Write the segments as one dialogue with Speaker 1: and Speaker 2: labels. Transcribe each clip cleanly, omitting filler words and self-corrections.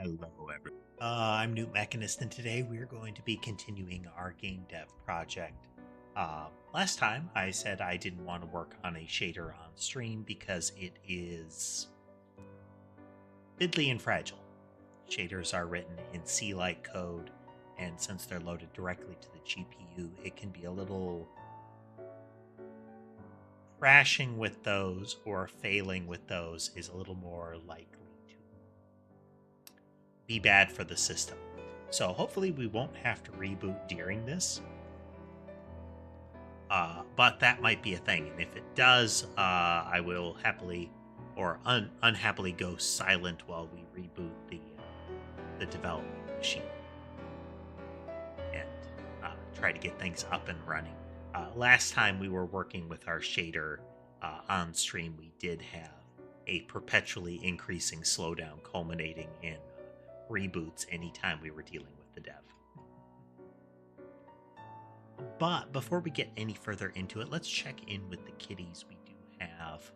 Speaker 1: Hello, everyone. I'm newtmechanist, and today we're going to be continuing our game dev project. Last time I said I didn't want to work on a shader on stream because it is fiddly and fragile. Shaders are written in C-like code, and since they're loaded directly to the GPU, it can be a little crashing with those or failing with those is a little more likely to be bad for the system. So hopefully we won't have to reboot during this. But that might be a thing, and if it does, I will happily or unhappily go silent while we reboot the development machine and try to get things up and running. Last time we were working with our shader on stream, we did have a perpetually increasing slowdown culminating in reboots anytime we were dealing with the dev. But before we get any further into it, let's check in with the kitties. We do have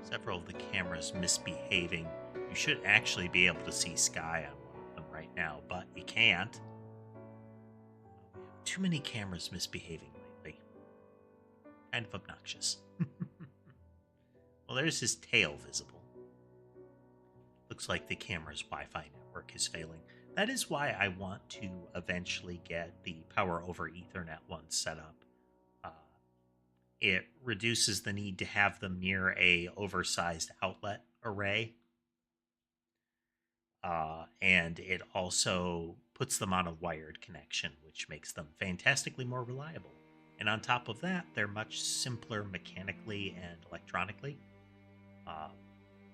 Speaker 1: several of the cameras misbehaving. You should actually be able to see Sky on one of them right now, but you can't. Too many cameras misbehaving lately. Kind of obnoxious. Well, there's his tail visible. Looks like the camera's Wi-Fi network is failing. That is why I want to eventually get the Power over Ethernet ones set up. It reduces the need to have them near a oversized outlet array. And it also puts them on a wired connection, which makes them fantastically more reliable. And on top of that, they're much simpler mechanically and electronically.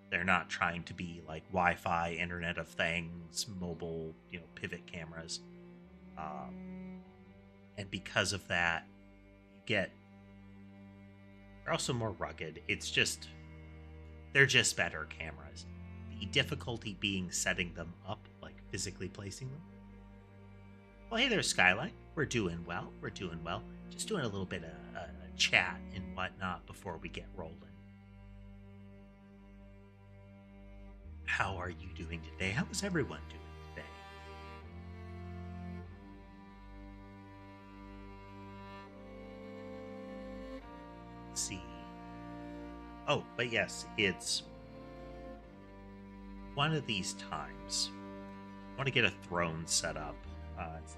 Speaker 1: They're not trying to be like Wi-Fi, Internet of Things, mobile, pivot cameras. And because of that, they're also more rugged. They're just better cameras. The difficulty being setting them up, like physically placing them. Well, hey there, Skyline. We're doing well. Just doing a little bit of a chat and whatnot before we get rolling. How are you doing today? How is everyone doing today? Let's see. Oh, but yes, it's one of these times. I want to get a throne set up. It's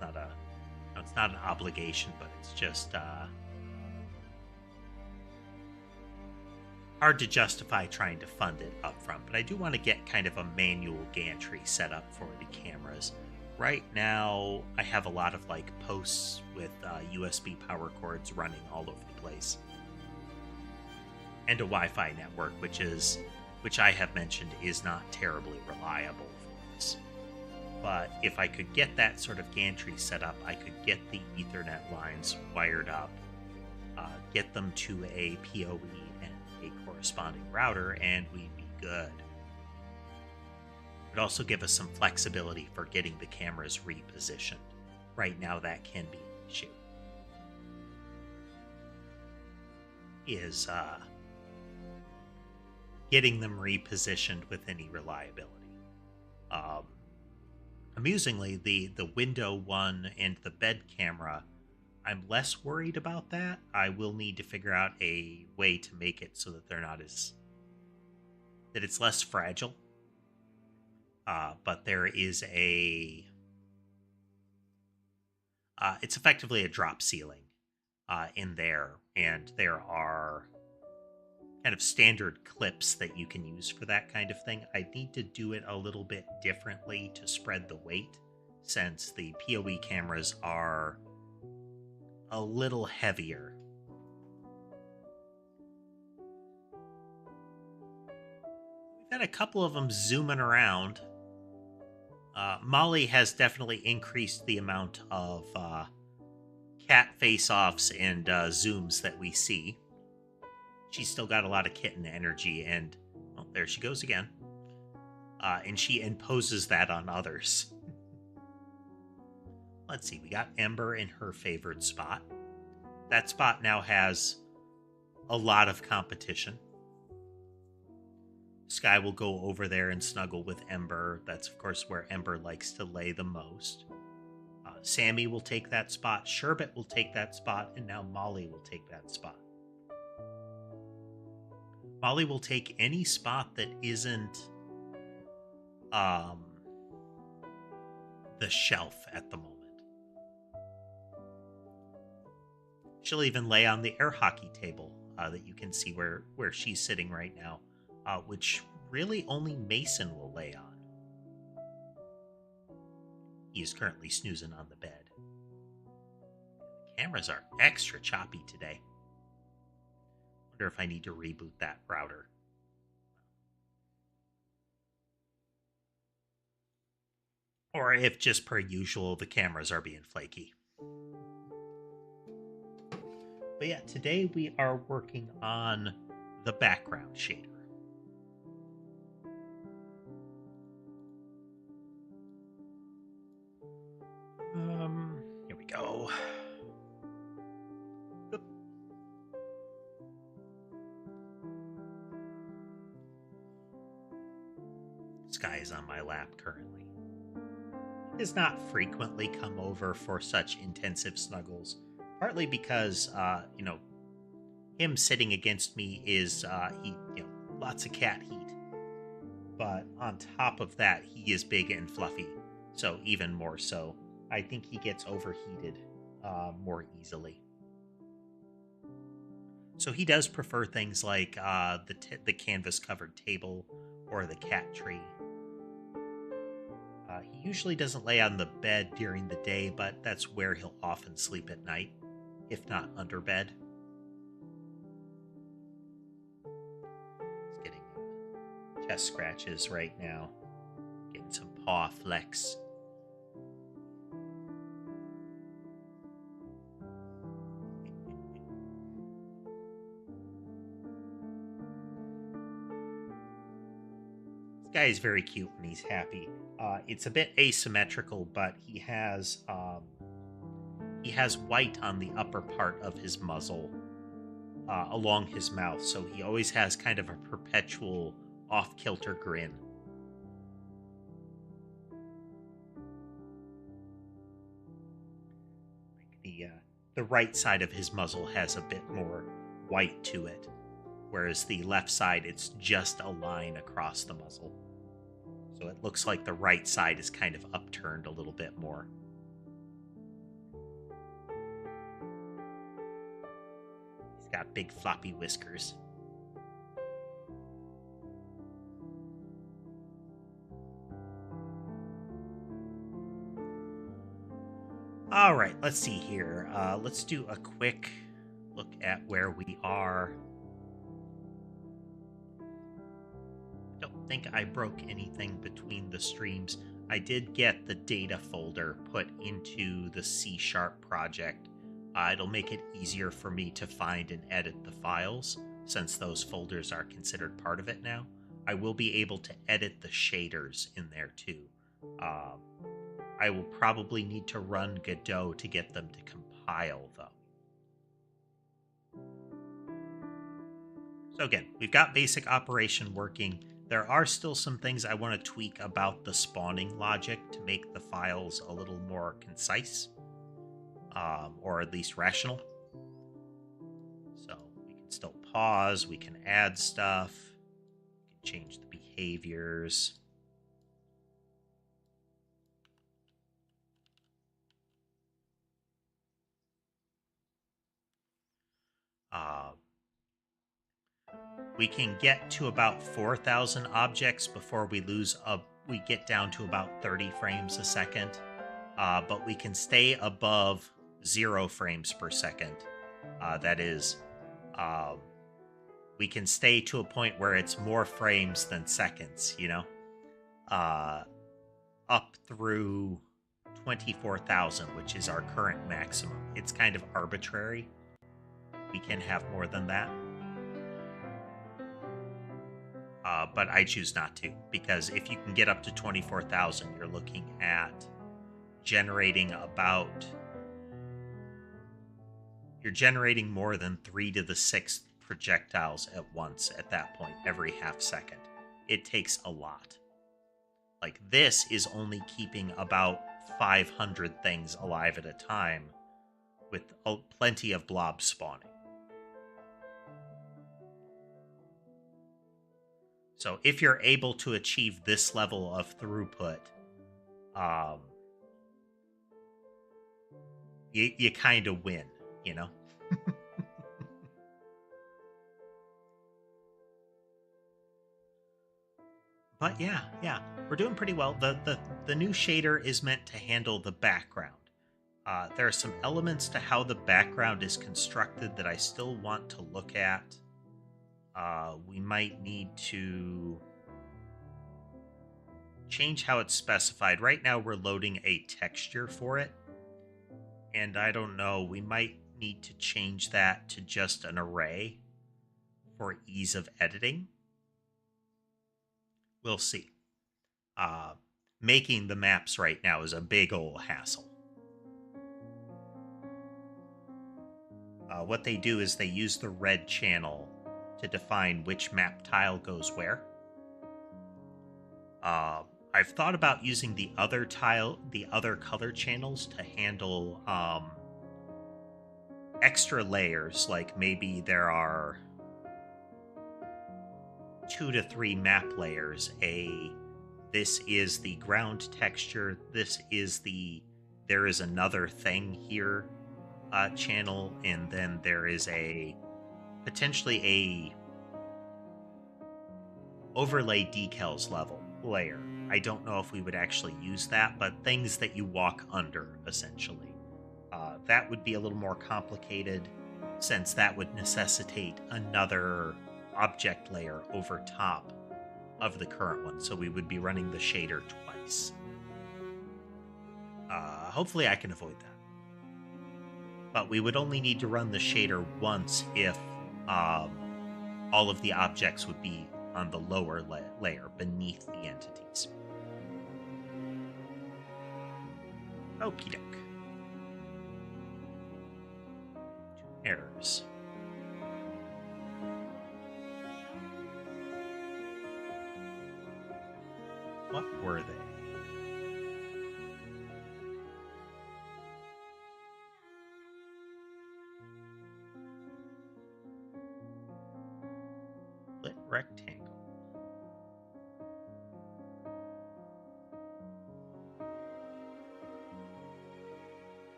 Speaker 1: not an obligation, but it's just hard to justify trying to fund it up front. But I do want to get kind of a manual gantry set up for the cameras. Right now, I have a lot of posts with USB power cords running all over the place, and a Wi-Fi network, which I have mentioned is not terribly reliable for us. But if I could get that sort of gantry set up, I could get the Ethernet lines wired up, get them to a PoE and a corresponding router, and we'd be good. It would also give us some flexibility for getting the cameras repositioned. Right now, that can be an issue. Is getting them repositioned with any reliability. Amusingly, the window one and the bed camera, I'm less worried about that. I will need to figure out a way to make it so that that it's less fragile. But there is it's effectively a drop ceiling in there, and there are kind of standard clips that you can use for that kind of thing. I need to do it a little bit differently to spread the weight, since the PoE cameras are a little heavier. We've had a couple of them zooming around. Molly has definitely increased the amount of cat face-offs and zooms that we see. She's still got a lot of kitten energy, and well, there she goes again. And she imposes that on others. Let's see, we got Ember in her favored spot. That spot now has a lot of competition. Sky will go over there and snuggle with Ember. That's, of course, where Ember likes to lay the most. Sammy will take that spot. Sherbet will take that spot. And now Molly will take that spot. Molly will take any spot that isn't the shelf at the moment. She'll even lay on the air hockey table that you can see where she's sitting right now, which really only Mason will lay on. He is currently snoozing on the bed. The cameras are extra choppy today. Wonder if I need to reboot that router. Or if, just per usual, the cameras are being flaky. But yeah, today we are working on the background shader. Here we go. Oop. Sky is on my lap currently. He does not frequently come over for such intensive snuggles, partly because, him sitting against me is heat, lots of cat heat. But on top of that, he is big and fluffy, so even more so. I think he gets overheated more easily. So he does prefer things like the canvas-covered table or the cat tree. He usually doesn't lay on the bed during the day, but that's where he'll often sleep at night, if not under bed. He's getting chest scratches right now, getting some paw flex. This guy is very cute when he's happy. It's a bit asymmetrical, but he has white on the upper part of his muzzle along his mouth, so he always has kind of a perpetual off-kilter grin. The right side of his muzzle has a bit more white to it, whereas the left side, it's just a line across the muzzle. So it looks like the right side is kind of upturned a little bit more. He's got big floppy whiskers. All right, let's see here. Let's do a quick look at where we are. I don't think I broke anything between the streams. I did get the data folder put into the C# project. It'll make it easier for me to find and edit the files, since those folders are considered part of it now. I will be able to edit the shaders in there too. I will probably need to run Godot to get them to compile, though. So again, we've got basic operation working. There are still some things I want to tweak about the spawning logic to make the files a little more concise, or at least rational. So we can still pause, we can add stuff, we can change the behaviors. We can get to about 4,000 objects before we get down to about 30 frames a second. But we can stay above 0 frames per second. That is, we can stay to a point where it's more frames than seconds, up through 24,000, which is our current maximum. It's kind of arbitrary. We can have more than that. But I choose not to, because if you can get up to 24,000, you're looking at generating more than 3 to the 6th projectiles at once at that point, every half second. it takes a lot. Like, this is only keeping about 500 things alive at a time, with plenty of blobs spawning. So if you're able to achieve this level of throughput, you kind of win, you know? But yeah, we're doing pretty well. The new shader is meant to handle the background. There are some elements to how the background is constructed that I still want to look at. We might need to change how it's specified. Right now we're loading a texture for it. And I don't know, we might need to change that to just an array for ease of editing. We'll see. Making the maps right now is a big old hassle. What they do is they use the red channel to define which map tile goes where. I've thought about using the other color channels to handle extra layers, like maybe there are 2 to 3 map layers. This is the ground texture, there is another thing here channel, and then there is potentially a overlay decals layer. I don't know if we would actually use that, but things that you walk under, essentially. That would be a little more complicated, since that would necessitate another object layer over top of the current one, so we would be running the shader twice. Hopefully I can avoid that. But we would only need to run the shader once if all of the objects would be on the lower layer beneath the entities. Okie doke. 2 errors. What were they? Split rectangle.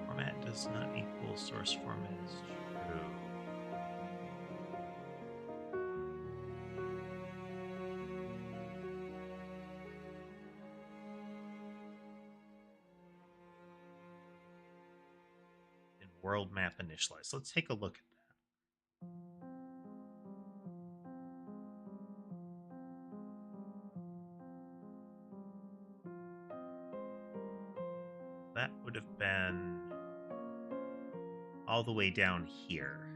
Speaker 1: Format does not equal source format is true. World map initialized. Let's take a look at that. That would have been all the way down here.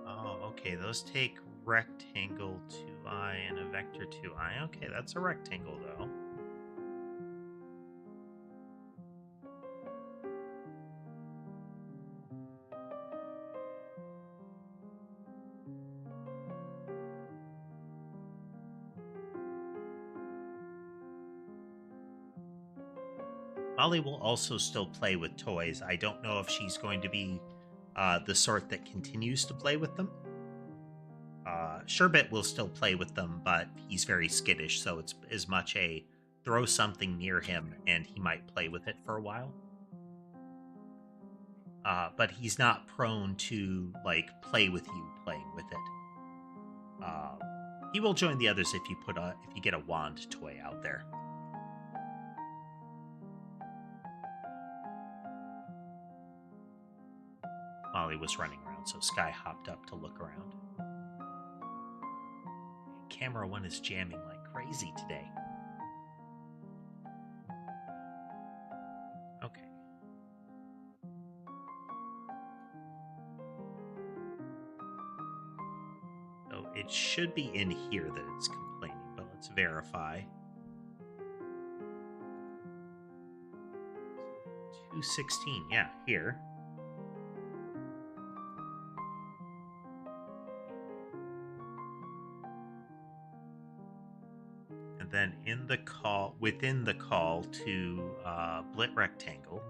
Speaker 1: Oh, okay. Those take rectangle 2i and a vector 2i. Okay, that's a rectangle though. Molly will also still play with toys. I don't know if she's going to be the sort that continues to play with them. Sherbet will still play with them, but he's very skittish, so it's as much a throw something near him and he might play with it for a while. But he's not prone to, like, play with you playing with it. He will join the others if you get a wand toy out there. Molly was running around, so Sky hopped up to look around. Camera 1 is jamming like crazy today. Okay. So It should be in here that it's complaining, but let's verify. 216, yeah, here. And then in the call, within the call to blit rectangle,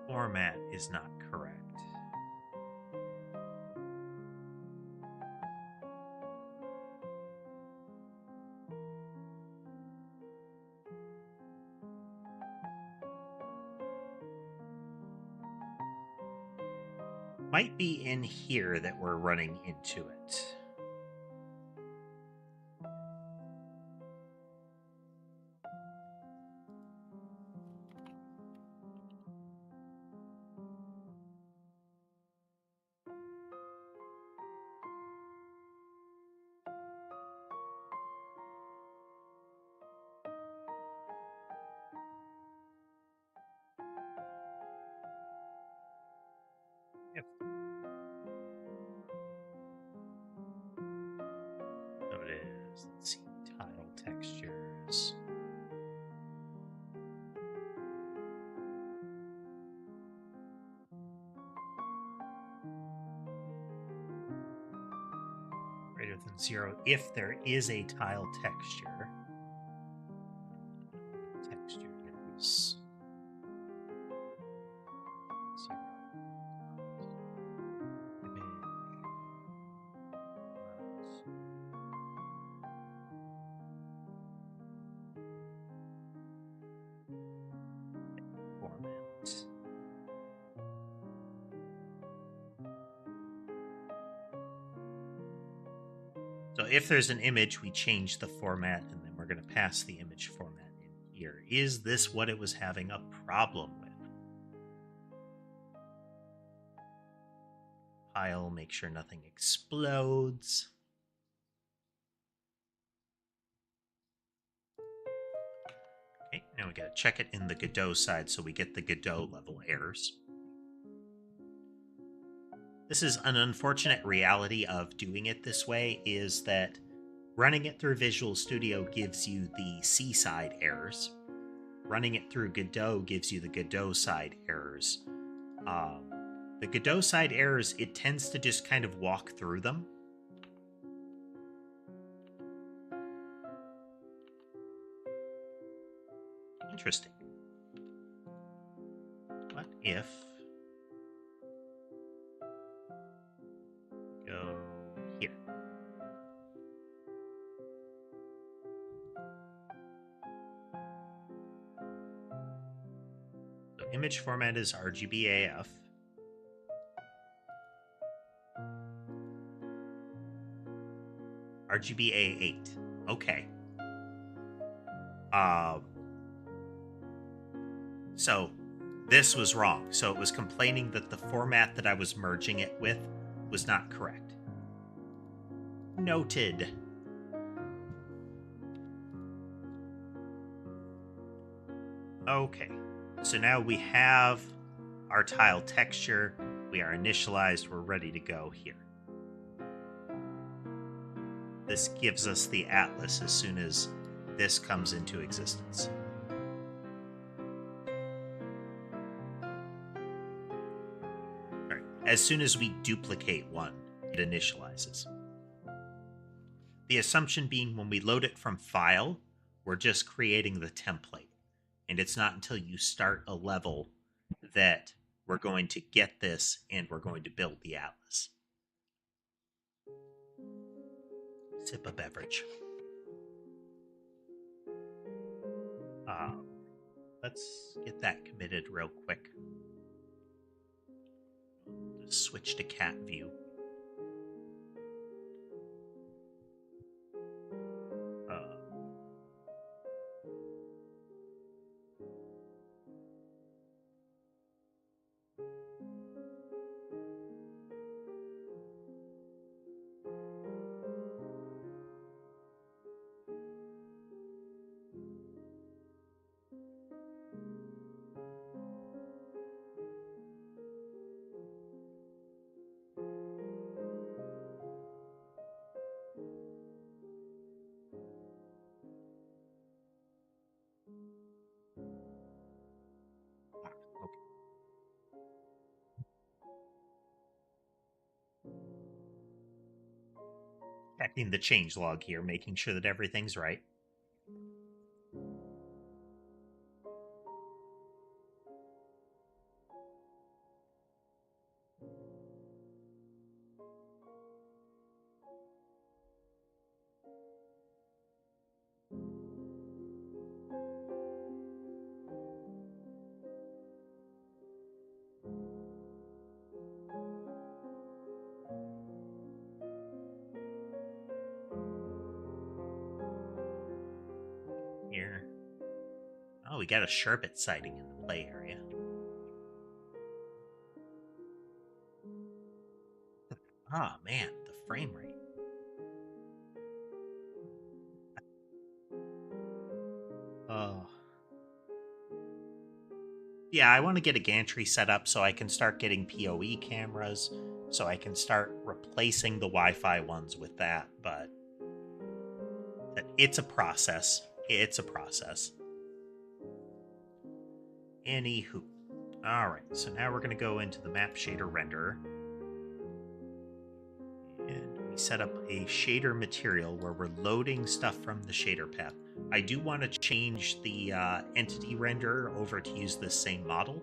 Speaker 1: format is not correct. Might be in here that we're running into it. Yep. So it is, let's see, tile textures. Greater than 0 if there is a tile texture. Texture is 0. Image. Format. So if there's an image, we change the format, and then we're going to pass the image format in here. Is this what it was having a problem with? Pile, make sure nothing explodes. Okay, now we got to check it in the Godot side so we get the Godot level errors. This is an unfortunate reality of doing it this way, is that running it through Visual Studio gives you the C side errors. Running it through Godot gives you the Godot side errors. The Godot side errors, it tends to just kind of walk through them. Interesting. What if... go here. So image format is RGBAF. RGBA8. Okay. So this was wrong. So it was complaining that the format that I was merging it with was not correct. Noted. Okay, so now we have our tile texture. We are initialized. We're ready to go here. This gives us the atlas as soon as this comes into existence. All right. As soon as we duplicate one, it initializes. The assumption being when we load it from file, we're just creating the template. And it's not until you start a level that we're going to get this and we're going to build the atlas. Sip a beverage. Let's get that committed real quick. Just switch to cat view. Checking the changelog here, making sure that everything's right. Here. Oh, we got a sherbet sighting in the play area. Ah, man, the frame rate. Oh. Yeah, I want to get a gantry set up so I can start getting PoE cameras, so I can start replacing the Wi-Fi ones with that, but it's a process. It's a process. Anywho. Alright, so now we're going to go into the map shader renderer. And we set up a shader material where we're loading stuff from the shader path. I do want to change the entity renderer over to use the same model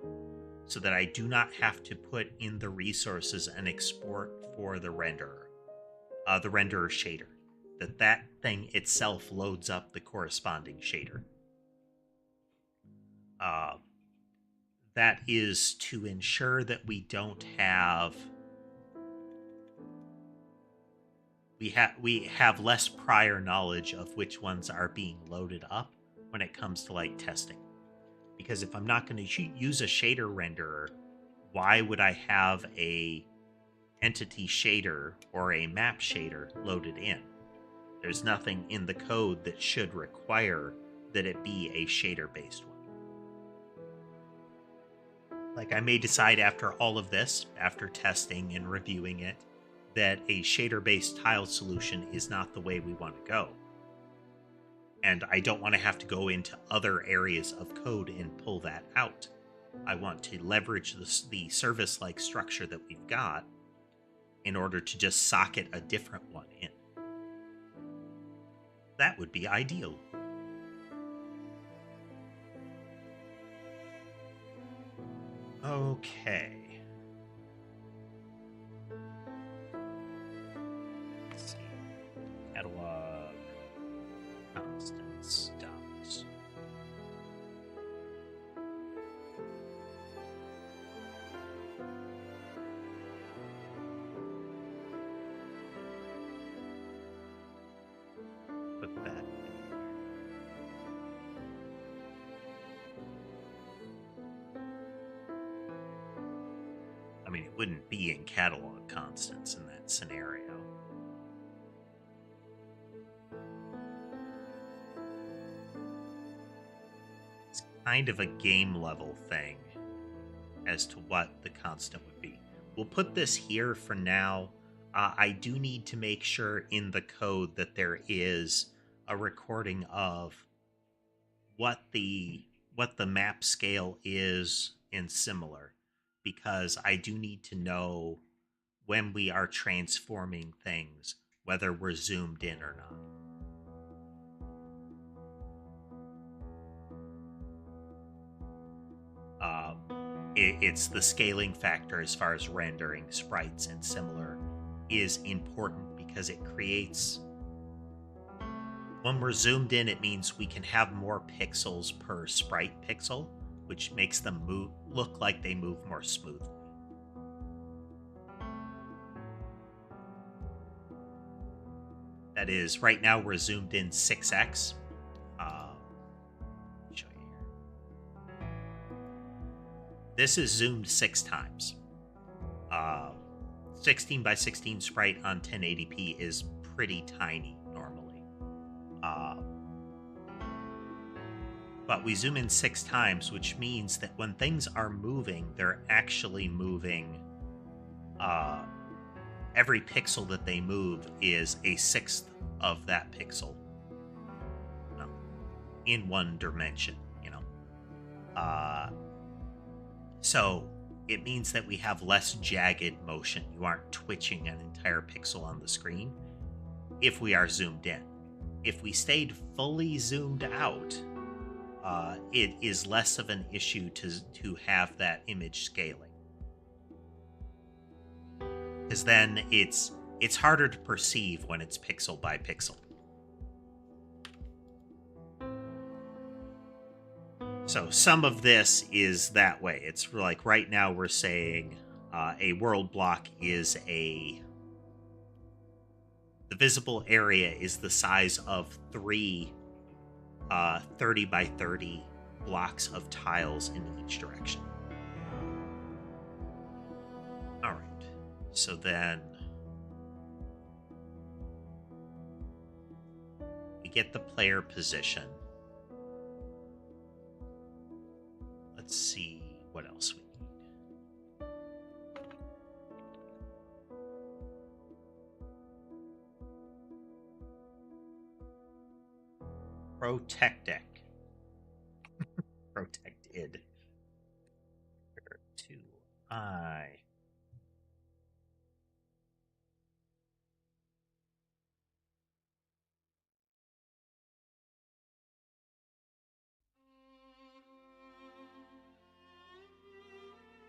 Speaker 1: so that I do not have to put in the resources and export for the renderer shader. That thing itself loads up the corresponding shader. That is to ensure that we don't have... We have less prior knowledge of which ones are being loaded up when it comes to like testing. Because if I'm not going to use a shader renderer, why would I have a entity shader or a map shader loaded in? There's nothing in the code that should require that it be a shader-based one. Like, I may decide after all of this, after testing and reviewing it, that a shader-based tile solution is not the way we want to go. And I don't want to have to go into other areas of code and pull that out. I want to leverage the service-like structure that we've got in order to just socket a different one in. That would be ideal. Okay. Let's see. Catalog. Constants. Dots. Put that in. I mean, it wouldn't be in catalog constants in that scenario. It's kind of a game level thing as to what the constant would be. We'll put this here for now. I do need to make sure in the code that there is a recording of what the map scale is in similar, because I do need to know when we are transforming things, whether we're zoomed in or not. It's the scaling factor as far as rendering sprites and similar is important because it creates... When we're zoomed in, it means we can have more pixels per sprite pixel, which makes them look like they move more smoothly. That is, right now we're zoomed in 6x. Let me show you here. This is zoomed 6 times. 16 by 16 sprite on 1080p is pretty tiny normally. But we zoom in 6 times, which means that when things are moving, they're actually moving. Every pixel that they move is a 1/6 of that pixel in one dimension, you know. So it means that we have less jagged motion. You aren't twitching an entire pixel on the screen. if we are zoomed in. If we stayed fully zoomed out, it is less of an issue to have that image scaling, because then it's harder to perceive when it's pixel by pixel. So some of this is that way. It's like right now we're saying a world block is the visible area is the size of 3 30 by 30 blocks of tiles in each direction. All right. So then we get the player position. Let's see what else we need. Protected. Protected. 2i.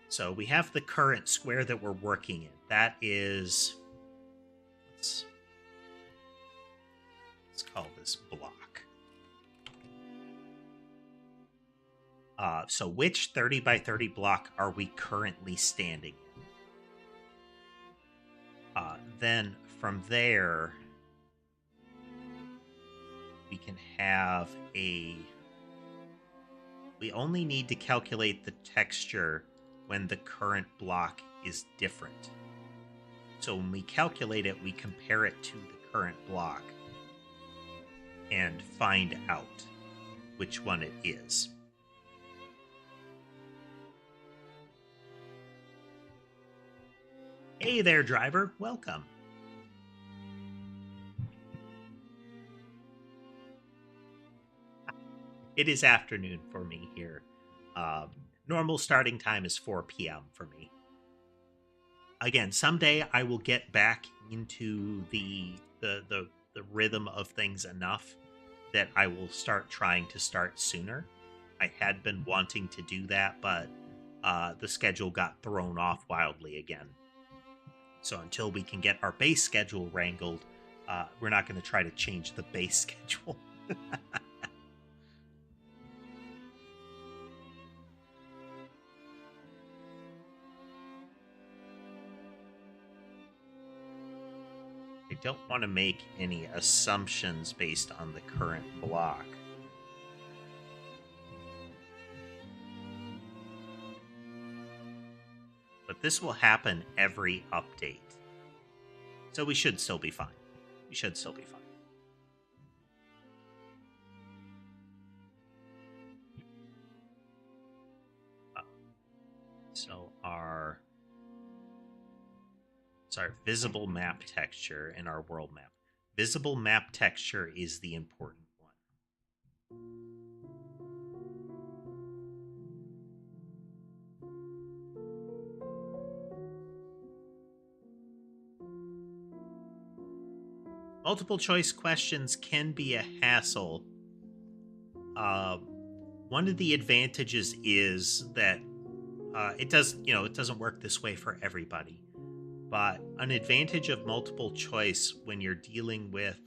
Speaker 1: So we have the current square that we're working in. That is, let's call this block. So which 30 by 30 block are we currently standing in? Then from there, we can have we only need to calculate the texture when the current block is different. So when we calculate it, we compare it to the current block and find out which one it is. Hey there, driver. Welcome. It is afternoon for me here. Normal starting time is 4 p.m. for me. Again, someday I will get back into the rhythm of things enough that I will start trying to start sooner. I had been wanting to do that, but the schedule got thrown off wildly again. So until we can get our base schedule wrangled, we're not going to try to change the base schedule. I don't want to make any assumptions based on the current block. But this will happen every update. So we should still be fine. We should still be fine. So our visible map texture in our world map. Visible map texture is the important one. Multiple choice questions can be a hassle. One of the advantages is that it doesn't work this way for everybody. But an advantage of multiple choice when you're dealing with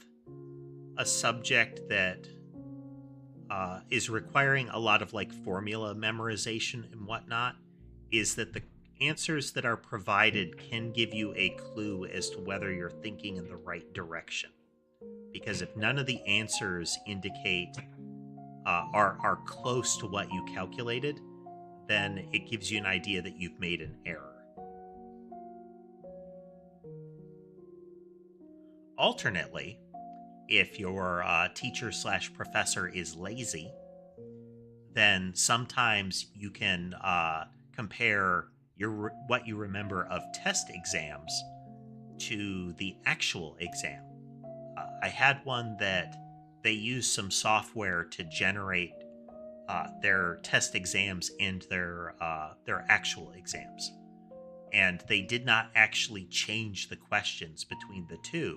Speaker 1: a subject that is requiring a lot of like formula memorization and whatnot is that the answers that are provided can give you a clue as to whether you're thinking in the right direction. Because if none of the answers indicate are close to what you calculated, then it gives you an idea that you've made an error. Alternately, if your teacher/professor is lazy, then sometimes you can compare what you remember of test exams to the actual exam. I had one that they used some software to generate their test exams and their actual exams. And they did not actually change the questions between the two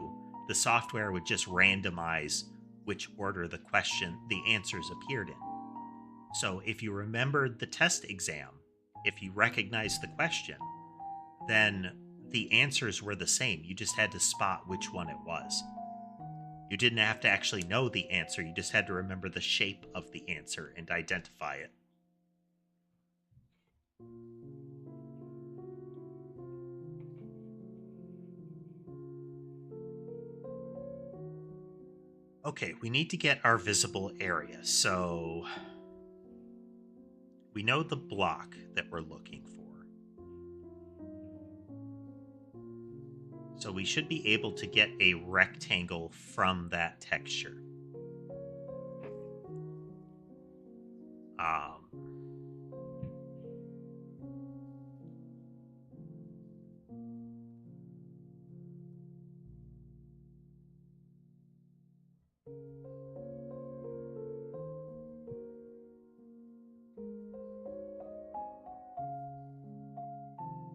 Speaker 1: the software would just randomize which order the answers appeared in. So if you remembered the test exam, if you recognized the question, then the answers were the same. You just had to spot which one it was. You didn't have to actually know the answer. You just had to remember the shape of the answer and identify it. Okay, we need to get our visible area. So we know the block that we're looking for. So we should be able to get a rectangle from that texture.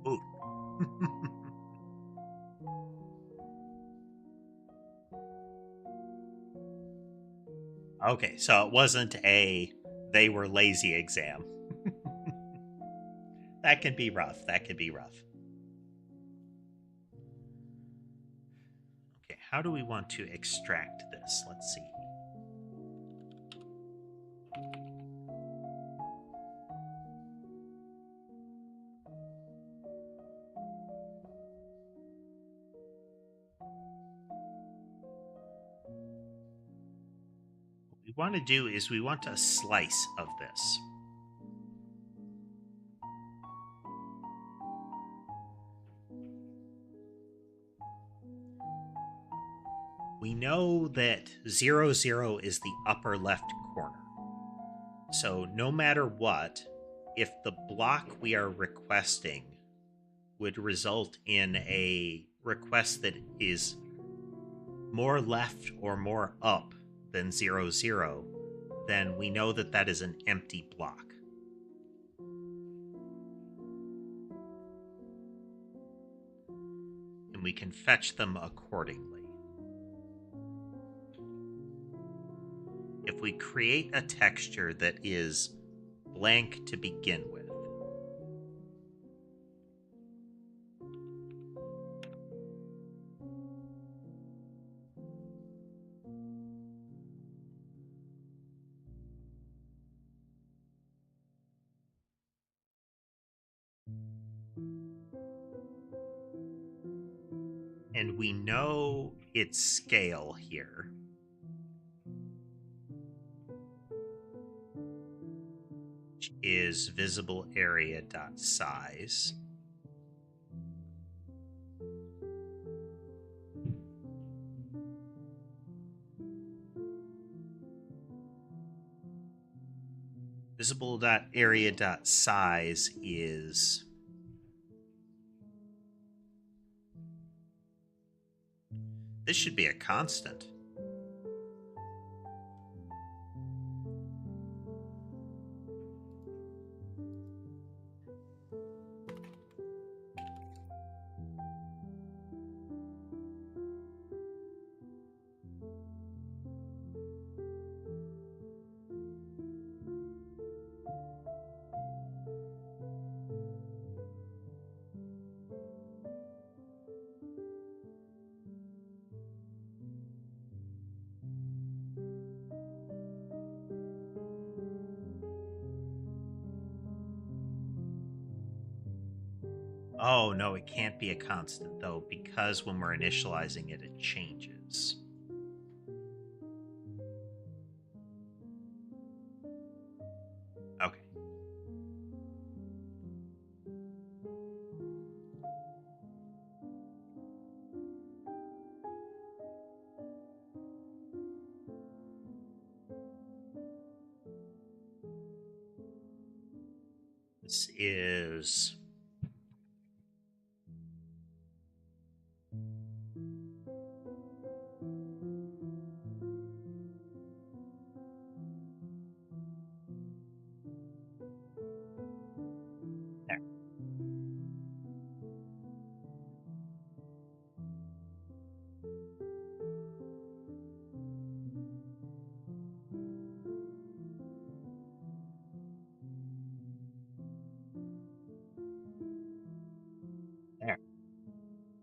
Speaker 1: Ooh. Okay, so it wasn't a they were lazy exam. That can be rough. That can be rough. Okay, how do we want to extract this? Let's see. What we want to do is we want a slice of this. We know that 0, 0 is the upper left corner. So no matter what, if the block we are requesting would result in a request that is more left or more up than 0, 0, then we know that that is an empty block. And we can fetch them accordingly. If we create a texture that is blank to begin with, and we know its scale here, which is visible area dot size. Visible dot area dot size is this should be a constant. Oh, no, it can't be a constant, though, because when we're initializing it, it changes. Okay. This is there.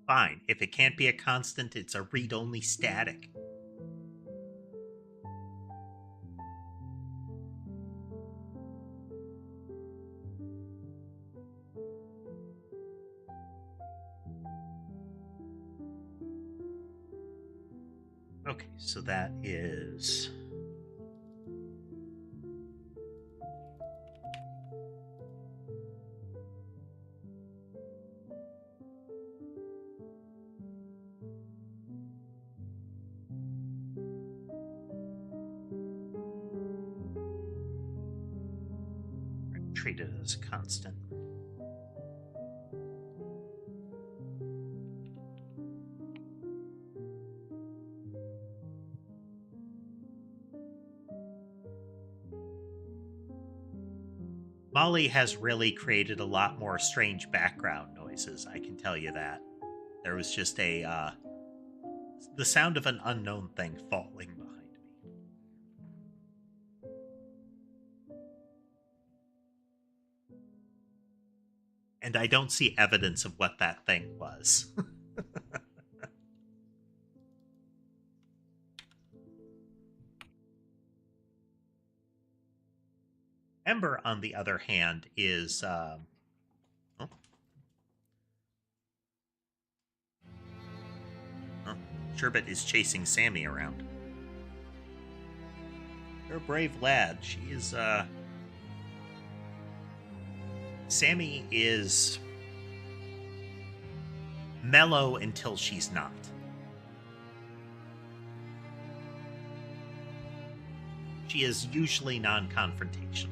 Speaker 1: Fine. If it can't be a constant, it's a read-only static. Okay, so that is... treat it as a constant. Molly has really created a lot more strange background noises, I can tell you that. There was just the sound of an unknown thing falling behind me. And I don't see evidence of what that thing was. Ember, on the other hand, is... oh. Oh, Sherbet is chasing Sammy around. You're a brave lad. She is, Sammy is mellow until she's not. She is usually non-confrontational.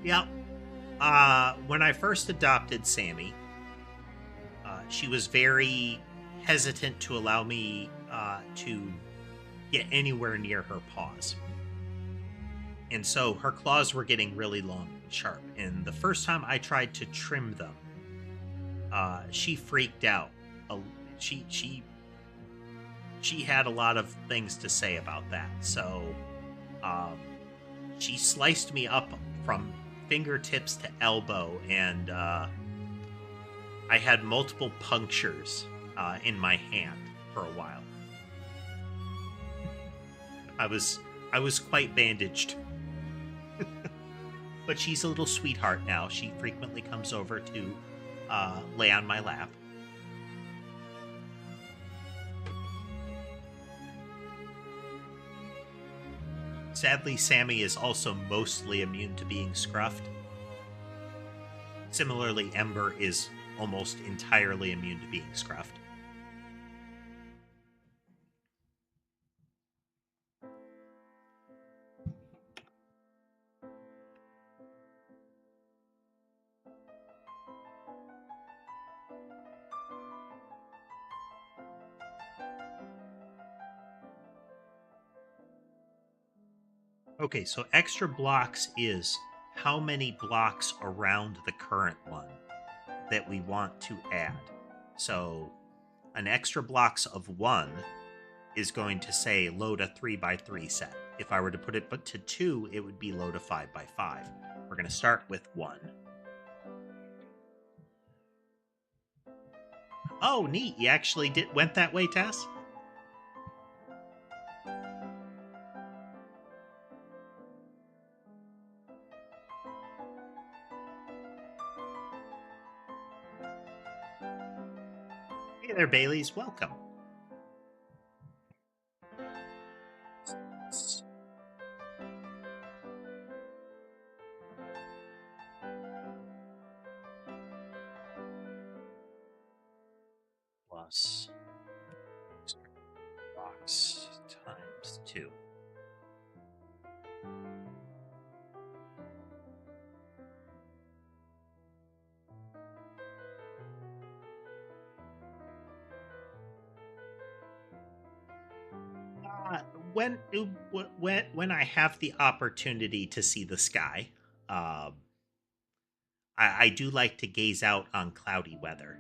Speaker 1: Yeah. When I first adopted Sammy, she was very hesitant to allow me to get anywhere near her paws. And so her claws were getting really long and sharp. And the first time I tried to trim them, she freaked out. She had a lot of things to say about that. So she sliced me up from fingertips to elbow, and I had multiple punctures in my hand for a while. I was quite bandaged. But she's a little sweetheart now. She frequently comes over to lay on my lap. Sadly, Sammy is also mostly immune to being scruffed. Similarly, Ember is almost entirely immune to being scruffed. Okay, so extra blocks is how many blocks around the current one that we want to add. So an extra blocks of 1 is going to say load a 3x3 set. If I were to put it to 2, it would be load a 5x5. We're going to start with 1. Oh, neat. You actually went that way, Tess? Hey there, Baileys. Welcome. Plus when when I have the opportunity to see the sky, um, I do like to gaze out on cloudy weather.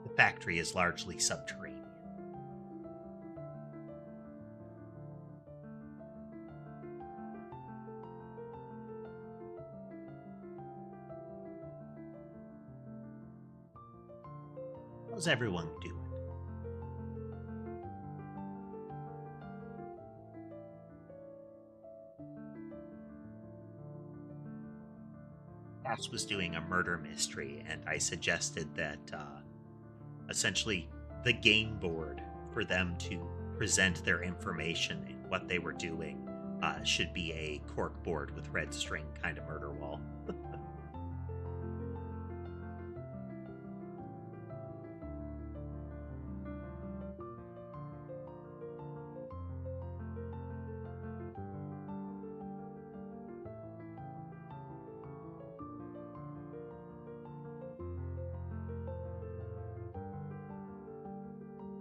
Speaker 1: The factory is largely subterranean. How's everyone doing? Cass was doing a murder mystery, and I suggested that essentially the game board for them to present their information and what they were doing should be a cork board with red string kind of murder wall.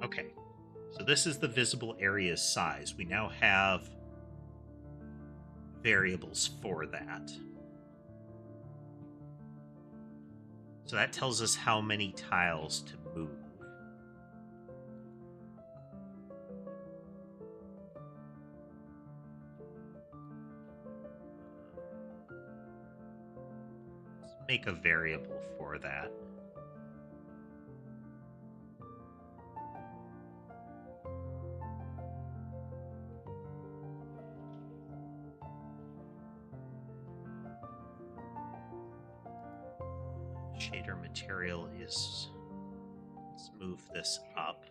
Speaker 1: Okay, so this is the visible area's size. We now have variables for that. So that tells us how many tiles to move. Let's make a variable for that. Shader material is, let's move this up.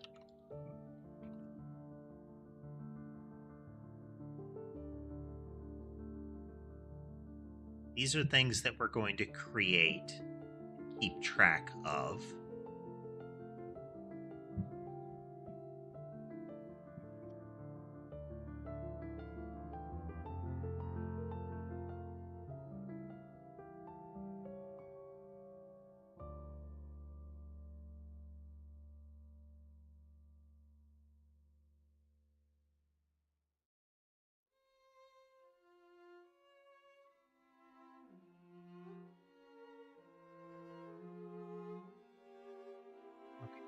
Speaker 1: These are things that we're going to create, keep track of.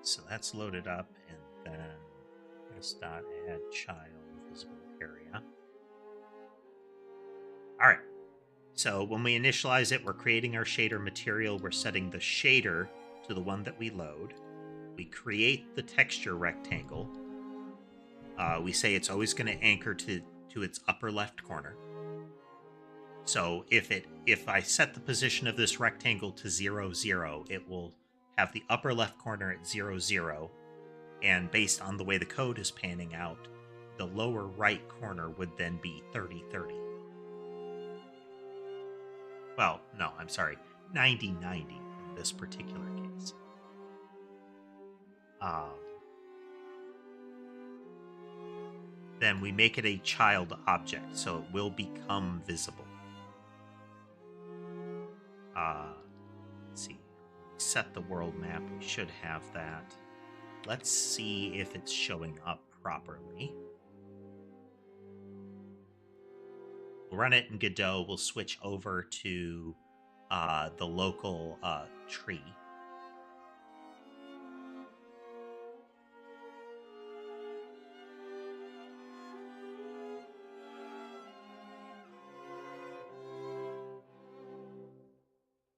Speaker 1: So that's loaded up, and then this.add child visible area. All right. So when we initialize it, we're creating our shader material. We're setting the shader to the one that we load. We create the texture rectangle. We say it's always going to anchor to its upper left corner. So if I set the position of this rectangle to 0, 0, it will have the upper left corner at 0, 0, and based on the way the code is panning out, the lower right corner would then be 30, 30. Well, no, I'm sorry, 90, 90 in this particular case. Then we make it a child object, so it will become visible. Let's see. Set the world map. We should have that. Let's see if it's showing up properly. We'll run it in Godot. We'll switch over to the local tree.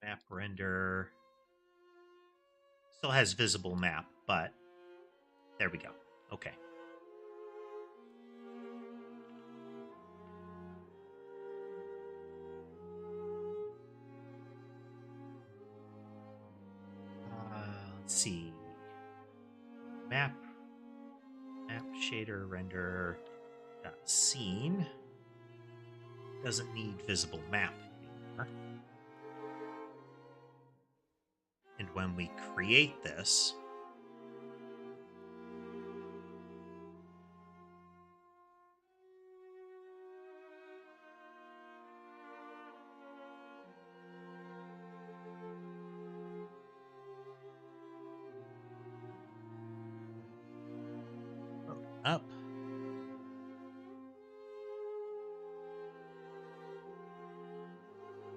Speaker 1: Map render. Still has visible map, but there we go. Okay. Let's see. Map shader render scene doesn't need visible map anymore. And when we create this,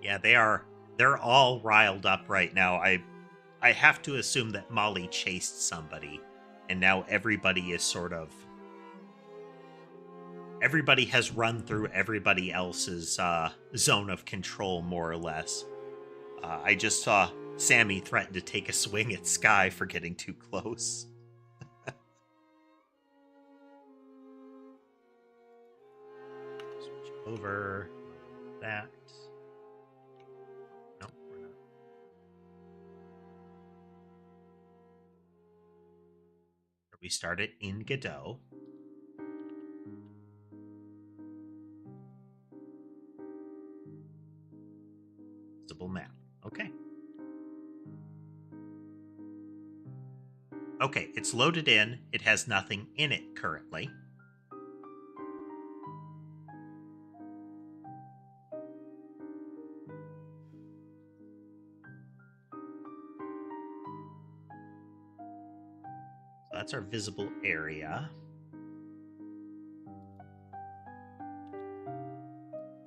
Speaker 1: Yeah, they're all riled up right now. I have to assume that Molly chased somebody, and now everybody is sort of everybody has run through everybody else's zone of control, more or less. I just saw Sammy threaten to take a swing at Sky for getting too close. Switch over that. No, we're not. We started in Godot. Visible map. Okay. Okay, it's loaded in. It has nothing in it currently. So that's our visible area.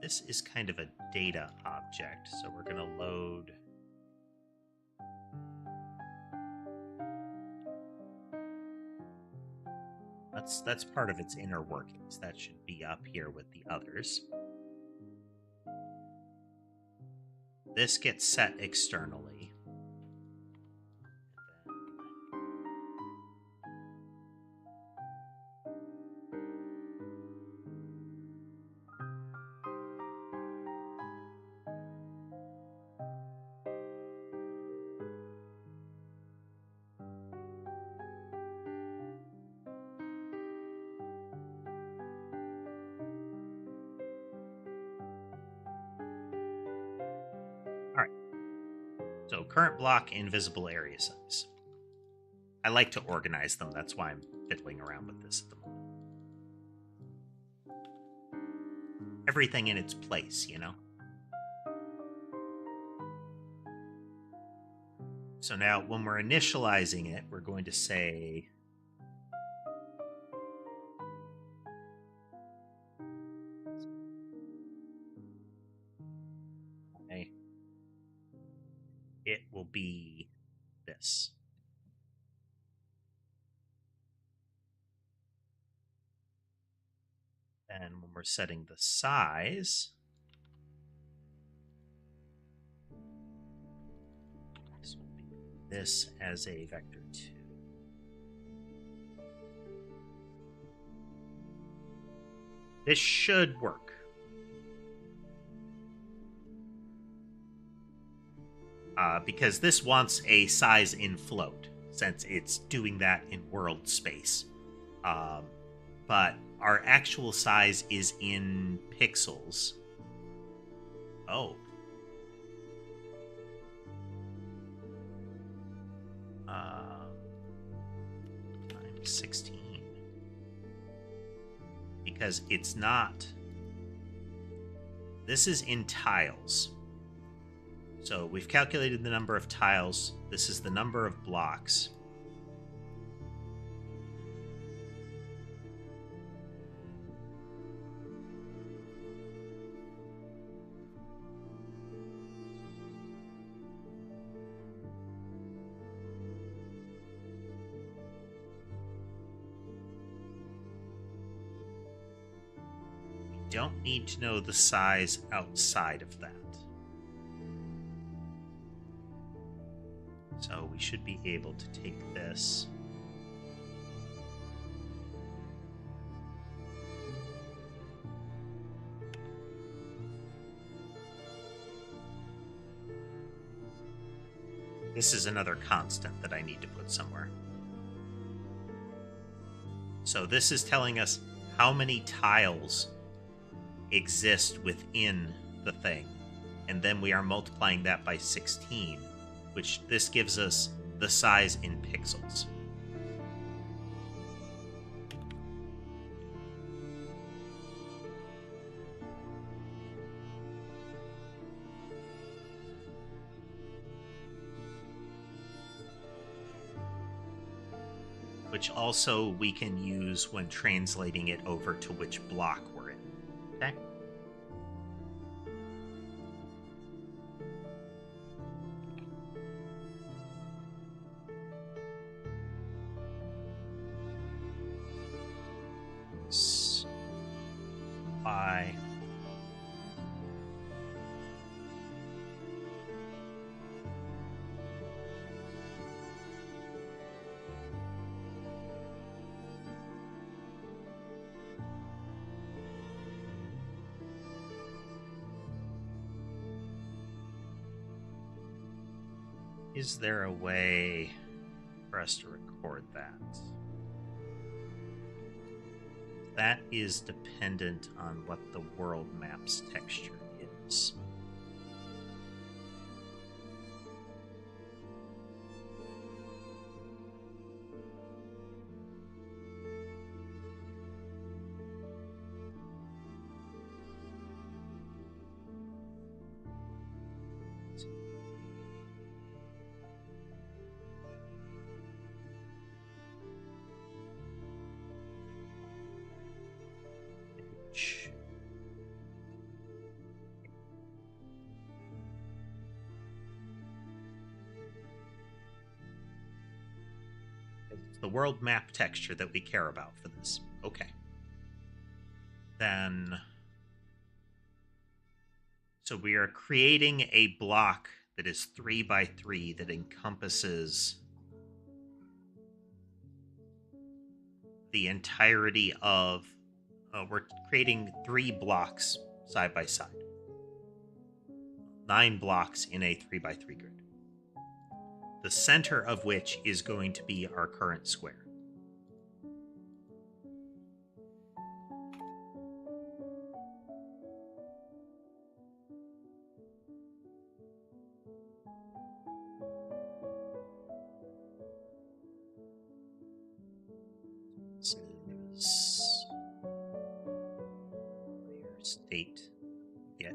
Speaker 1: This is kind of a data object, so we're going to load... That's part of its inner workings. That should be up here with the others. This gets set externally. So current block, invisible area size. I like to organize them. That's why I'm fiddling around with this at the moment. Everything in its place, you know? So now when we're initializing it, we're going to say... Okay. It will be this. And when we're setting the size, this will be this as a vector 2. This should work. Because this wants a size in float, since it's doing that in world space. But our actual size is in pixels. Oh. Times 16. Because it's not... This is in tiles. So we've calculated the number of tiles. This is the number of blocks. We don't need to know the size outside of that. So we should be able to take this. This is another constant that I need to put somewhere. So this is telling us how many tiles exist within the thing. And then we are multiplying that by 16. Which this gives us the size in pixels. Which also we can use when translating it over to which block we're in. Okay? Is there a way for us to record that? That is dependent on what the world map's texture is. It's the world map texture that we care about for this. Okay. Then, so we are creating a block that is 3 by 3 that encompasses the entirety of, we're creating 3 blocks side by side. 9 blocks in a 3 by 3 grid. The center of which is going to be our current square. This is player state get.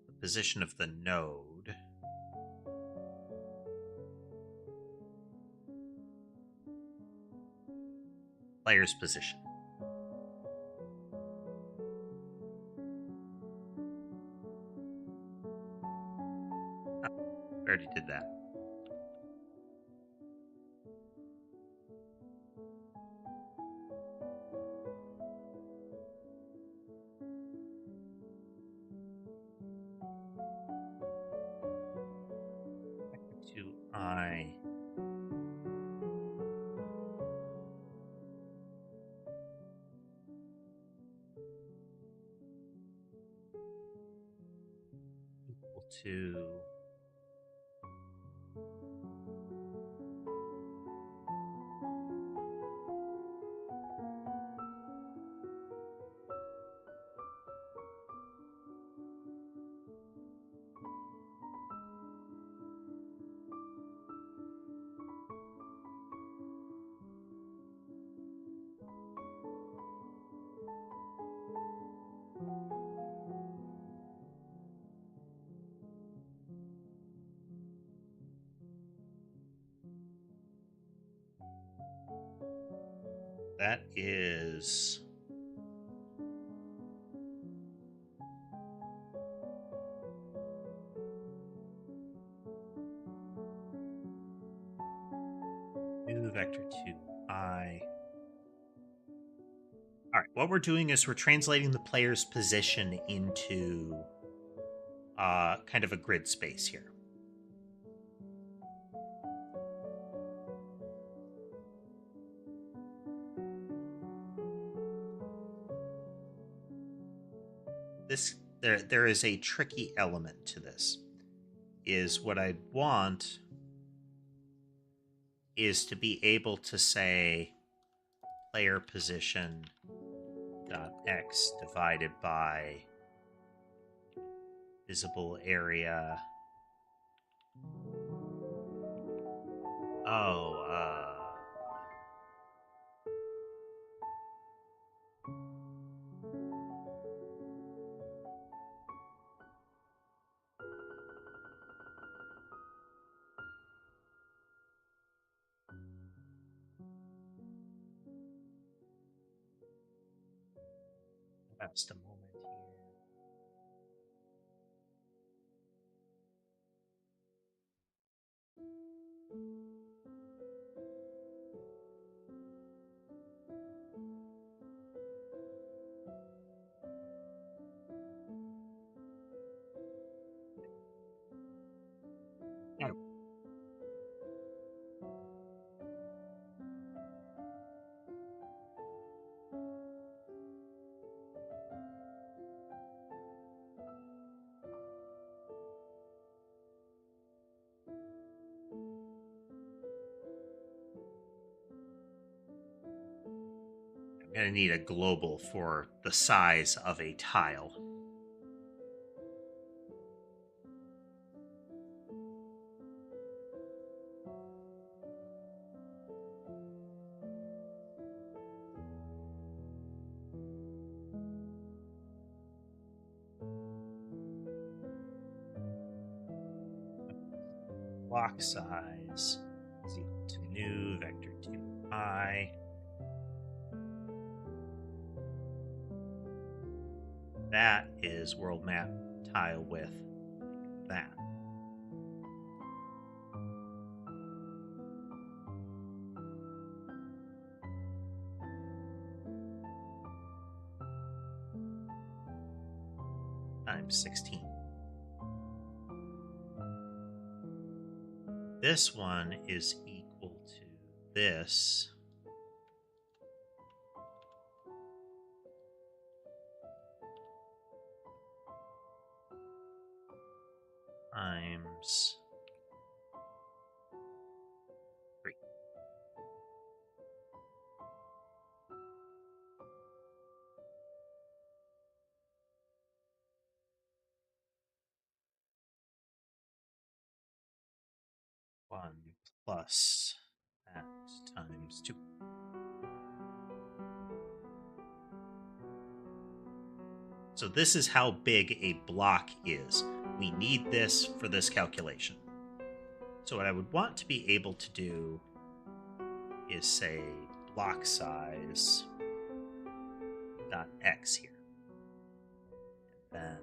Speaker 1: The position of the node. Player's position. Oh, I already did that. To I. Equal to that is new vector to I. All right, what we're doing is we're translating the player's position into kind of a grid space here. There is a tricky element to this. Is what I want is to be able to say player position dot x divided by visible area. Just a moment here. I'm going to need a global for the size of a tile. Block size is equal to new vector 2i. That is world map tile width, like that. Times 16. This one is equal to this times 3. One plus that times 2. So this is how big a block is. We need this for this calculation. So what I would want to be able to do is say block size dot x here. And then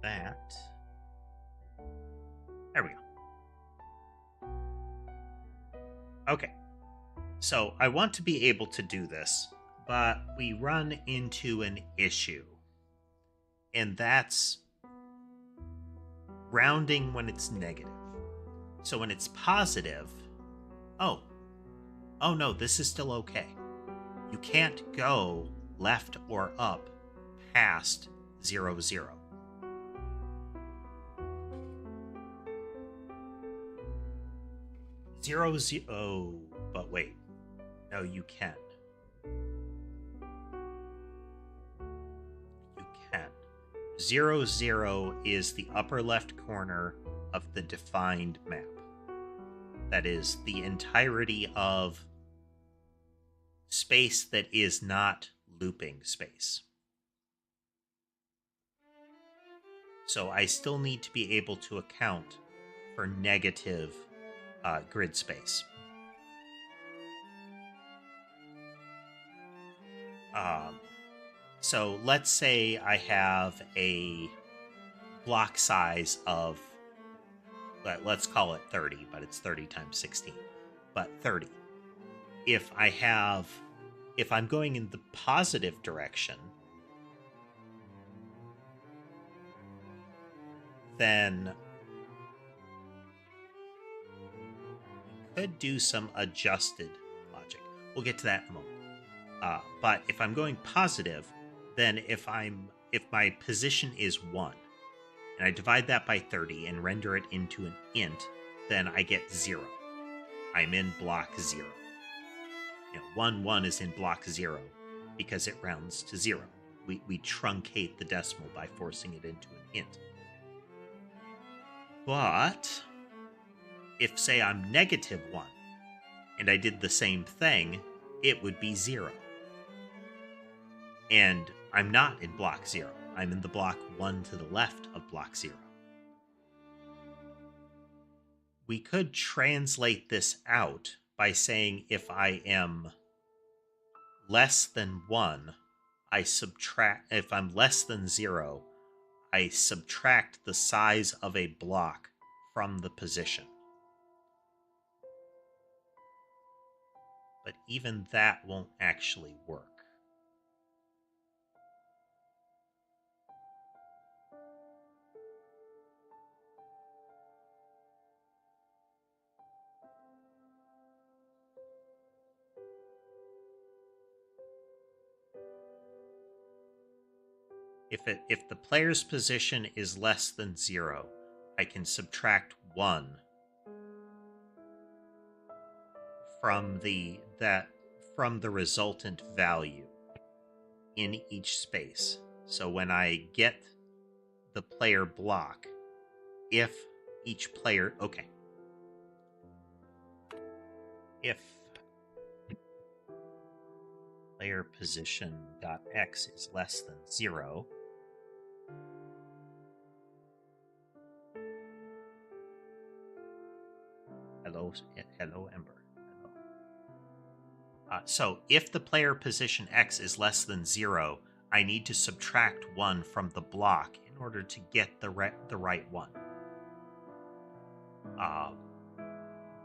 Speaker 1: that. There we go. Okay. So I want to be able to do this, but we run into an issue. And that's rounding when it's negative. So when it's positive, oh no, this is still okay. You can't go left or up past 0, 0. Zero, zero. Oh, but wait. No, you can. You can. 0, 0 is the upper left corner of the defined map. That is the entirety of space that is not looping space. So I still need to be able to account for negative grid space. So let's say I have a block size of, let's call it 30, but it's 30 times 16, but 30. If I'm going in the positive direction, then we could do some adjusted logic. We'll get to that in a moment. But if I'm going positive, then if my position is 1, and I divide that by 30 and render it into an int, then I get 0. I'm in block 0. 1, 1 is in block 0 because it rounds to 0. We truncate the decimal by forcing it into an int. But if, say, I'm negative 1, and I did the same thing, it would be 0. And I'm not in block 0. I'm in the block 1 to the left of block 0. We could translate this out by saying if I am less than 1, I subtract, if I'm less than 0, I subtract the size of a block from the position. But even that won't actually work. If the player's position is less than 0, I can subtract 1 from the resultant value in each space. So when I get the player block, if each player, okay, if player position .x is less than 0, hello Ember. So if the player position x is less than 0, I need to subtract 1 from the block in order to get the right one.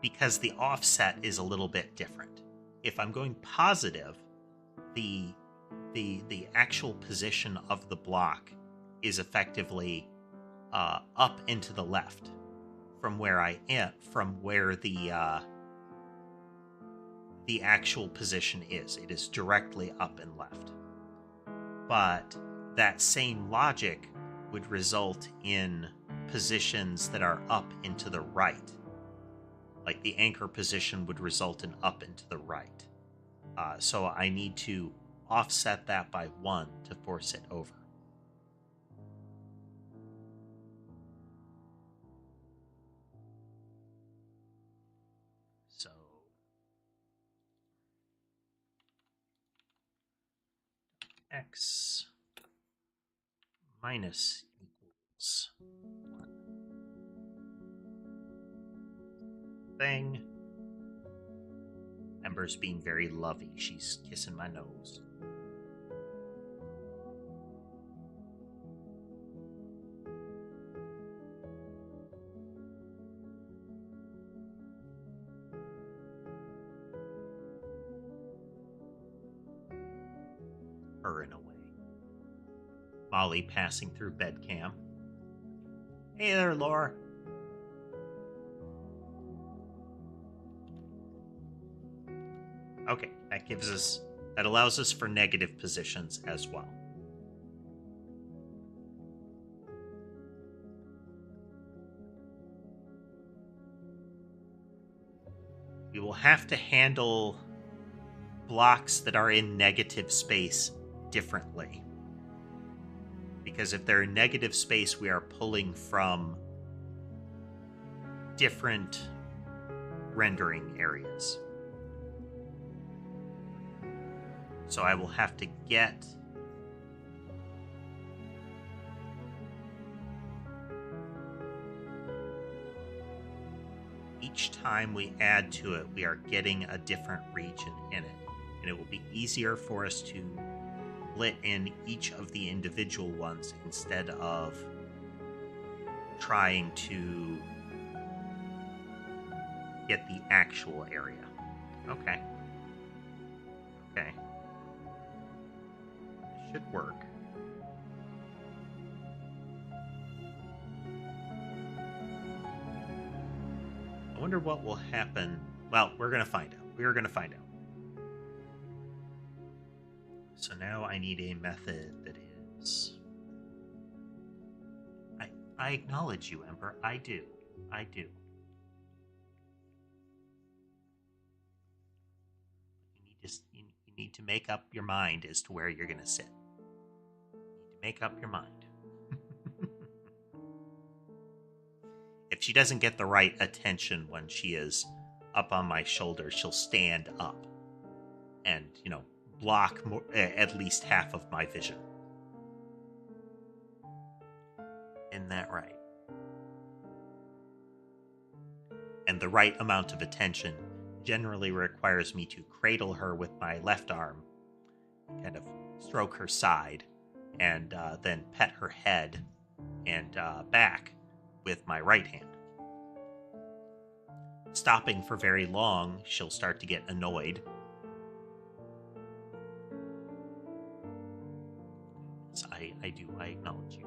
Speaker 1: Because the offset is a little bit different. If I'm going positive, the actual position of the block is effectively up and to the left from where I am, from where the actual position is. It is directly up and left. But that same logic would result in positions that are up and to the right. Like the anchor position would result in up and to the right. So I need to offset that by 1 to force it over. So x minus equals 1. Thing. Ember's being very lovey. She's kissing my nose. Purring away. Molly passing through bed cam. Hey there, Laura. Okay, that allows us for negative positions as well. We will have to handle blocks that are in negative space differently. Because if they're in negative space, we are pulling from different rendering areas. So I will have to get each time we add to it, we are getting a different region in it. And it will be easier for us to split in each of the individual ones instead of trying to get the actual area. Okay. Okay. Should work. I wonder what will happen. Well, we're going to find out. We're going to find out. So now I need a method that is... I acknowledge you, Ember. I do. I do. You need to make up your mind as to where you're going to sit. You need to make up your mind. If she doesn't get the right attention when she is up on my shoulder, she'll stand up and, block at least half of my vision. Isn't that right? And the right amount of attention generally requires me to cradle her with my left arm, kind of stroke her side and then pet her head and back with my right hand. Stopping for very long, she'll start to get annoyed. So I acknowledge you.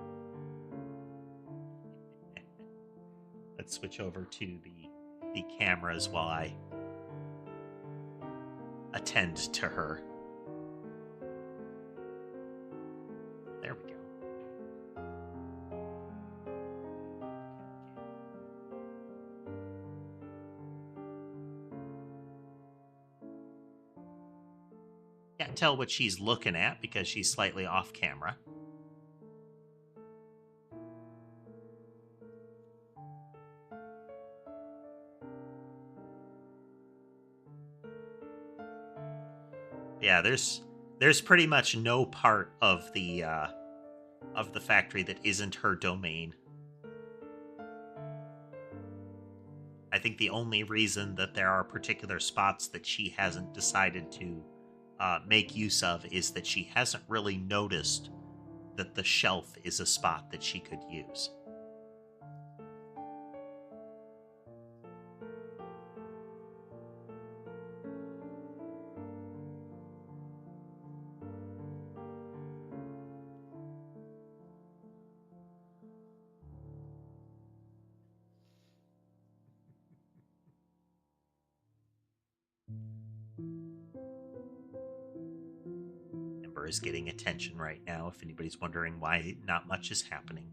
Speaker 1: Let's switch over to the cameras while I attend to her. There we go. Can't tell what she's looking at because she's slightly off camera. Yeah, there's pretty much no part of the factory that isn't her domain. I think the only reason that there are particular spots that she hasn't decided to make use of is that she hasn't really noticed that the shelf is a spot that she could use. Is getting attention right now, if anybody's wondering why not much is happening.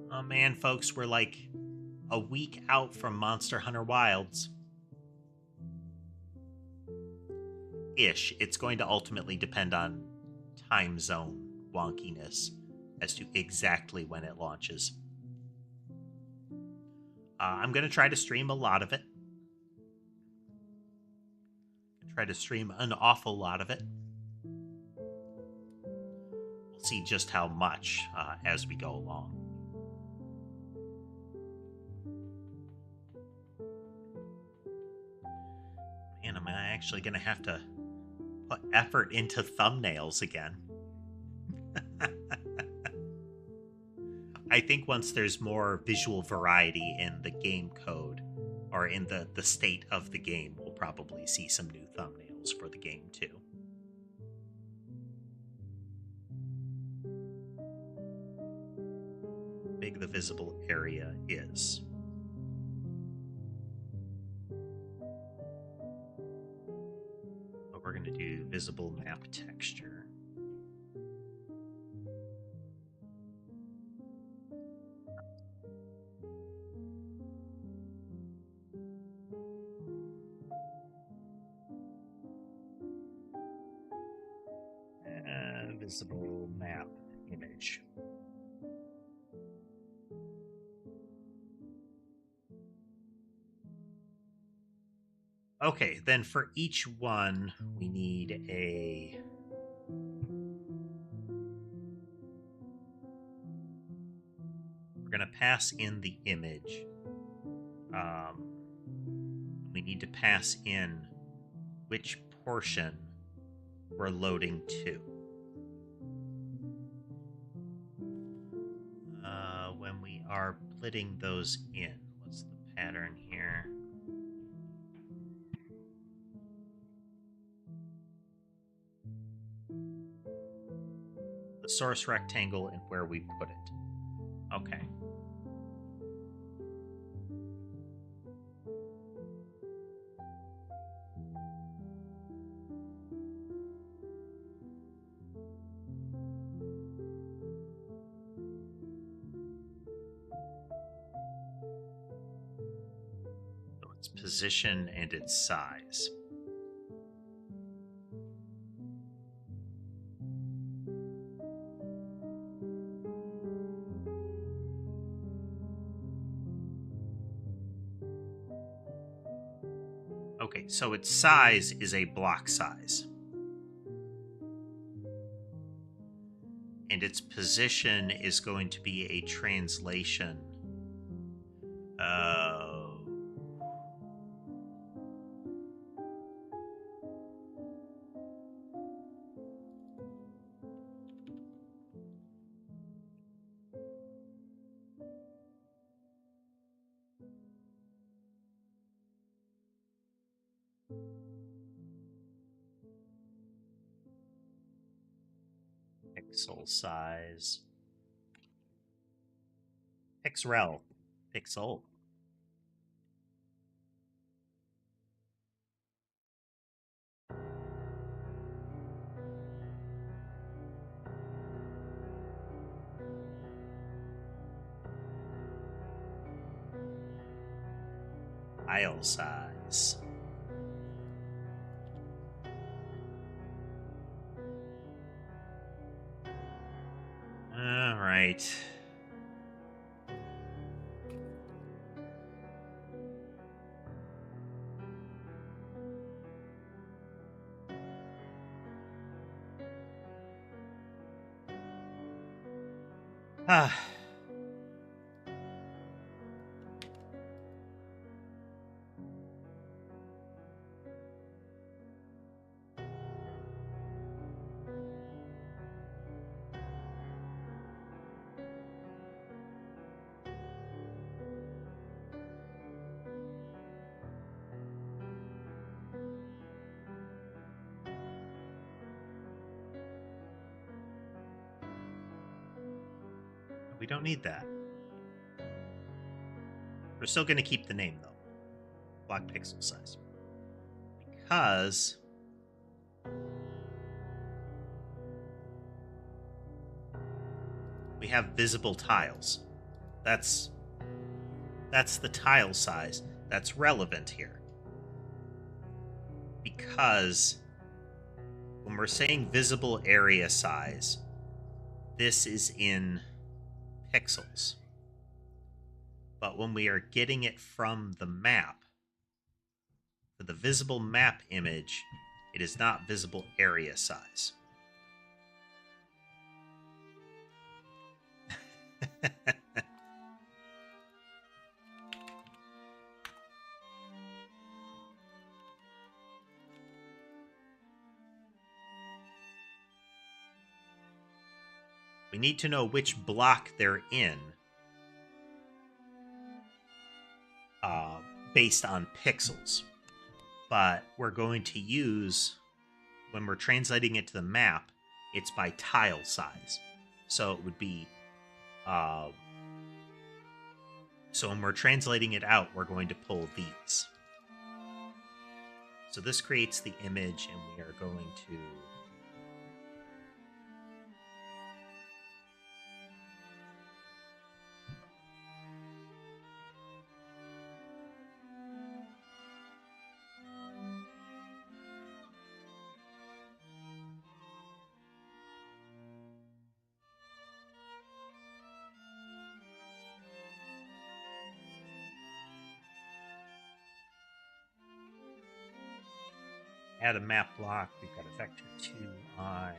Speaker 1: Oh man, folks, we're like a week out from Monster Hunter Wilds. Ish. It's going to ultimately depend on time zone wonkiness as to exactly when it launches. I'm going to try to stream a lot of it. Try to stream an awful lot of it. We'll see just how much as we go along. Man, am I actually going to have to put effort into thumbnails again? I think once there's more visual variety in the game code, or in the state of the game, we'll probably see some new thumbnails for the game too. Big the visible area is. But we're going to do visible map texture. Visible map image. Okay, then for each one, we need a... We're going to pass in the image. We need to pass in which portion we're loading to. When we are splitting those in, what's the pattern here? The source rectangle and where we put it. Okay. So its position and its size. Okay, so its size is a block size. And its position is going to be a translation. Pixel size. Pixrel. Pixel. Tile size. All right. Ah. We don't need that. We're still going to keep the name, though. Block pixel size. Because we have visible tiles. That's the tile size that's relevant here. Because when we're saying visible area size, this is in pixels. But when we are getting it from the map, for the visible map image, it is not visible area size. We need to know which block they're in based on pixels. But we're going to use, when we're translating it to the map, it's by tile size. So it would be, so when we're translating it out, we're going to pull these. So this creates the image, and we are going to add a map block. We've got a vector 2i.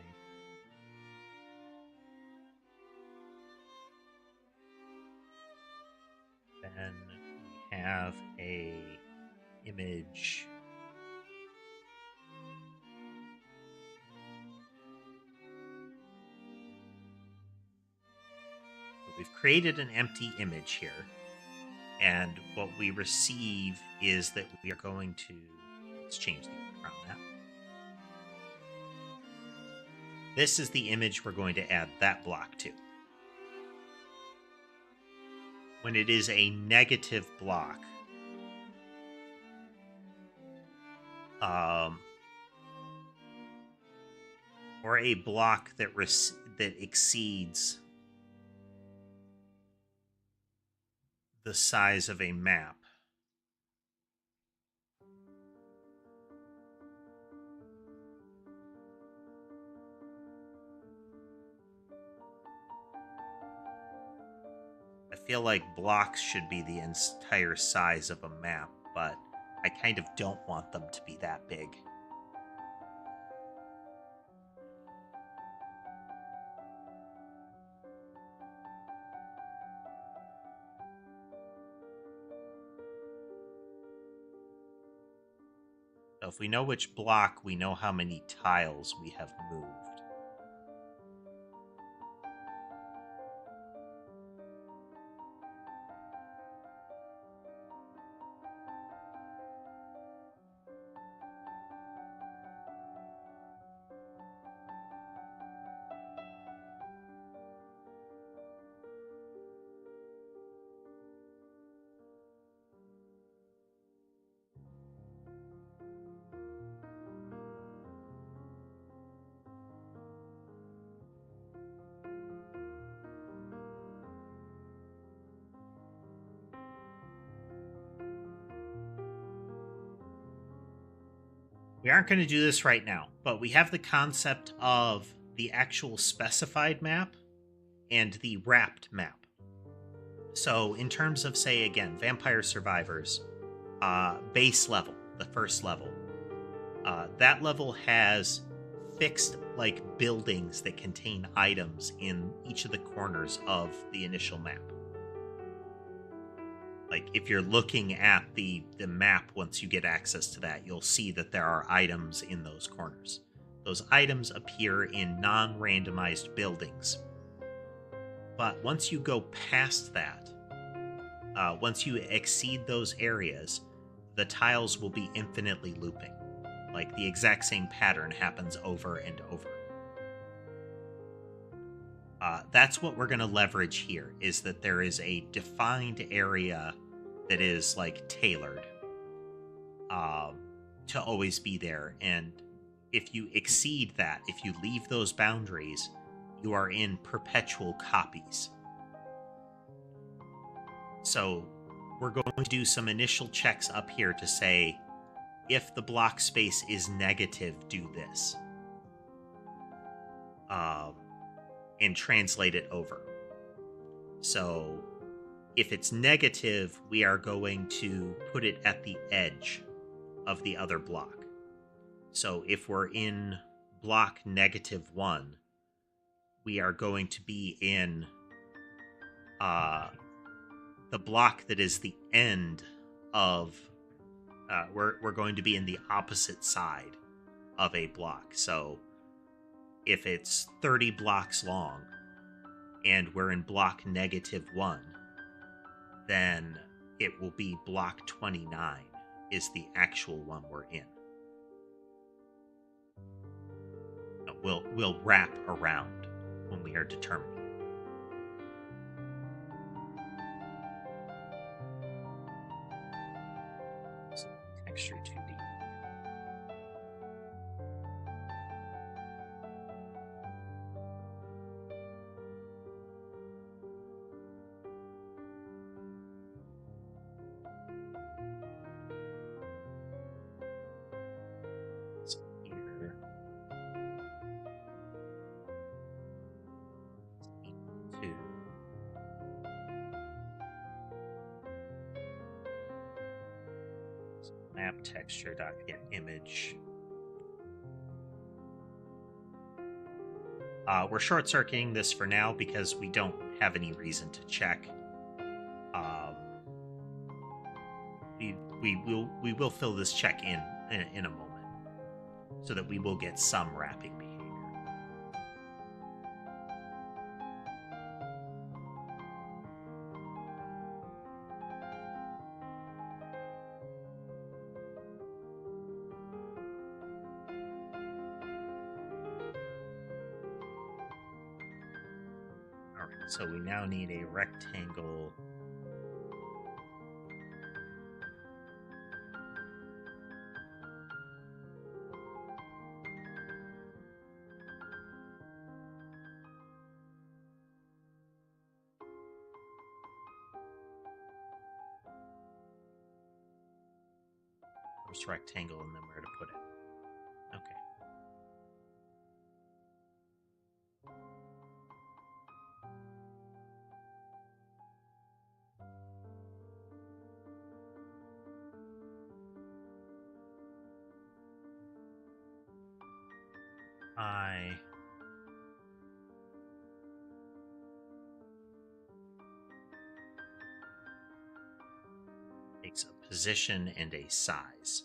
Speaker 1: Then we have a image. So we've created an empty image here. And what we receive is that we are going to, let's change the order around that. This is the image we're going to add that block to. When it is a negative block, or a block that exceeds the size of a map, I feel like blocks should be the entire size of a map, but I kind of don't want them to be that big. So if we know which block, we know how many tiles we have moved. We aren't going to do this right now, but we have the concept of the actual specified map and the wrapped map. So in terms of, say, again, Vampire Survivors, base level, the first level, that level has fixed like buildings that contain items in each of the corners of the initial map. Like if you're looking at the map, once you get access to that, you'll see that there are items in those corners. Those items appear in non-randomized buildings. But once you go past that, once you exceed those areas, the tiles will be infinitely looping. Like the exact same pattern happens over and over. That's what we're going to leverage here, is that there is a defined area that is like tailored to always be there. And if you exceed that, if you leave those boundaries, you are in perpetual copies. So we're going to do some initial checks up here to say, if the block space is negative, do this. And translate it over. So if it's negative, we are going to put it at the edge of the other block. So if we're in block -1, we are going to be in the block that is the end of we're going to be in the opposite side of a block. So if it's 30 blocks long and we're in block -1, then it will be block 29 is the actual one we're in. We'll wrap around when we are determining it. So texture 2D. Map texture.getImage. We're short-circuiting this for now because we don't have any reason to check. We will fill this check in a moment, so that we will get some wrapping behavior. Alright, so we now need a rectangle. First rectangle and then where to put it. Okay. Takes a position and a size.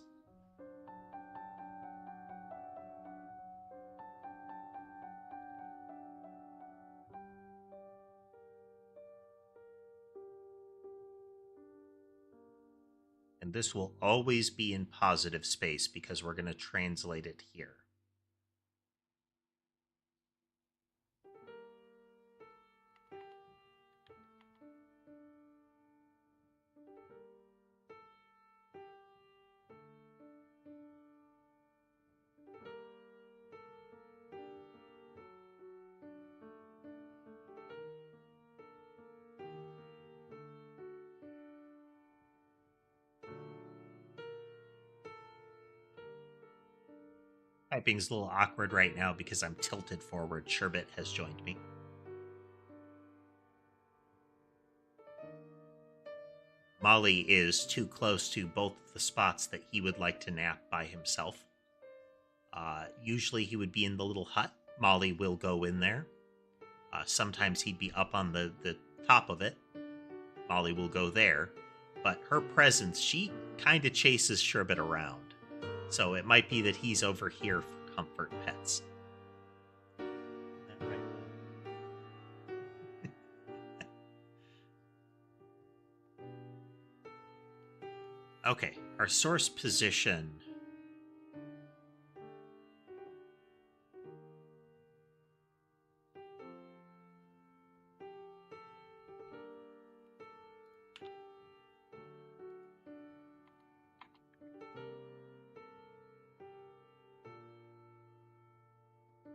Speaker 1: And this will always be in positive space because we're going to translate it here. Typing's a little awkward right now because I'm tilted forward. Sherbet has joined me. Molly is too close to both the spots that he would like to nap by himself. Usually he would be in the little hut. Molly will go in there. Sometimes he'd be up on the top of it. Molly will go there. But her presence, she kind of chases Sherbet around. So it might be that he's over here for comfort pets. Okay, our source position.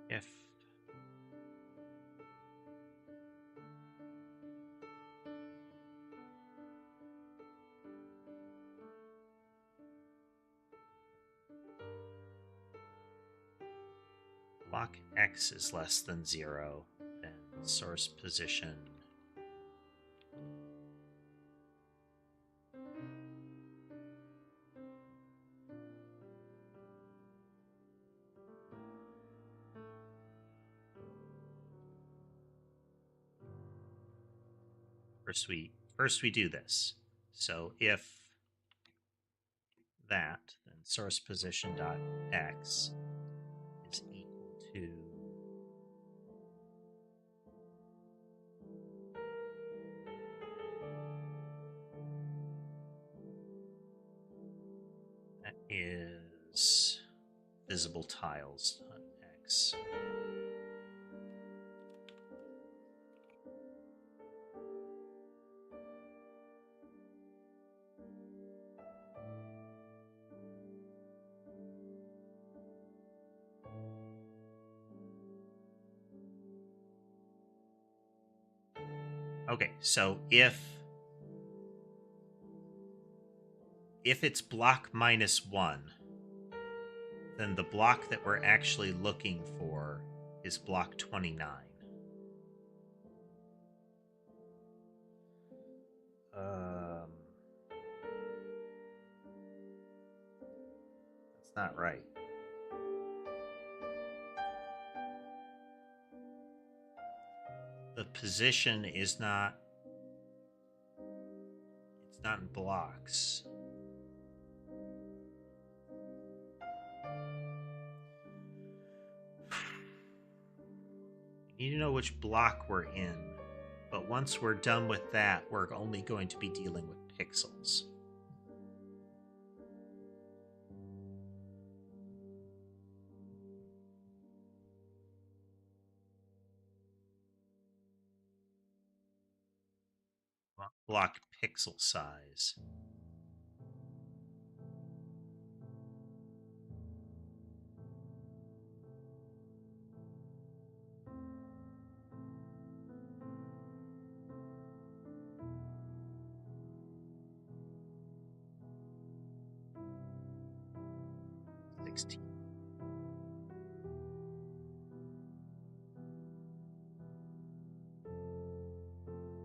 Speaker 1: If block X is less than 0, then source position. First we do this. So if that, then source position dot x is equal to that is visible tiles dot x. Okay, so if it's block -1, then the block that we're actually looking for is block 29. That's not right. The position is not, it's not in blocks. We need to know which block we're in, but once we're done with that, we're only going to be dealing with pixels. Block pixel size.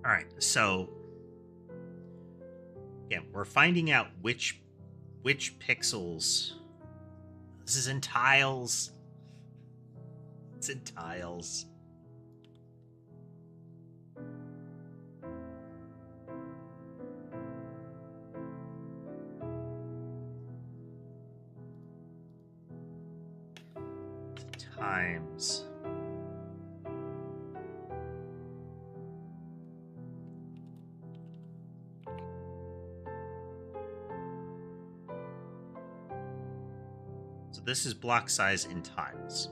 Speaker 1: All right, so again, we're finding out which pixels. This is in tiles. It's in tiles. Times. So this is block size in tiles.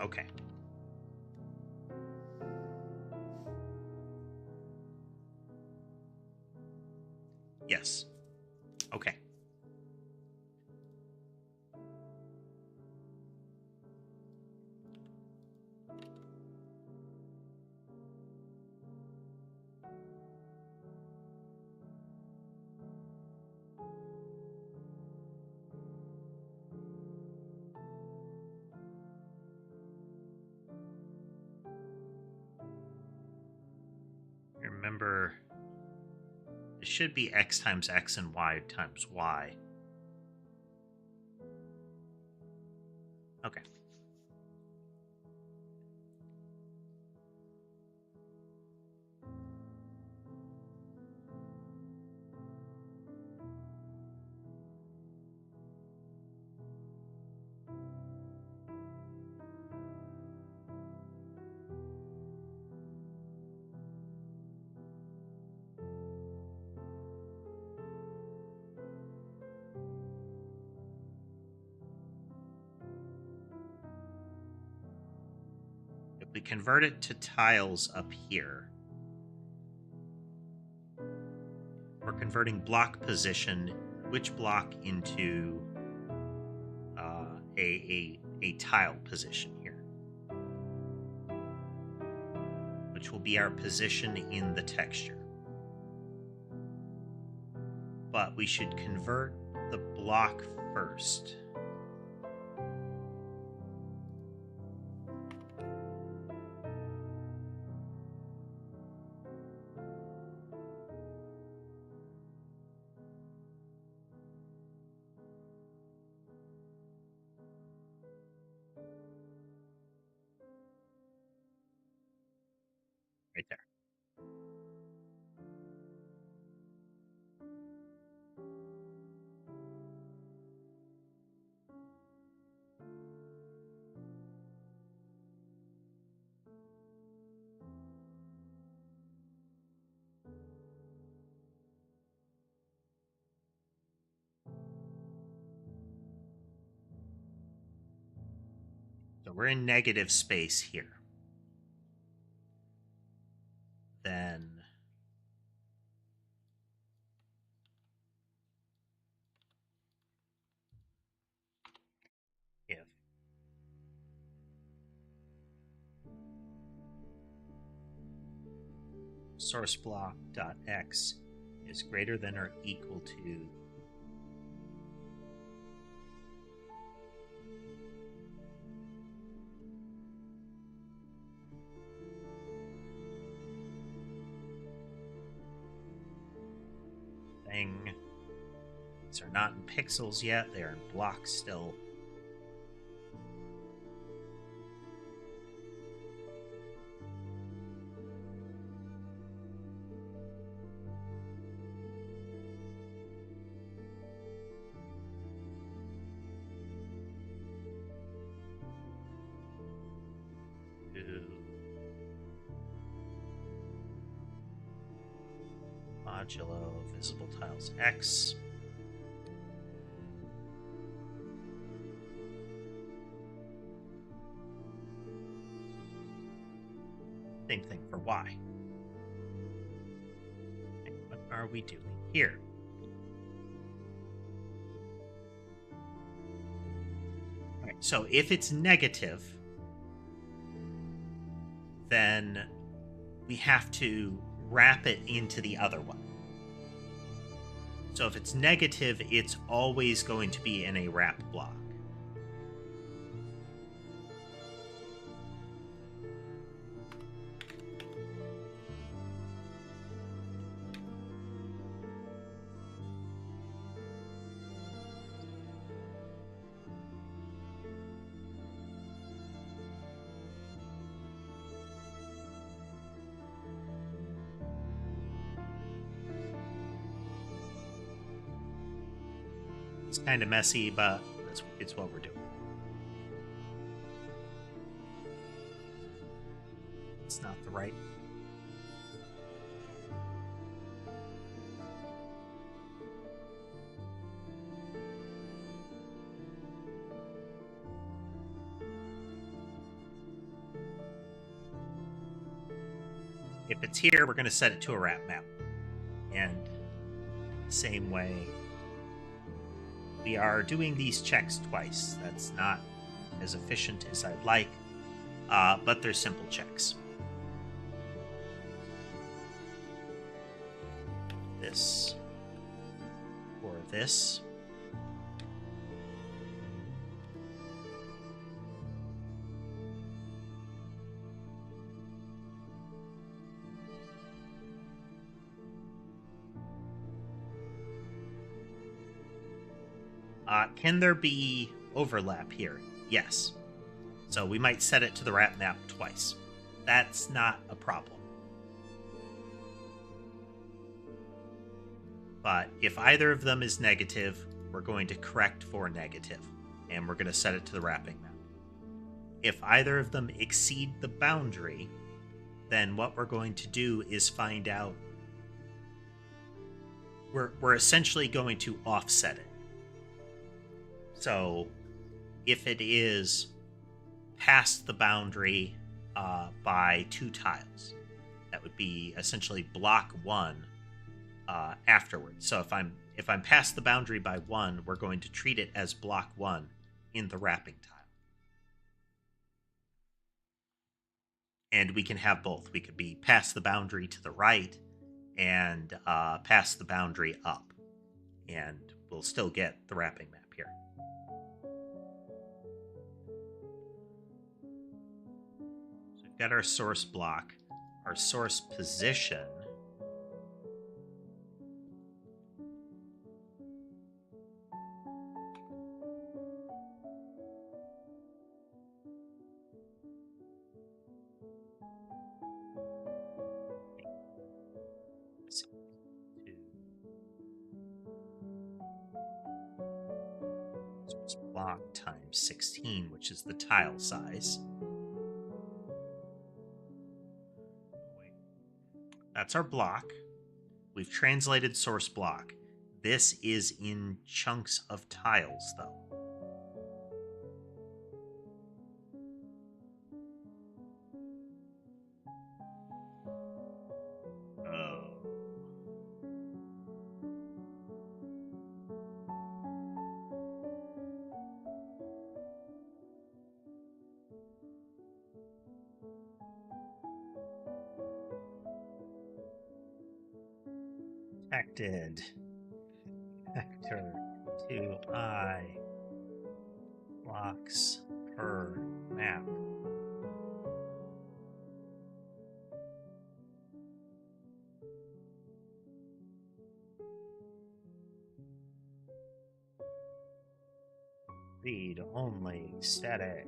Speaker 1: Okay. Yes. Okay. remember, it should be x times x and y times y. Okay. If we convert it to tiles up here, we're converting block position, which block into a tile position here, which will be our position in the texture. But we should convert the block first. Right there. So we're in negative space here. Then if source block dot x is greater than or equal to thing. These are not in pixels yet, they are in blocks still. Modulo visible tiles x. Same thing for y. And what are we doing here? All right, so if it's negative, then we have to wrap it into the other one. So if it's negative, it's always going to be in a wrap block. It's kind of messy, but it's what we're doing. It's not the right. If it's here, we're going to set it to a wrap map. And same way, we are doing these checks twice. That's not as efficient as I'd like, but they're simple checks. This or this. Can there be overlap here? Yes. So we might set it to the wrap map twice. That's not a problem. But if either of them is negative, we're going to correct for negative, and we're going to set it to the wrapping map. If either of them exceed the boundary, then what we're going to do is find out. We're essentially going to offset it. So if it is past the boundary by 2 tiles, that would be essentially block 1 afterwards. So if I'm past the boundary by 1, we're going to treat it as block 1 in the wrapping tile. And we can have both. We could be past the boundary to the right and past the boundary up. And we'll still get the wrapping map here. So we've got our source block, our source position. Block times 16, which is the tile size. That's our block. We've translated source block. This is in chunks of tiles, though. Detected. Vector 2i blocks per map. Read only static.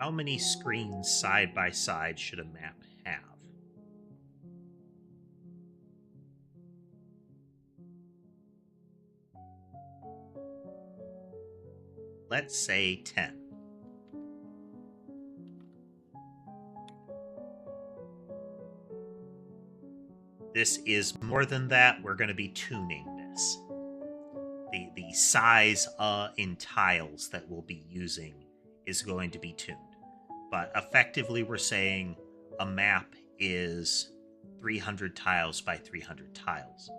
Speaker 1: How many screens side by side should a map have? Let's say 10. This is more than that. We're going to be tuning this. The size in tiles that we'll be using is going to be tuned. But effectively, we're saying a map is 300 tiles by 300 tiles.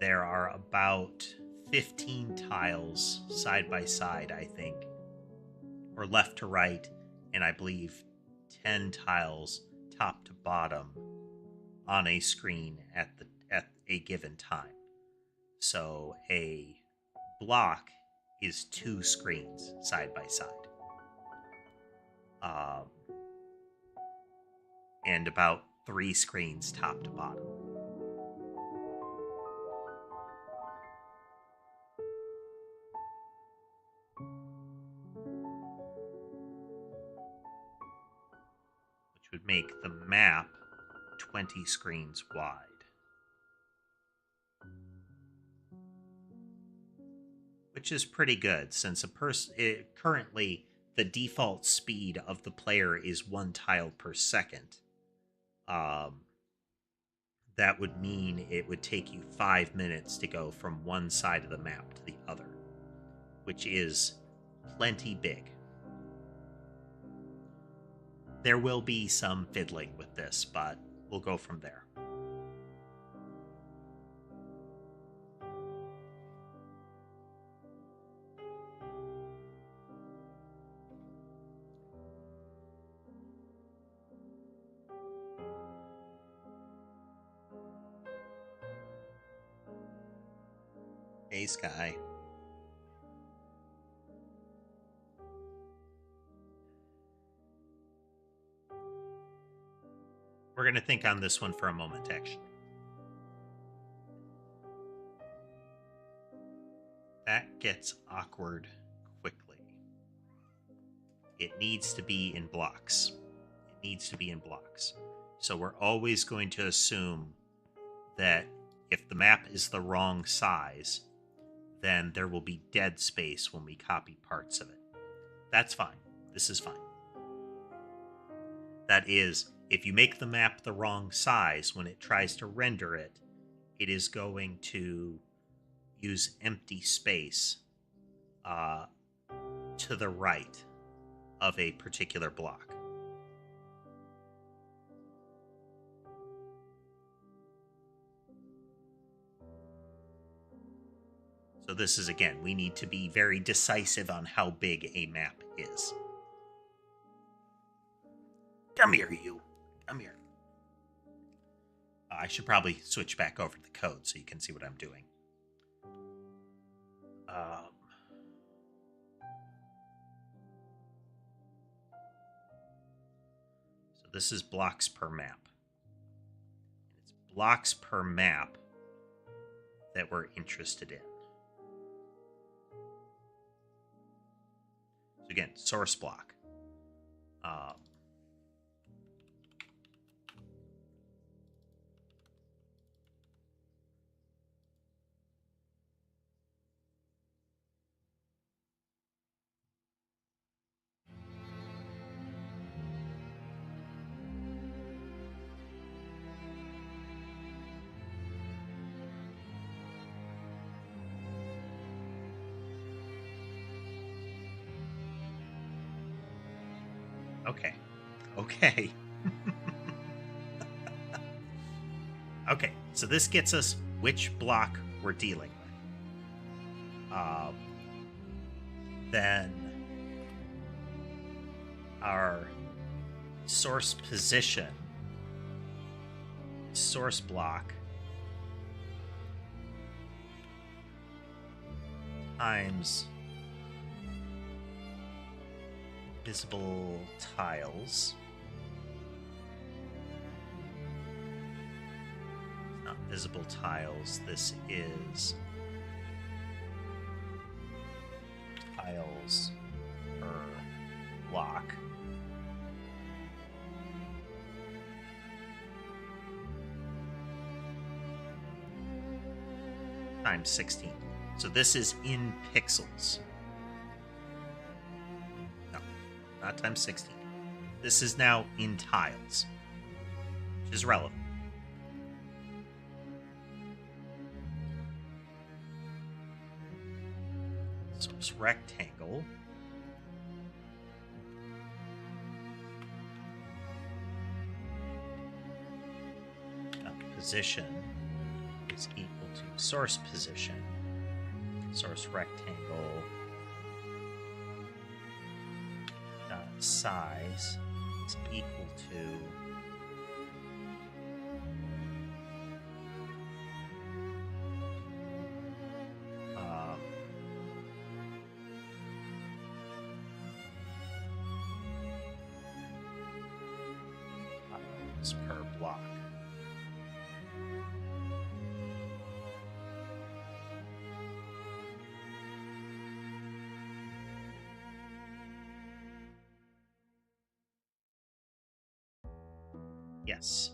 Speaker 1: There are about 15 tiles side by side, I think, or left to right, and I believe 10 tiles top to bottom on a screen at a given time. So a block is 2 screens side by side. And about 3 screens top to bottom. Which would make the map 20 screens wide. Which is pretty good, since currently the default speed of the player is 1 tile per second. That would mean it would take you 5 minutes to go from one side of the map to the other, which is plenty big. There will be some fiddling with this, but we'll go from there. Hey, Sky. We're going to think on this one for a moment, actually. That gets awkward quickly. It needs to be in blocks. It needs to be in blocks. So we're always going to assume that if the map is the wrong size, then there will be dead space when we copy parts of it. That's fine. This is fine. That is, if you make the map the wrong size, when it tries to render it, it is going to use empty space to the right of a particular block. So this is, again, we need to be very decisive on how big a map is. Come here, you. Come here. I should probably switch back over to the code so you can see what I'm doing. So this is blocks per map. It's blocks per map that we're interested in. So again, source block. Okay. Okay. Okay, so this gets us which block we're dealing with. Then our source position, source block, times visible tiles. It's not visible tiles, this is tiles per block. Times 16. So this is in pixels. No, not times 16. This is now in tiles, which is relevant. Source rectangle. Position is equal to source position. Source rectangle dot size is equal to tiles per block. Yes.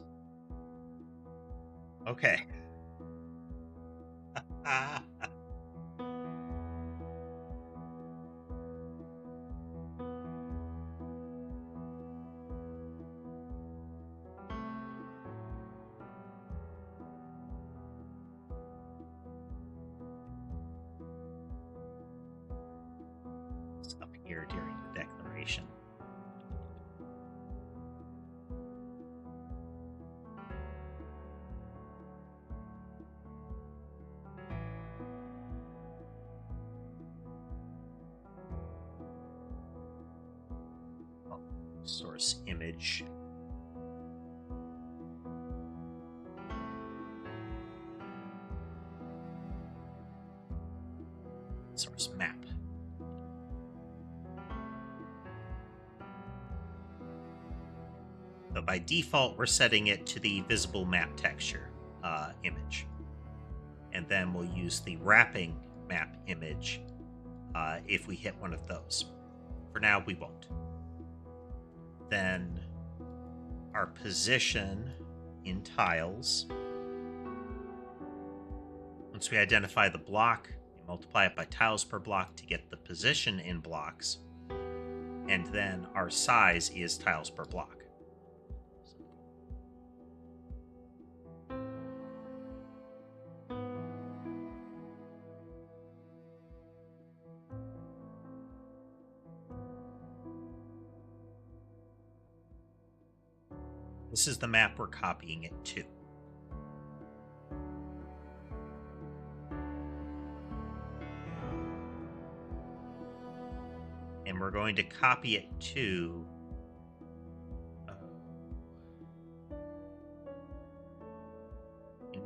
Speaker 1: Okay. It's up here during the declaration. Source image. source map. So by default, we're setting it to the visible map texture image. And then we'll use the wrapping map image if we hit one of those. For now, we won't. Then our position in tiles. Once we identify the block, we multiply it by tiles per block to get the position in blocks. And then our size is tiles per block. This is the map we're copying it to. And we're going to copy it to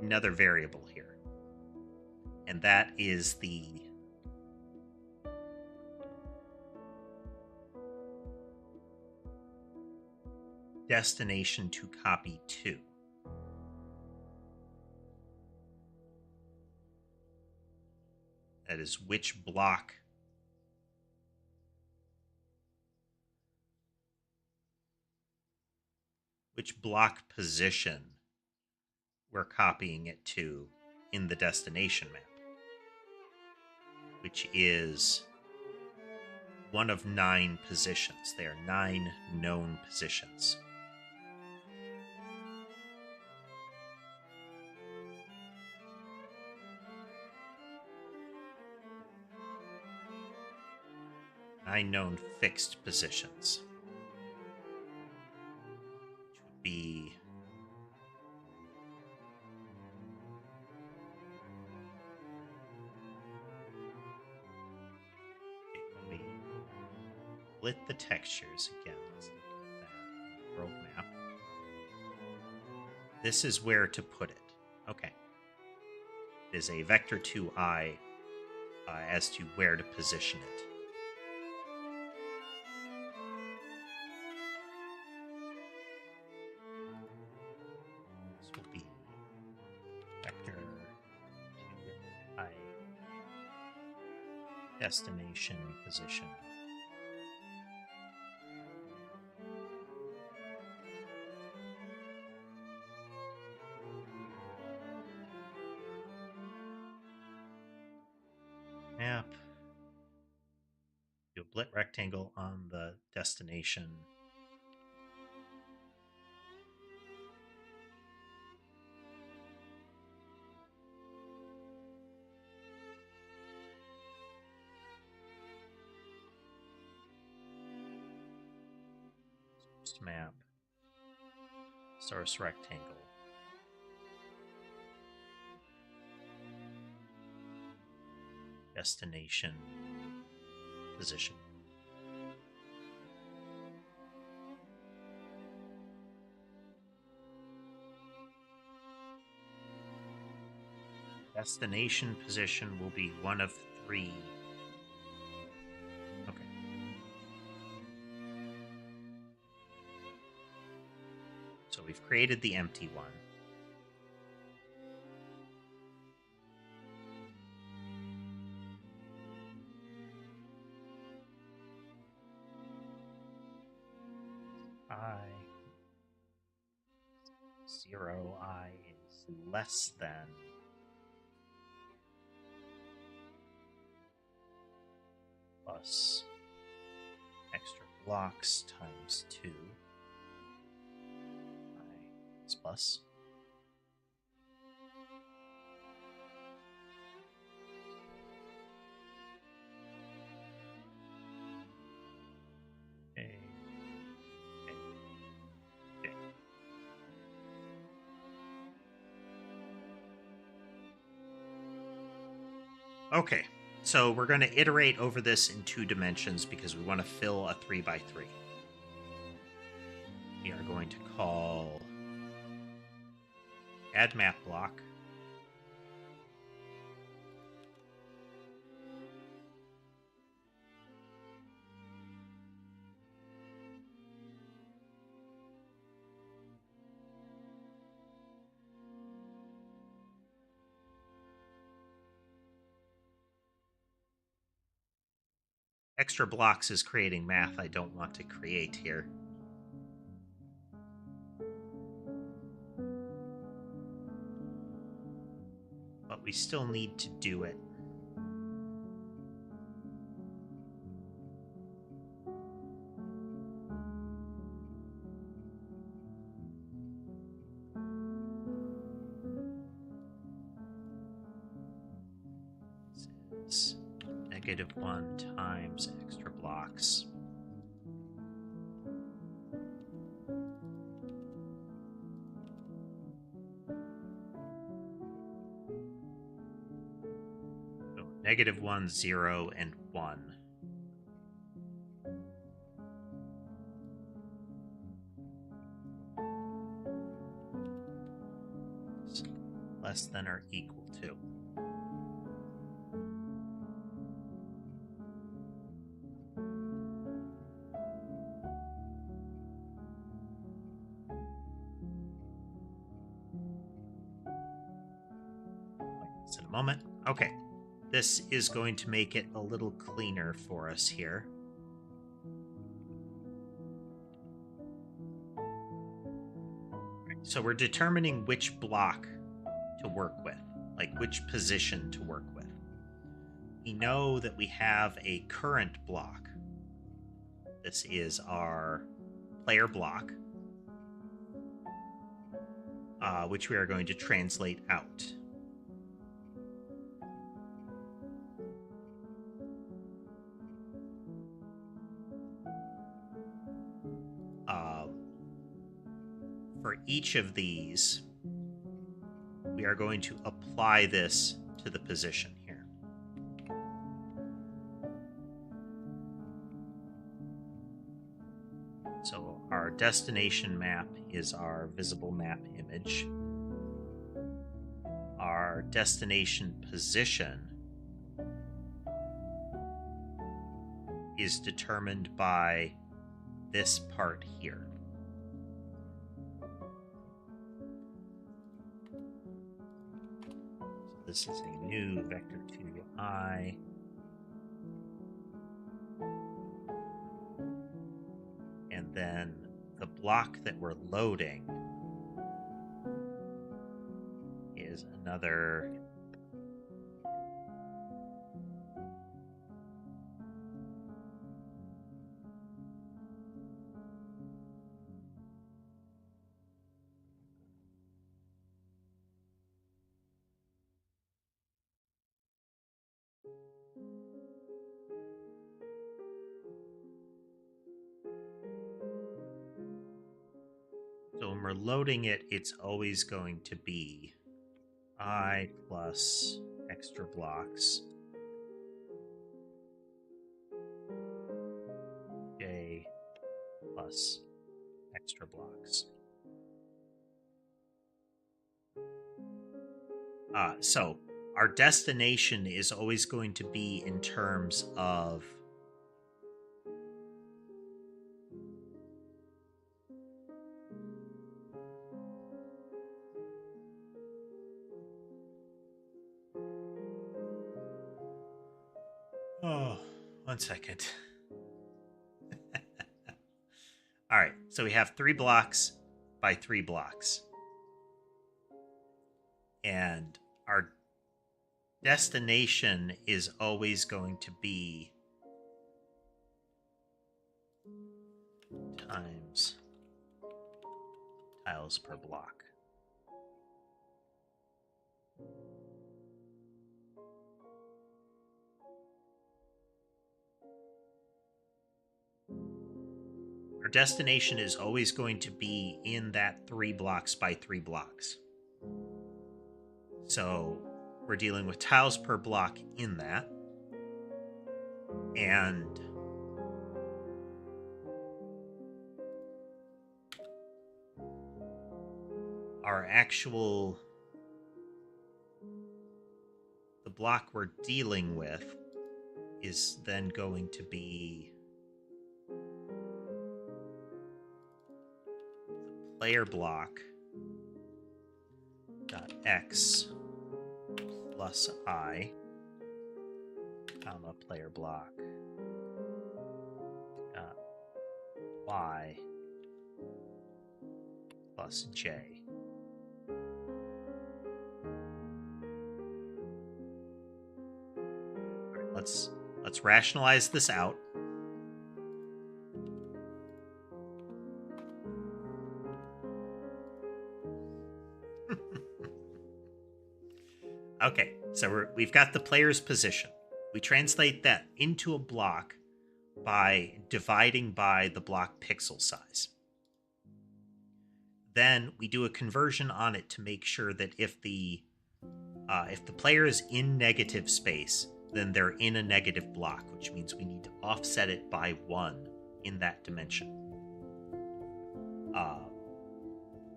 Speaker 1: another variable here. And that is the destination to copy to. That is which block position we're copying it to in the destination map, which is one of 9 positions. There are 9 known positions. Nine known fixed positions, which would be when we split the textures again. Let's look at that world map. This is where to put it. Okay, it is a vector 2i as to where to position it. Destination position. Map. Do a split rectangle on the destination. Map, source rectangle, destination position. Destination position will be one of 3. Okay. So we've created the empty one. I is less than plus extra blocks times 2. Plus. Okay, so we're going to iterate over this in 2 dimensions because we want to fill a 3x3. We are going to call add map block extra blocks is creating math I don't want to create here. But we still need to do it. This is -1 times extra blocks. So -1, 0, and 1. Less than or equal to. In a moment. Okay, this is going to make it a little cleaner for us here. So we're determining which block to work with, like which position to work with. We know that we have a current block. This is our player block, which we are going to translate out. For each of these, we are going to apply this to the position here. So our destination map is our visible map image. Our destination position is determined by this part here. This is a new vector2i. And then the block that we're loading is another So when we're loading it, it's always going to be I plus extra blocks, J plus extra blocks. So our destination is always going to be in terms of one second. All right, so we have 3 blocks by 3 blocks. And our destination is always going to be times tiles per block. Our destination is always going to be in that 3 blocks by 3 blocks. So we're dealing with tiles per block in that. And our actual, the block we're dealing with is then going to be the player block dot x plus I, comma player block y plus j. Let's rationalize this out. Okay, so we've got the player's position. We translate that into a block by dividing by the block pixel size. Then we do a conversion on it to make sure that if the player is in negative space, then they're in a negative block, which means we need to offset it by 1 in that dimension.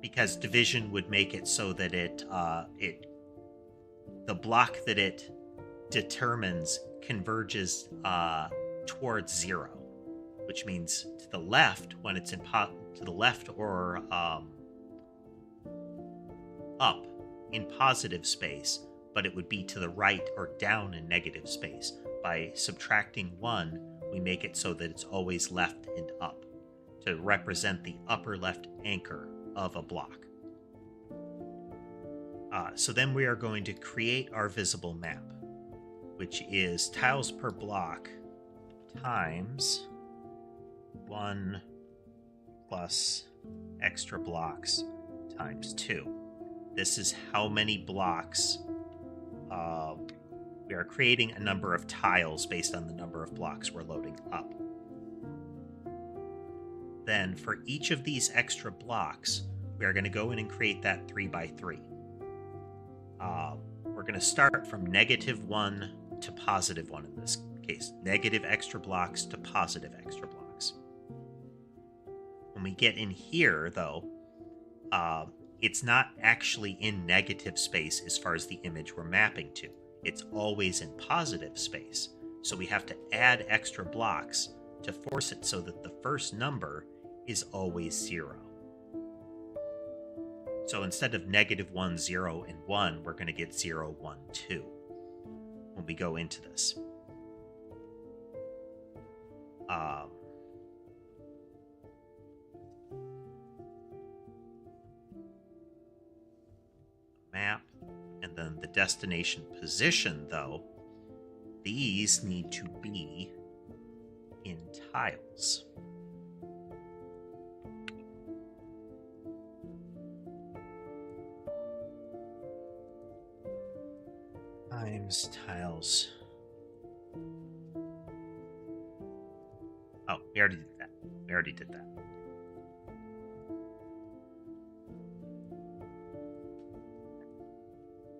Speaker 1: Because division would make it so that the block that it determines converges towards 0, which means to the left when it's to the left or up in positive space, but it would be to the right or down in negative space. By subtracting 1, we make it so that it's always left and up to represent the upper left anchor of a block. So then we are going to create our visible map, which is tiles per block times 1 plus extra blocks times 2. This is how many blocks. We are creating a number of tiles based on the number of blocks we're loading up. Then for each of these extra blocks, we are going to go in and create that 3x3. We're going to start from -1 to +1 in this case. Negative extra blocks to positive extra blocks. When we get in here, though, it's not actually in negative space as far as the image we're mapping to. It's always in positive space. So we have to add extra blocks to force it so that the first number is always 0. So instead of -1, 0, and 1, we're going to get 0, 1, 2 when we go into this. Map, and then the destination position, though, these need to be in tiles. Times tiles. Oh, we already did that.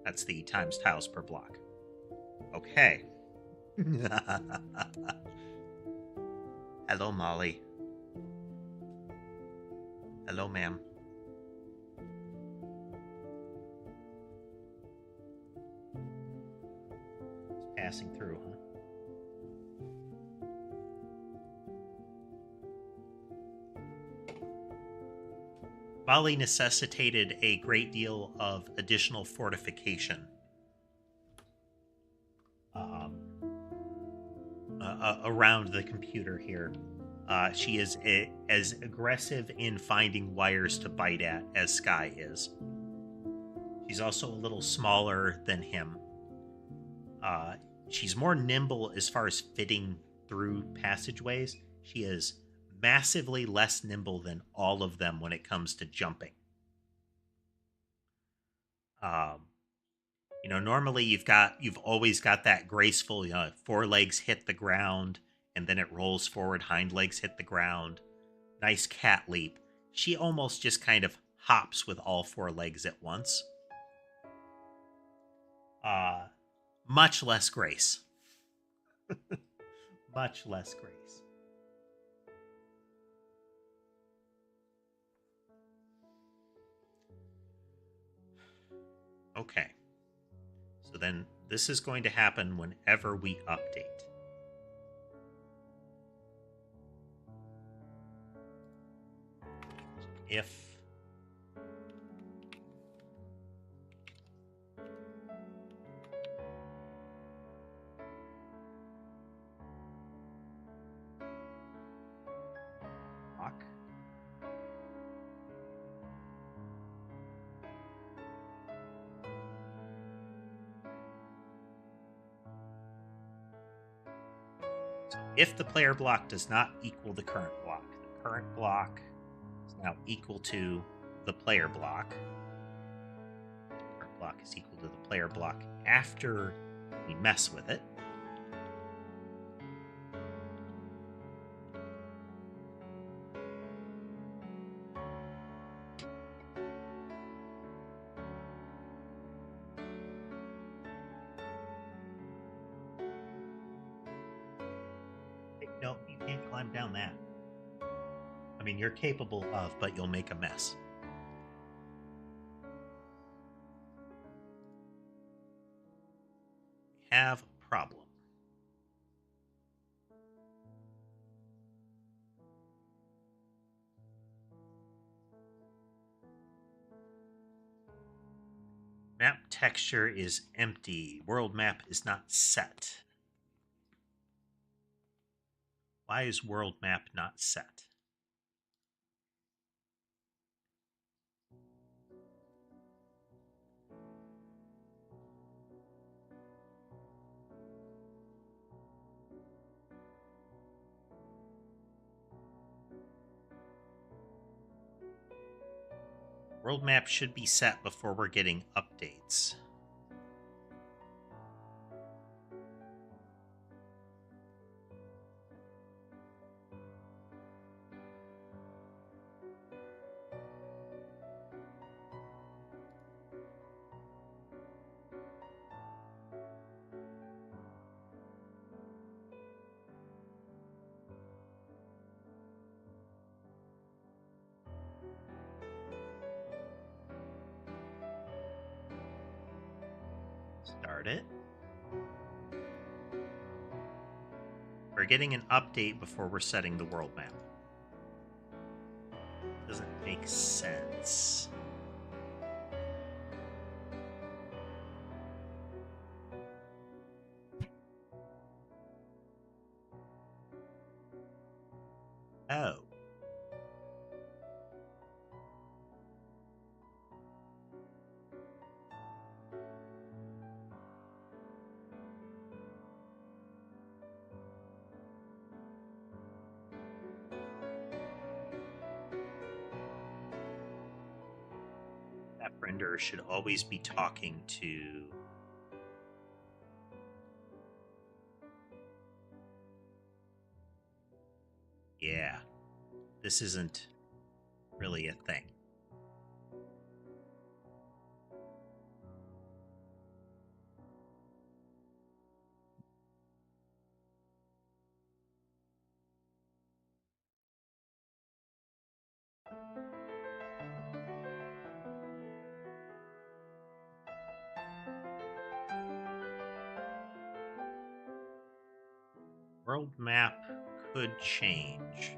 Speaker 1: That's the times tiles per block. Okay. Hello, Molly. Hello, ma'am. Just passing through, huh? Bali necessitated a great deal of additional fortification around the computer here. She is as aggressive in finding wires to bite at as Sky is. She's also a little smaller than him. She's more nimble as far as fitting through passageways. She is massively less nimble than all of them when it comes to jumping. Normally you've always got that graceful, forelegs hit the ground and then it rolls forward, hind legs hit the ground. Nice cat leap. She almost just kind of hops with all 4 legs at once. Much less grace. Much less grace. Okay. So then this is going to happen whenever we update. If block If the player block does not equal the current block is now equal to the player block. The current block is equal to the player block after we mess with it. No, you can't climb down that. I mean, you're capable of, but you'll make a mess. We have a problem. Map texture is empty. World map is not set. Why is world map not set? World map should be set before we're getting updates. Start it. We're getting an update before we're setting the world map. Doesn't make sense. Oh. That renderer should always be talking to yeah, this isn't really a thing. World map could change.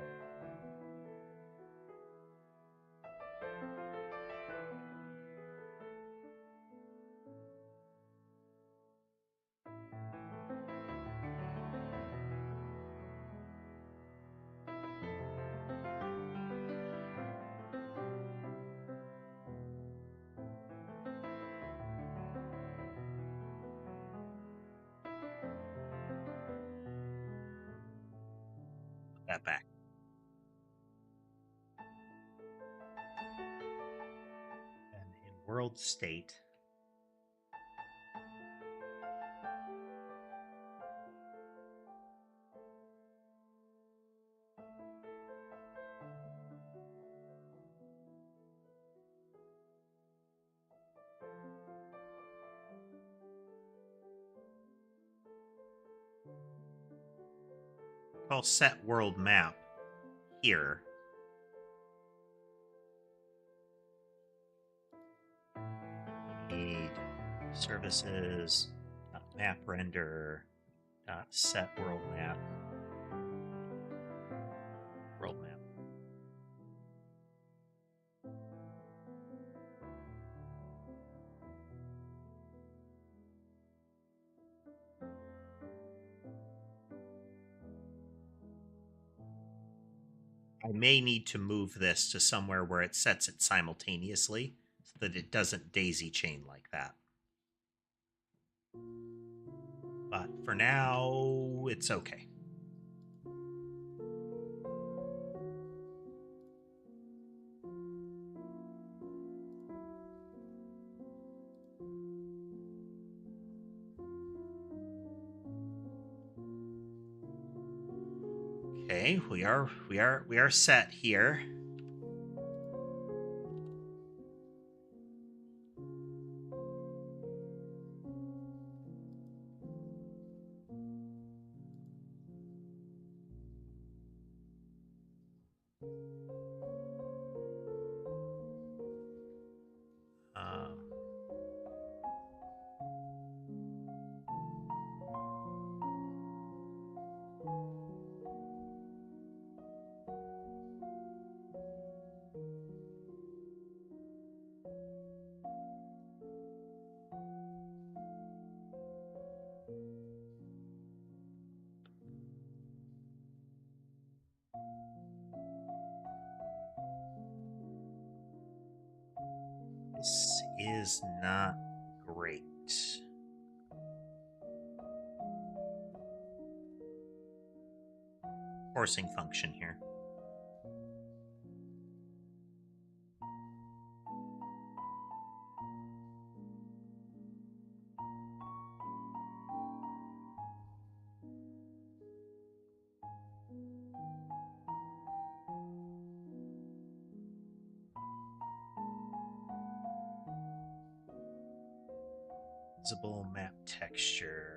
Speaker 1: Put that back. And in world state, call set world map here. Need services map render set world map. World map. I may need to move this to somewhere where it sets it simultaneously so that it doesn't daisy chain like that. But for now, it's okay. Okay, we are set here. This is not great. Forcing function here. Visible map texture.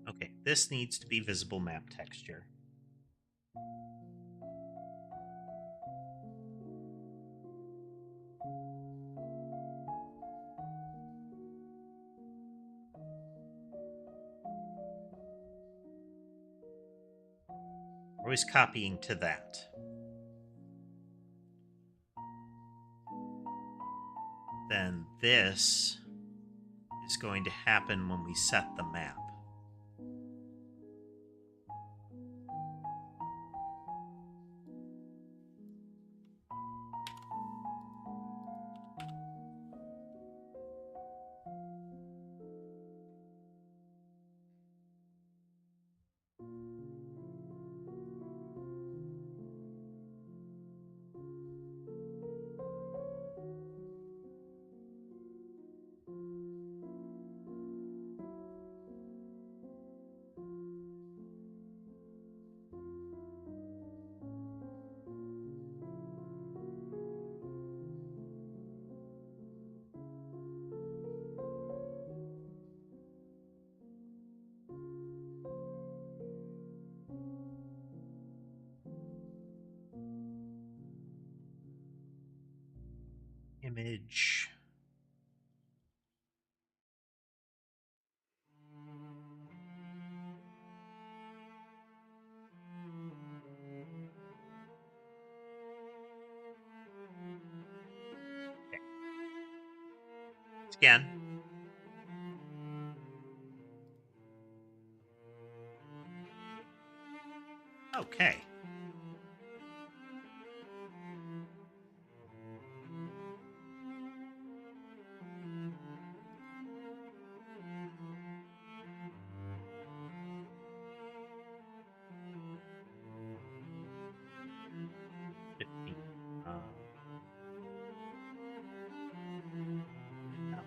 Speaker 1: Okay, this needs to be visible map texture. We're always copying to that. Then this is going to happen when we set the map. Image. Okay. Scan. Okay. No.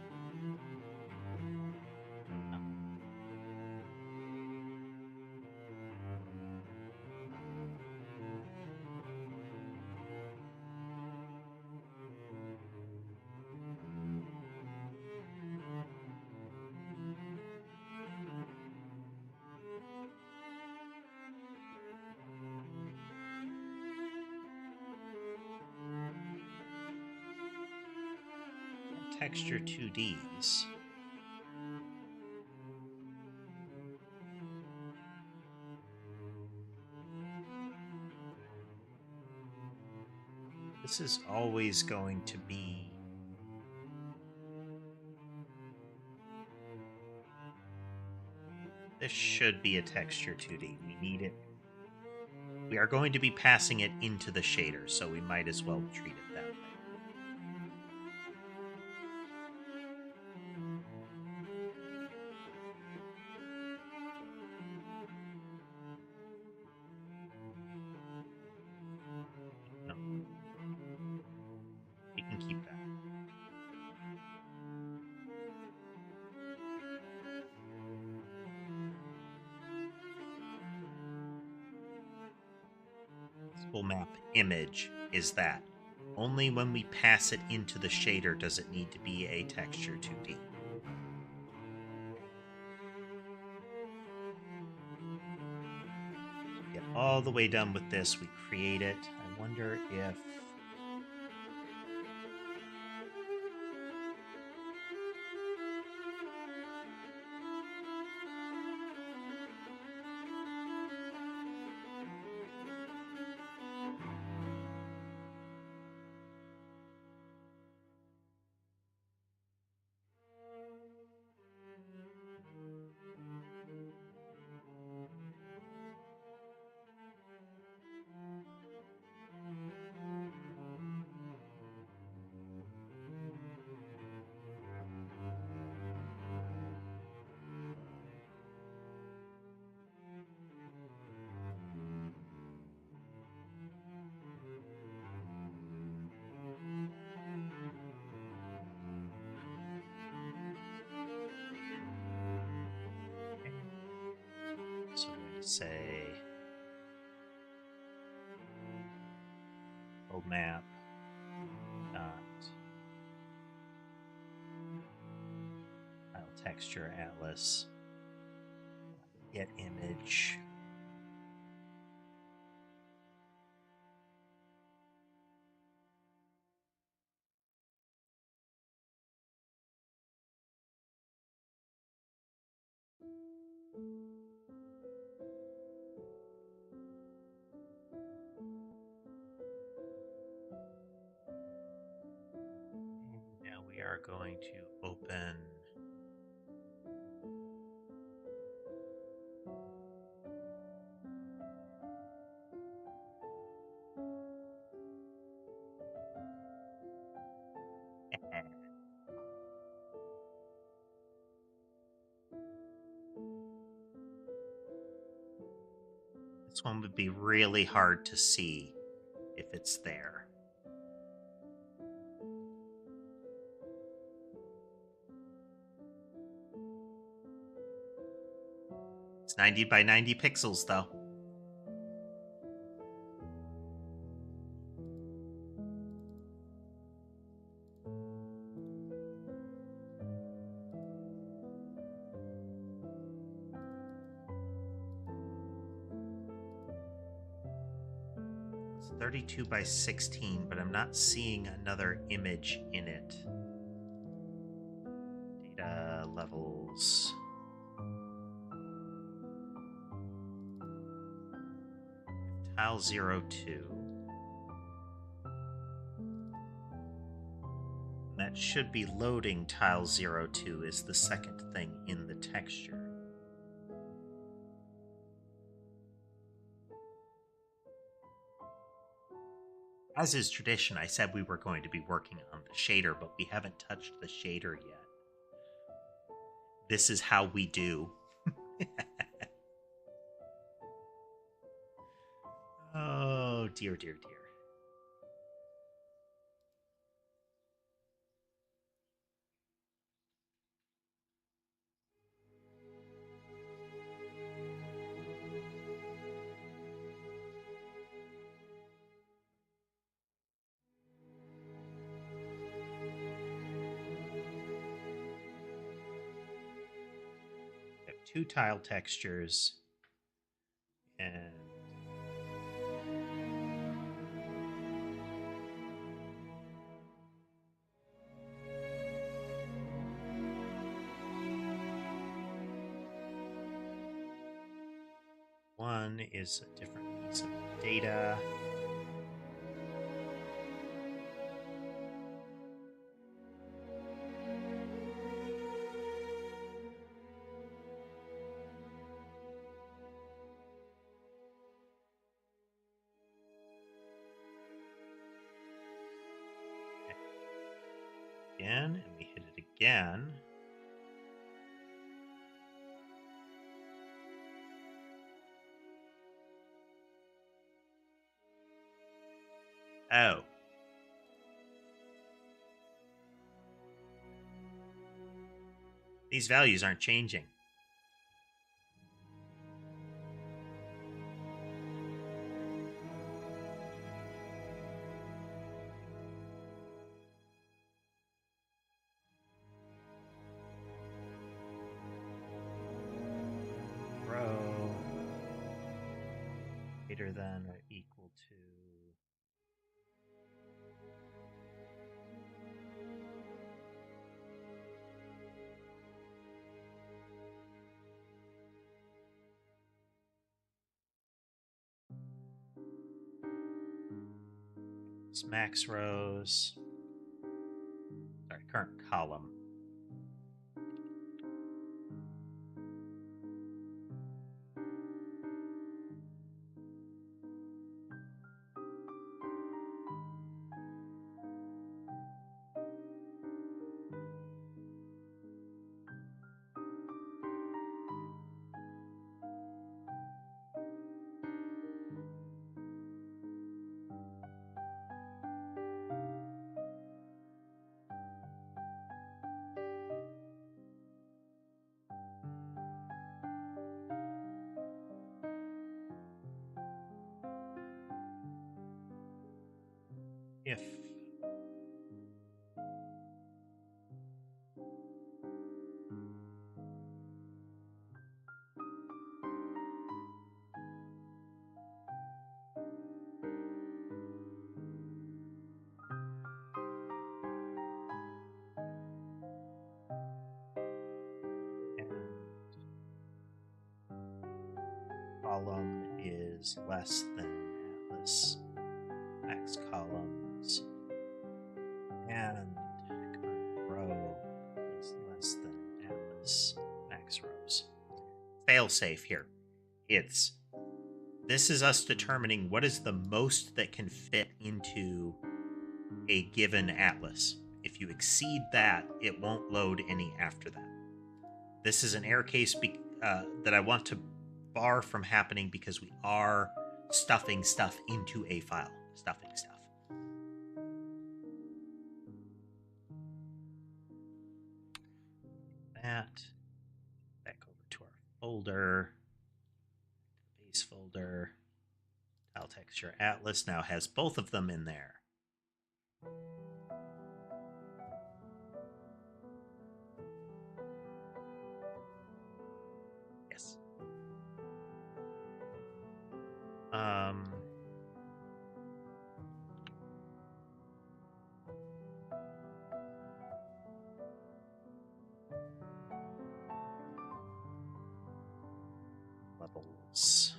Speaker 1: texture 2Ds. This is always going to be... This should be a texture 2D. We need it. We are going to be passing it into the shader, so we might as well treat it that way. No. We can keep that. Full map image is that. Only when we pass it into the shader does it need to be a texture 2D. Get all the way done with this, we create it. I wonder if... So I'm going to say full map dot tile texture atlas get image. Now we are going to open this one would be really hard to see if it's there. It's 90 by 90 pixels, though. It's 32 by 16, but I'm not seeing another image in it. Data levels. Tile 02. That should be loading tile 02 is the second thing in the texture. As is tradition, I said we were going to be working on the shader, but we haven't touched the shader yet. This is how we do. Oh, dear, dear, dear. We have two tile textures, and one is a different piece of data. Again, and we hit it again. Oh. These values aren't changing. Row greater than or equal to max rows, sorry, current column. If column is less than atlas max columns and current row is less than atlas max rows. Fail safe here. This is us determining what is the most that can fit into a given atlas. If you exceed that, it won't load any after that. This is an error case that I want to bar from happening because we are stuffing stuff into a file. Stuffing stuff. That. Back over to our folder. Base folder. Tile texture atlas now has both of them in there. Yes. Levels.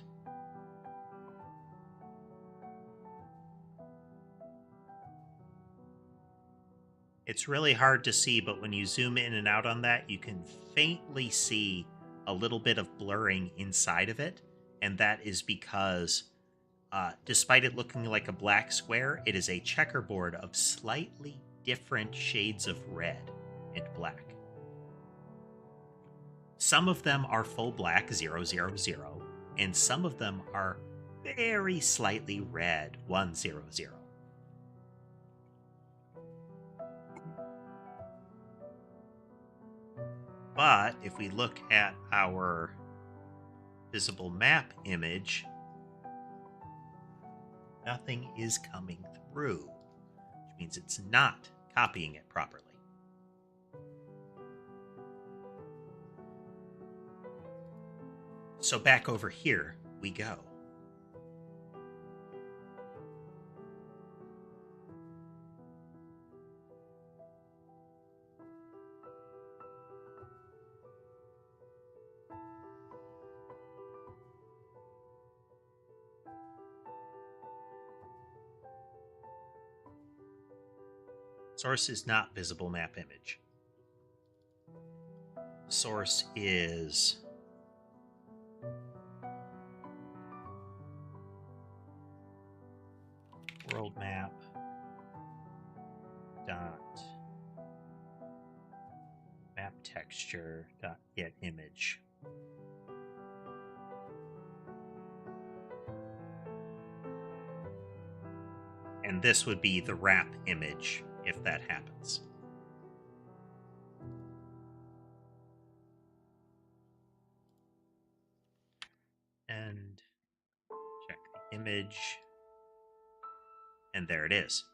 Speaker 1: It's really hard to see, but when you zoom in and out on that, you can faintly see a little bit of blurring inside of it. And that is because despite it looking like a black square, it is a checkerboard of slightly different shades of red and black. Some of them are full black, 000, and some of them are very slightly red, 100. But if we look at our visible map image, nothing is coming through, which means it's not copying it properly. So back over here we go. Source is not visible map image. Source is world map dot map texture dot get image. And this would be the wrap image if that happens. And check the image. And there it is.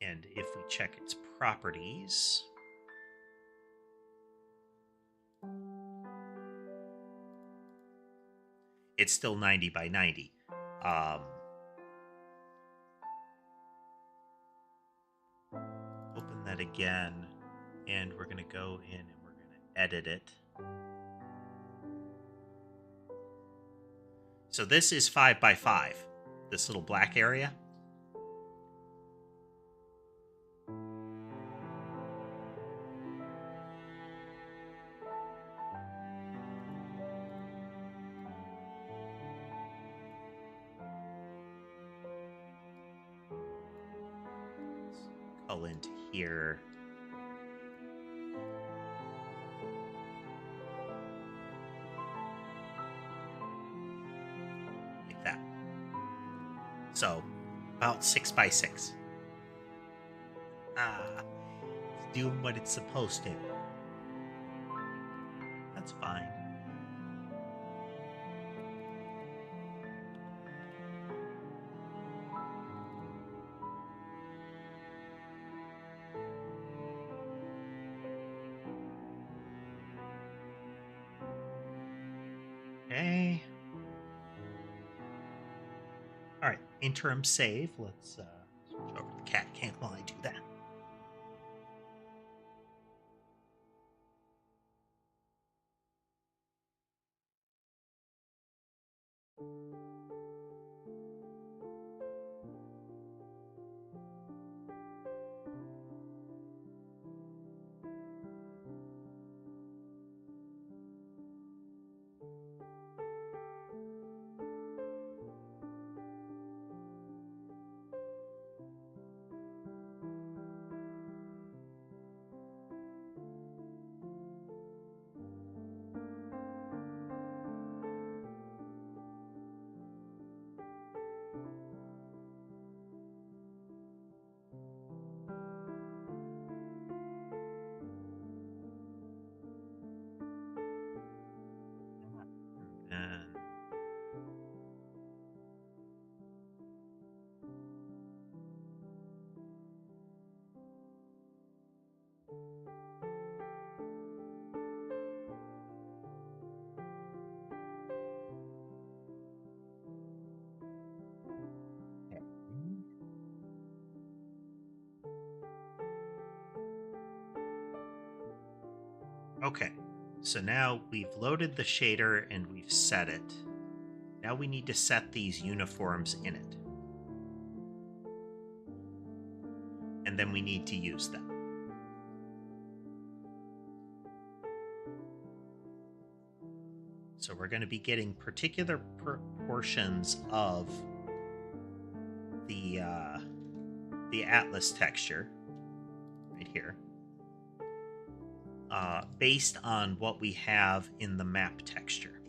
Speaker 1: And if we check its properties, it's still 90 by 90. Open that again, and we're going to go in and we're going to edit it. So this is 5 by 5, this little black area. Cull into here. Like that. So, about 6 by 6. It's doing what it's supposed to. That's fine. Okay. All right, interim save. Let's switch over to the cat cam while I do that. Okay, so now we've loaded the shader and we've set it. Now we need to set these uniforms in it. And then we need to use them. So we're going to be getting particular portions of the atlas texture right here. Based on what we have in the map texture.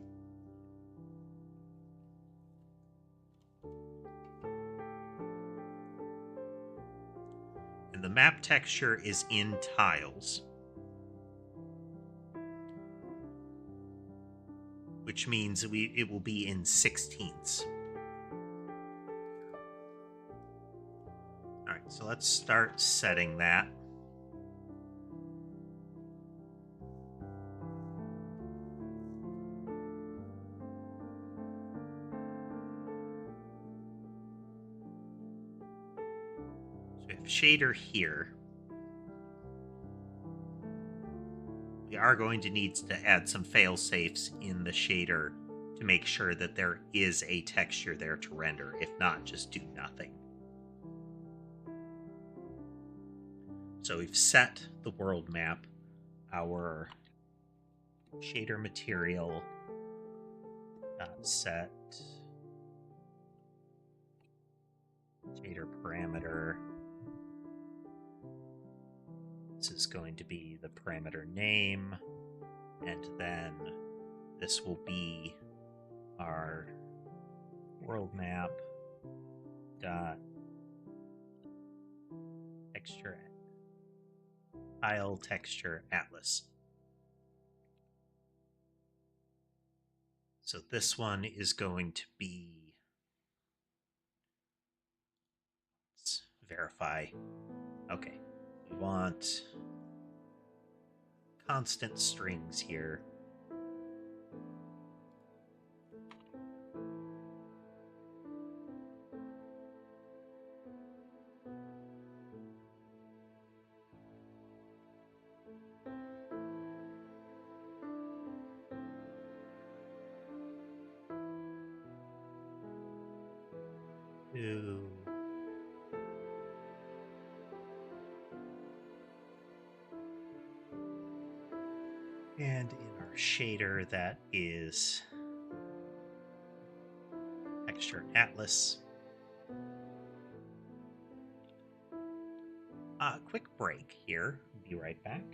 Speaker 1: And the map texture is in tiles, which means it will be in 16ths. All right, so let's start setting that. Shader here. We are going to need to add some fail safes in the shader to make sure that there is a texture there to render. If not, just do nothing. So we've set the world map, our shader material, set shader parameter. This is going to be the parameter name, and then this will be our world map dot texture tile texture atlas. So this one is going to be, let's verify. Okay, we want constant strings here. And in our shader, that is texture atlas. Quick break here. Be right back.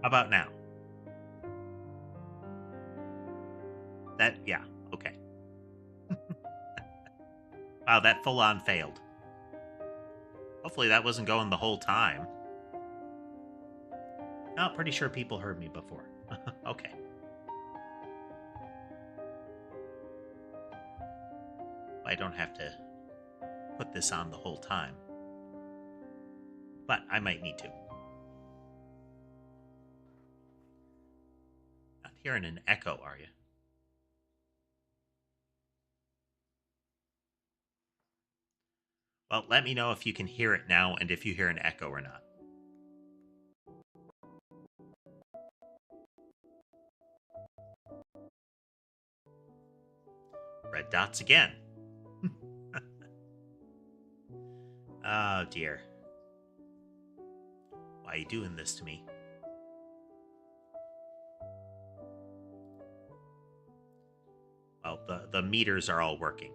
Speaker 1: How about now? Yeah, okay. Wow, that full-on failed. Hopefully that wasn't going the whole time. No, pretty sure people heard me before. Okay. I don't have to put this on the whole time. But I might need to. Not hearing an echo, are you? Well, let me know if you can hear it now and if you hear an echo or not. Red dots again. Oh, dear. Why are you doing this to me? Well, the meters are all working.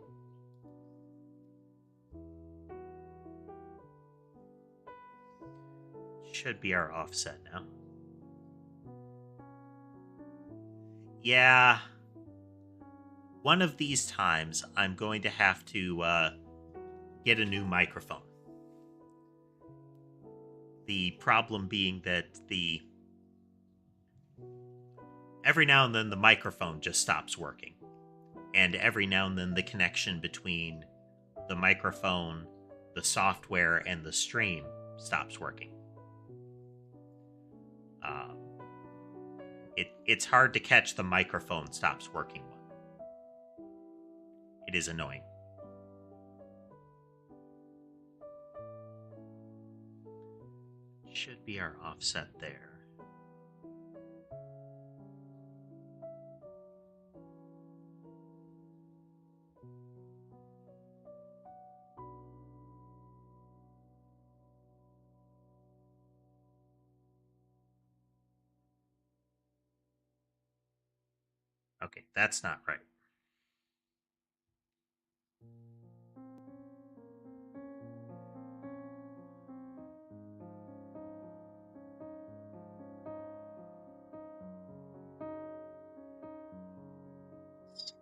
Speaker 1: Should be our offset now. Yeah. One of these times, I'm going to have to get a new microphone. The problem being that every now and then the microphone just stops working. And every now and then the connection between the microphone, the software, and the stream stops working. It's hard to catch the microphone stops working one. It is annoying. Should be our offset there. Okay, that's not right.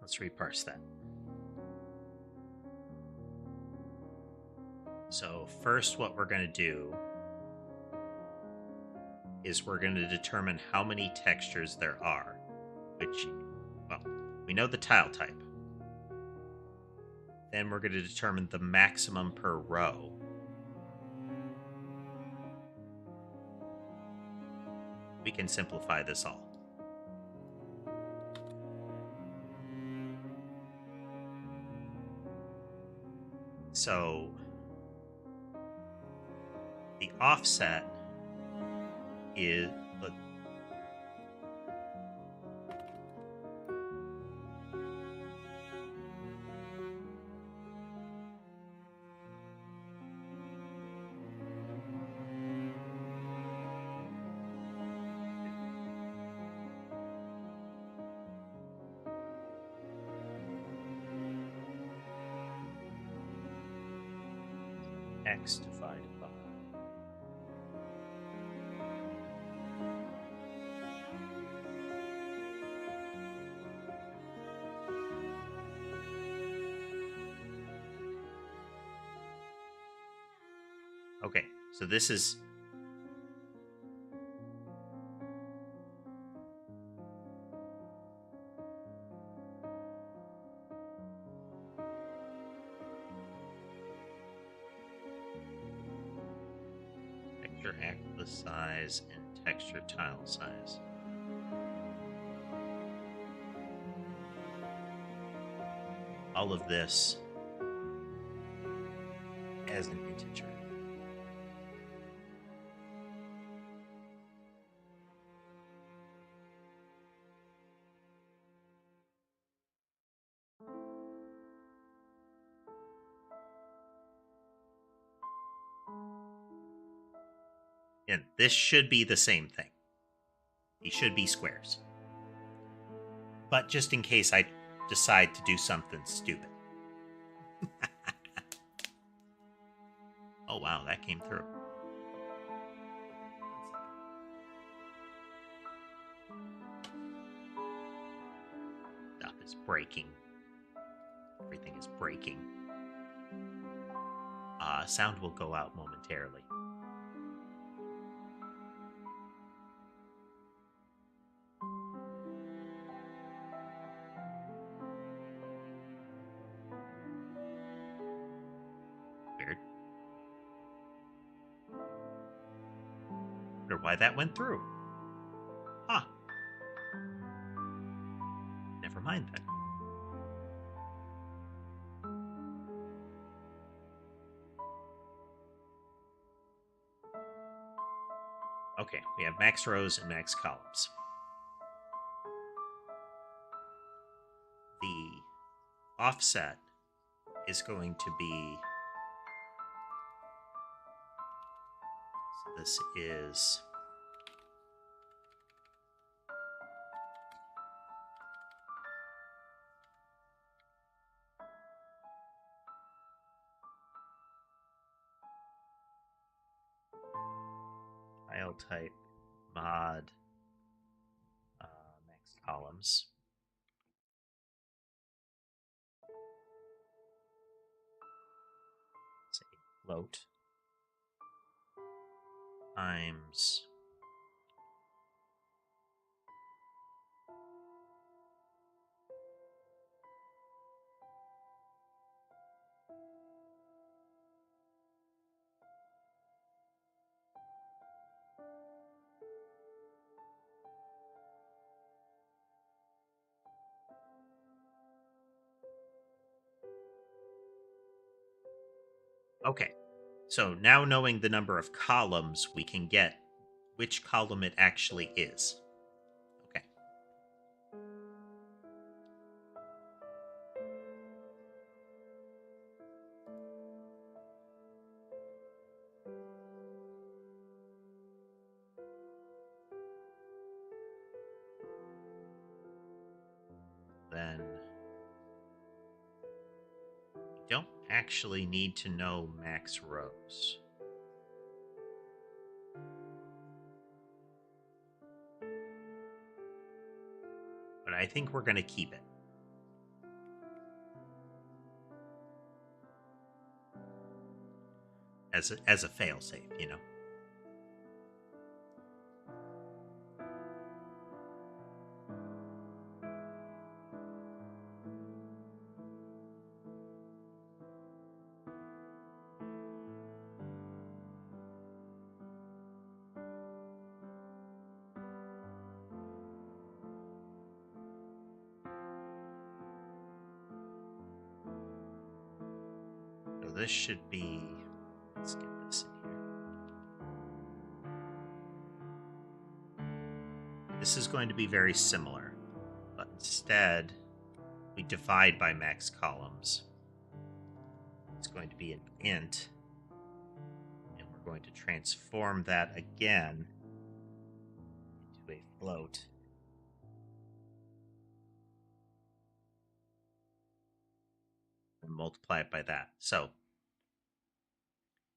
Speaker 1: Let's reparse that. So first what we're going to do is we're going to determine how many textures there are, which, well, we know the tile type. Then we're going to determine the maximum per row. We can simplify this all. So the offset is x divided by okay, so this is texture axis size and texture tile size. All of this as an integer. And this should be the same thing. These should be squares. But just in case I decide to do something stupid. Oh wow, that came through. is breaking. Everything is breaking. Sound will go out momentarily. Weird. Wonder why that went through. Huh. Never mind then. Okay, we have max rows and max columns. The offset is going to be, so this is file type mod max columns. Say float times okay. So now knowing the number of columns, we can get which column it actually is. Okay. Then we don't actually need to know max rows. But I think we're going to keep it. As a fail-safe, you know. So this should be, let's get this in here. This is going to be very similar, but instead we divide by max columns. It's going to be an int, and we're going to transform that again into a float. And multiply it by that. So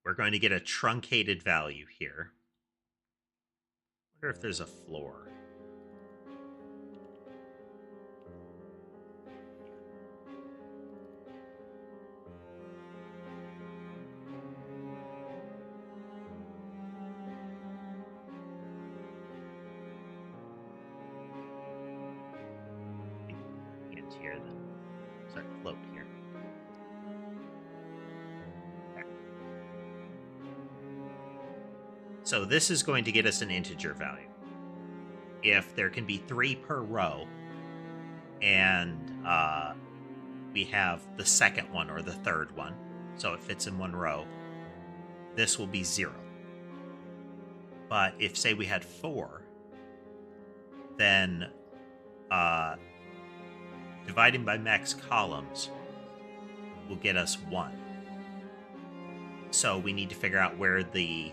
Speaker 1: we're going to get a truncated value here. I wonder if there's a floor. Int here then. Sorry, float here. So this is going to get us an integer value. If there can be 3 per row, and we have the second one or the third one, so it fits in one row, this will be 0. But if, say, we had 4, then dividing by max columns will get us 1. So we need to figure out where the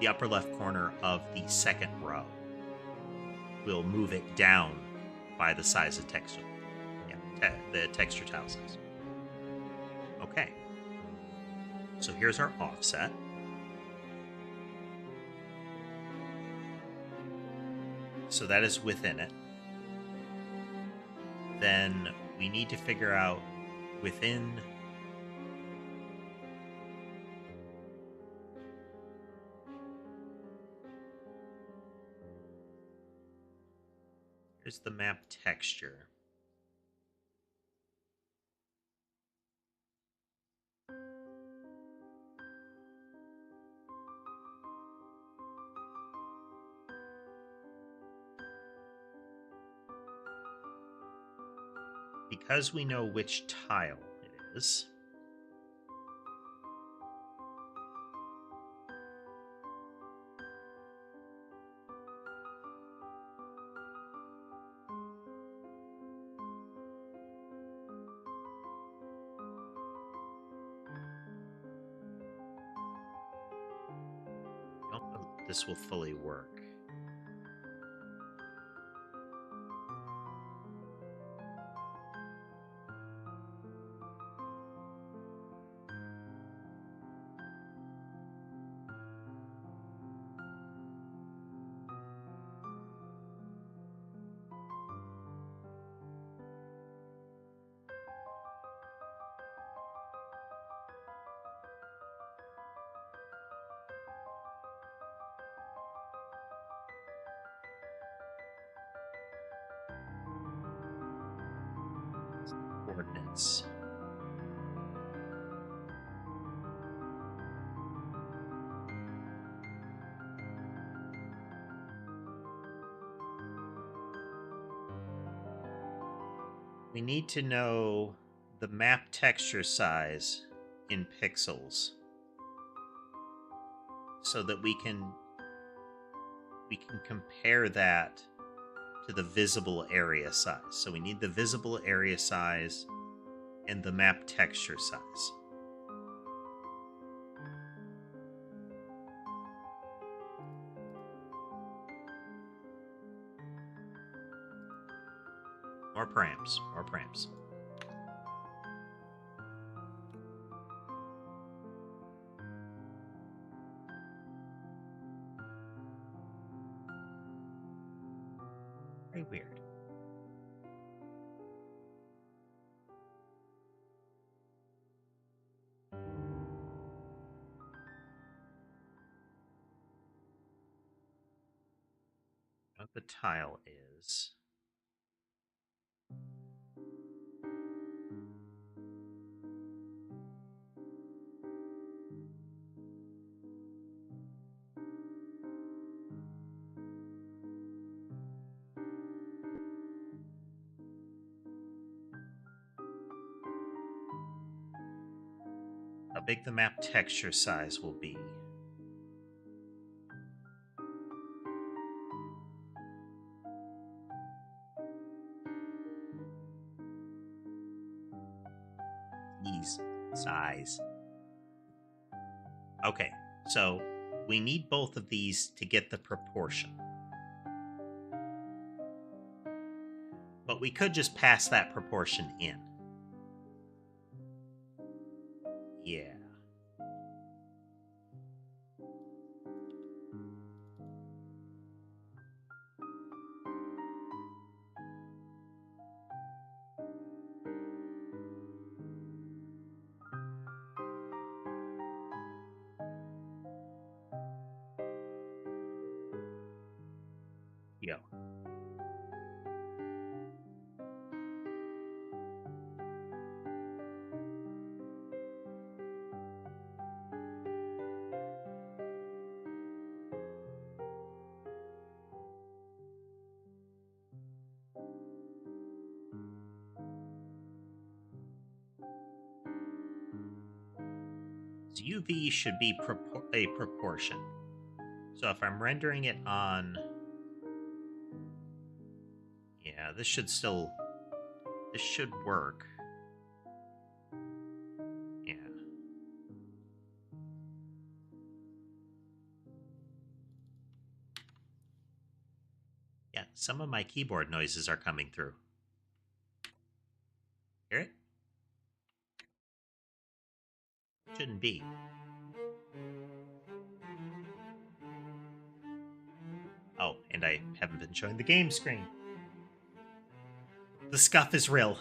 Speaker 1: upper left corner of the second row. We'll move it down by the size of texture. Yeah, the texture tile size. Okay. So here's our offset. So that is within it. Then we need to figure out within... Here's the map texture. Because we know which tile it is, I don't know if this will fully work. Coordinates. We need to know the map texture size in pixels so that we can compare that to the visible area size. So we need the visible area size and the map texture size. More params, more params. Very weird. What the tile is. How big the map texture size will be. Size. Okay, so we need both of these to get the proportion. But we could just pass that proportion in. Yeah. Yo. So UV should be a proportion. So if I'm rendering it on... Yeah, this should work. Yeah. Yeah, some of my keyboard noises are coming through. Hear it? Shouldn't be. Oh, and I haven't been showing the game screen. The scuff is real.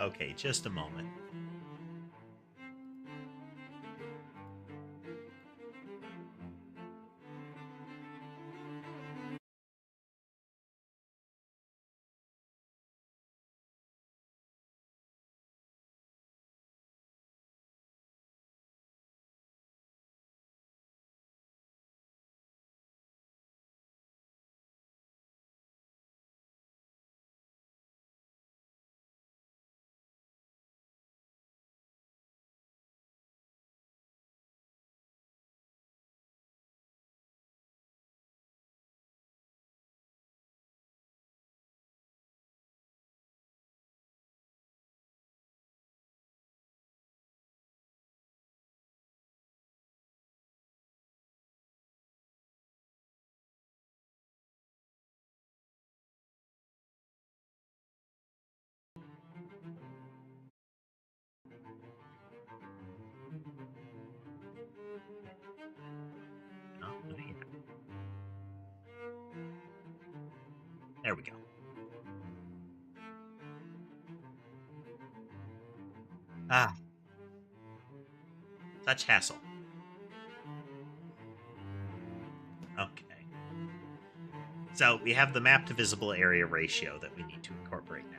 Speaker 1: Okay, just a moment. Oh, yeah. There we go. Ah, such hassle. Okay. So we have the map to visible area ratio that we need to incorporate now.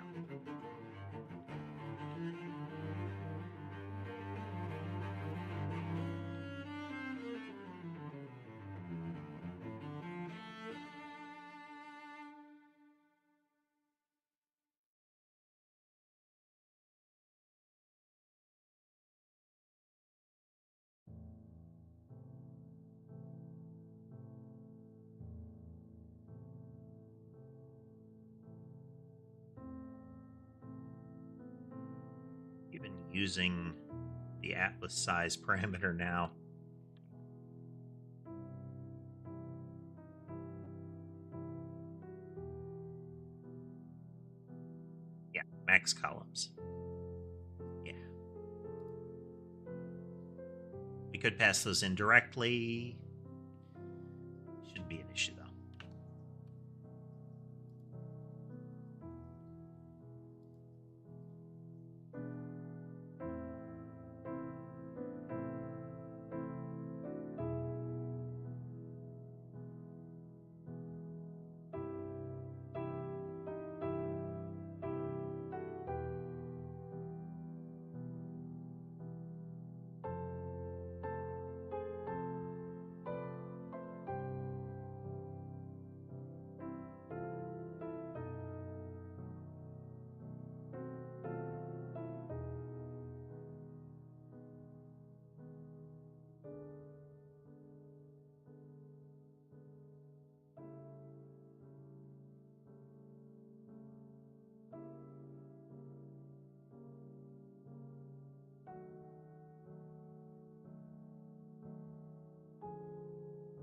Speaker 1: Even using the atlas size parameter now. Yeah, max columns. Yeah. We could pass those in directly. Shouldn't be an issue, though.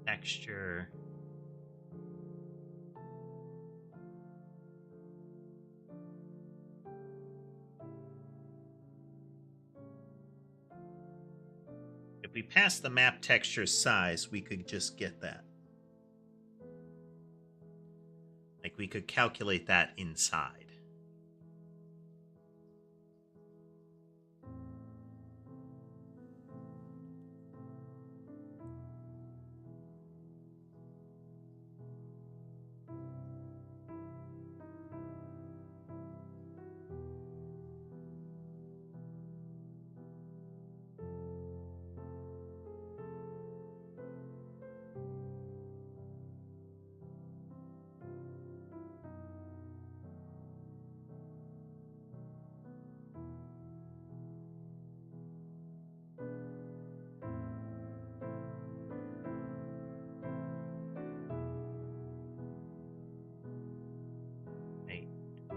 Speaker 1: Texture. If we pass the map texture size, we could just get that. Like, we could calculate that inside.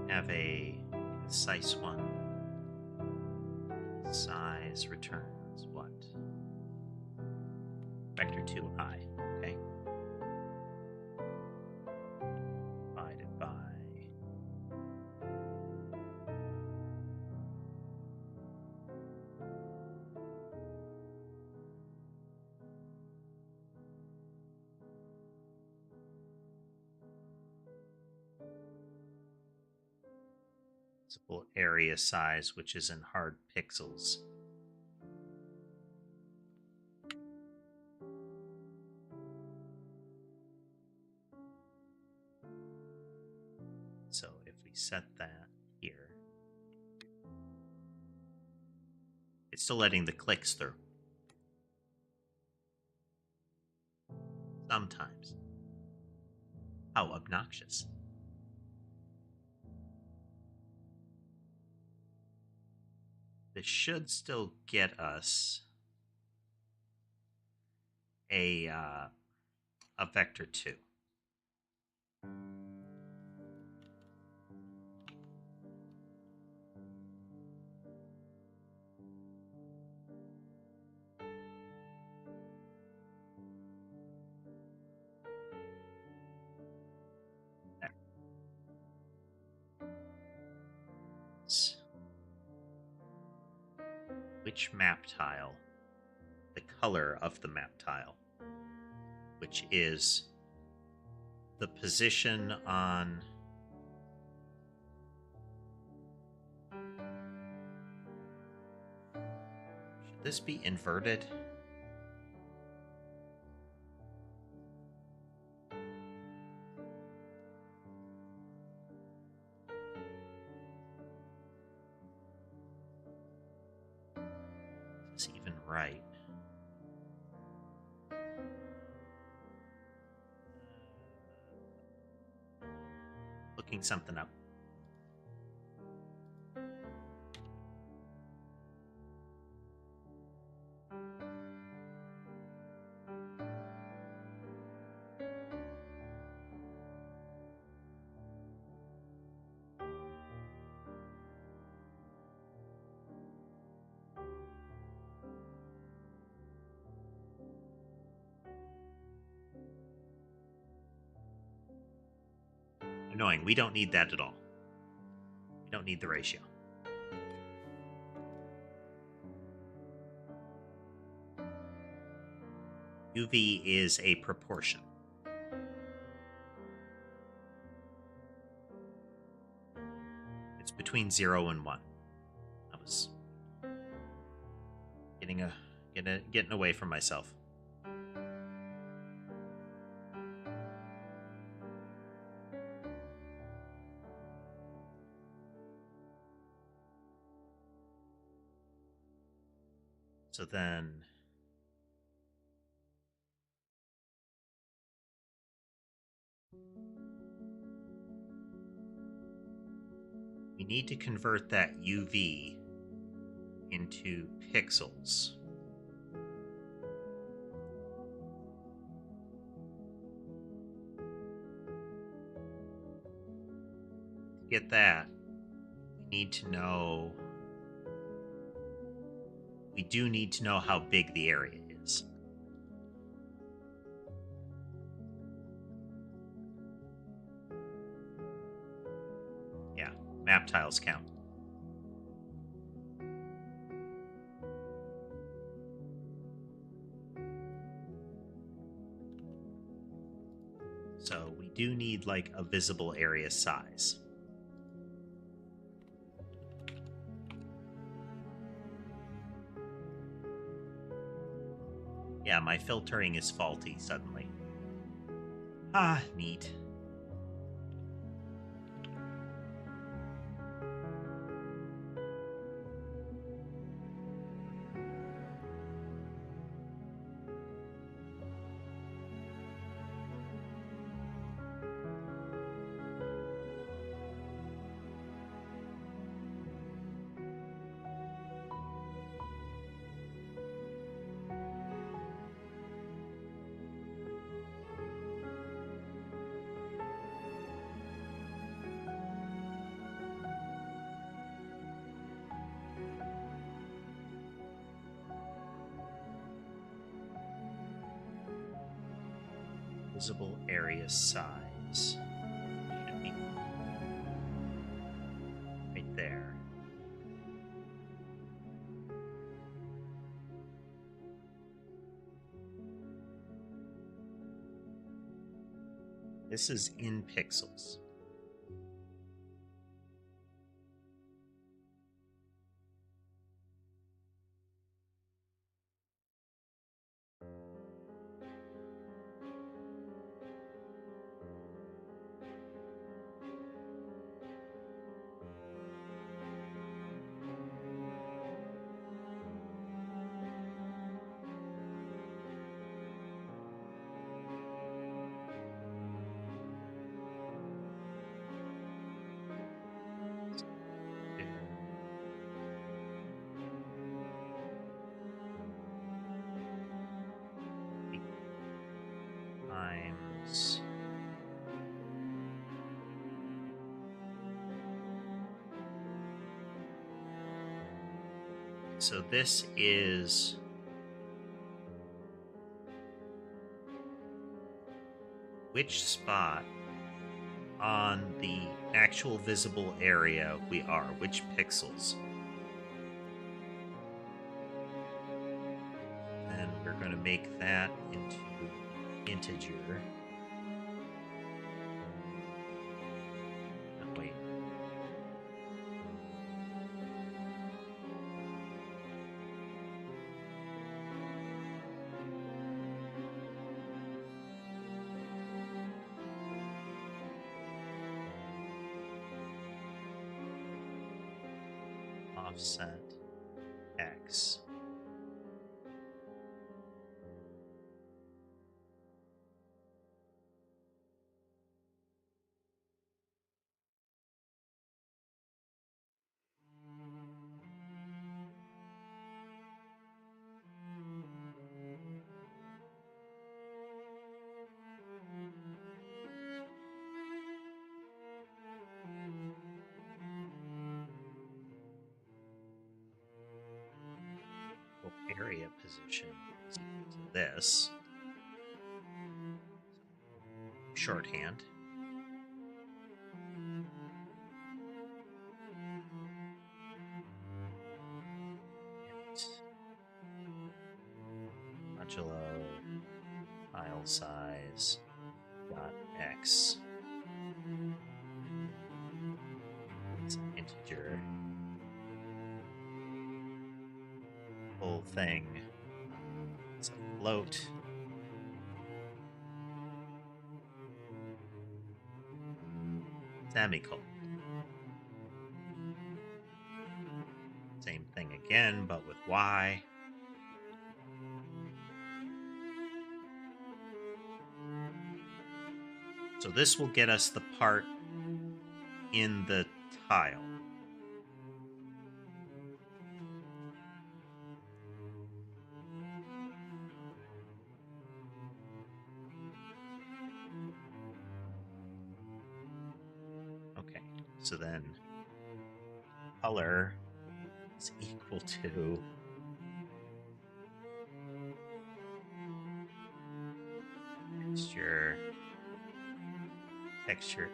Speaker 1: Have a concise one. Size returns what? Vector 2i. Okay. Divided by. Visible area size, which is in hard pixels. So if we set that here, it's still letting the clicks through. Sometimes. How obnoxious. This should still get us a vector 2. There. Which map tile? The color of the map tile, which is the position on should this be inverted? Is this even right? Looking something up. Annoying. We don't need that at all. We don't need the ratio. UV is a proportion. It's between 0 and 1. I was getting away from myself. So then we need to convert that UV into pixels. To get that, we do need to know how big the area is. Yeah, map tiles count. So we do need like a visible area size. Yeah, my filtering is faulty suddenly. Ah, neat. Visible area size should be right there. This is in pixels. So this is which spot on the actual visible area we are, which pixels. And we're going to make that into integer. Oh, wait. Offset X. Area position is equal to this. Shorthand. Modulo file size dot x. It's an integer. Whole thing. It's a float. Semicolon. Same thing again, but with y. So this will get us the part in the tile. Okay, so then color is equal to texture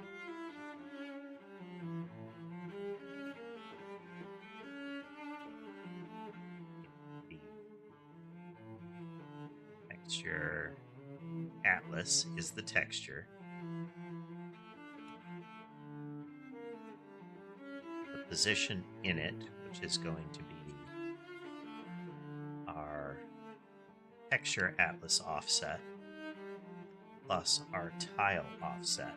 Speaker 1: texture atlas is the texture. The position in it, which is going to be our texture atlas offset plus our tile offset.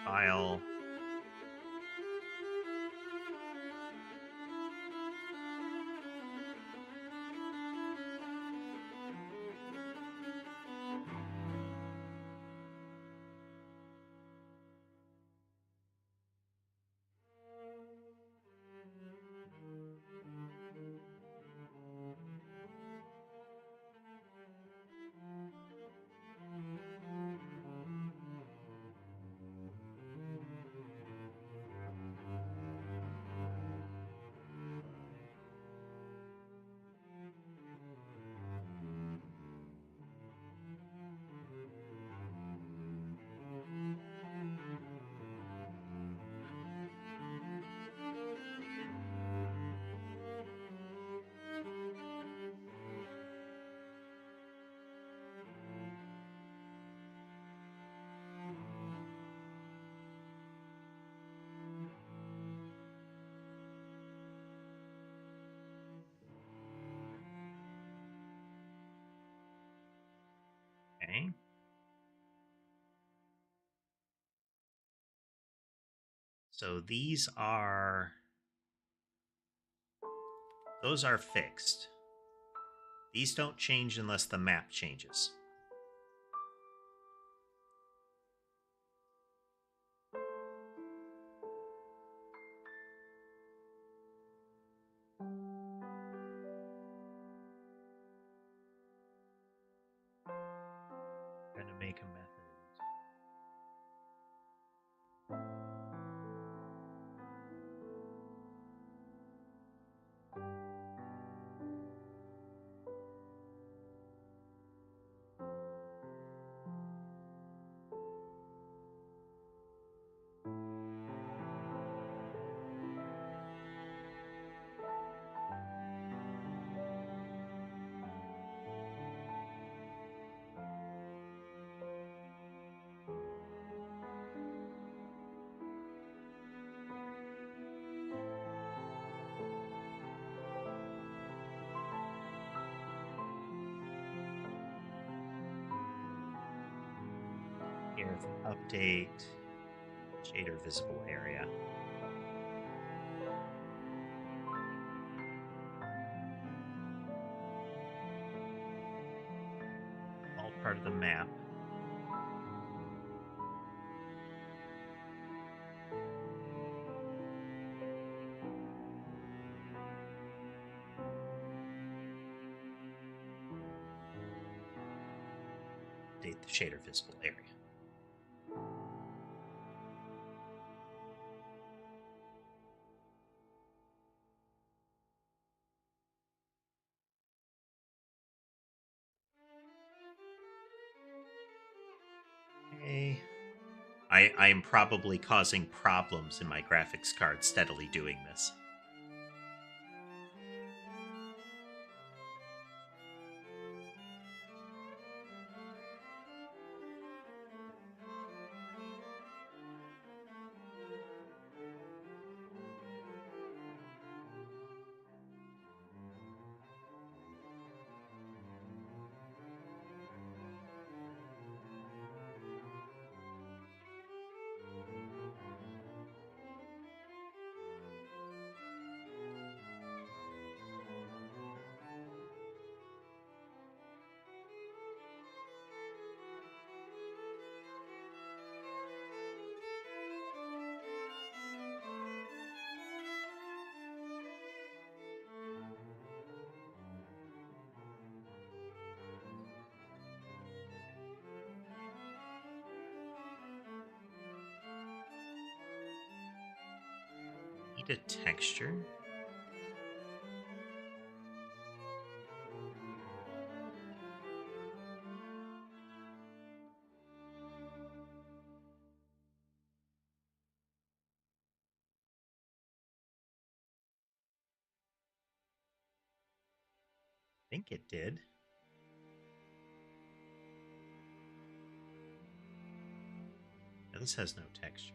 Speaker 1: Tile Okay. So those are fixed. These don't change unless the map changes. update shader visible area. All part of the map. Update the shader visible area. Okay. I am probably causing problems in my graphics card steadily doing this. Need a texture. I think it did. No, this has no texture.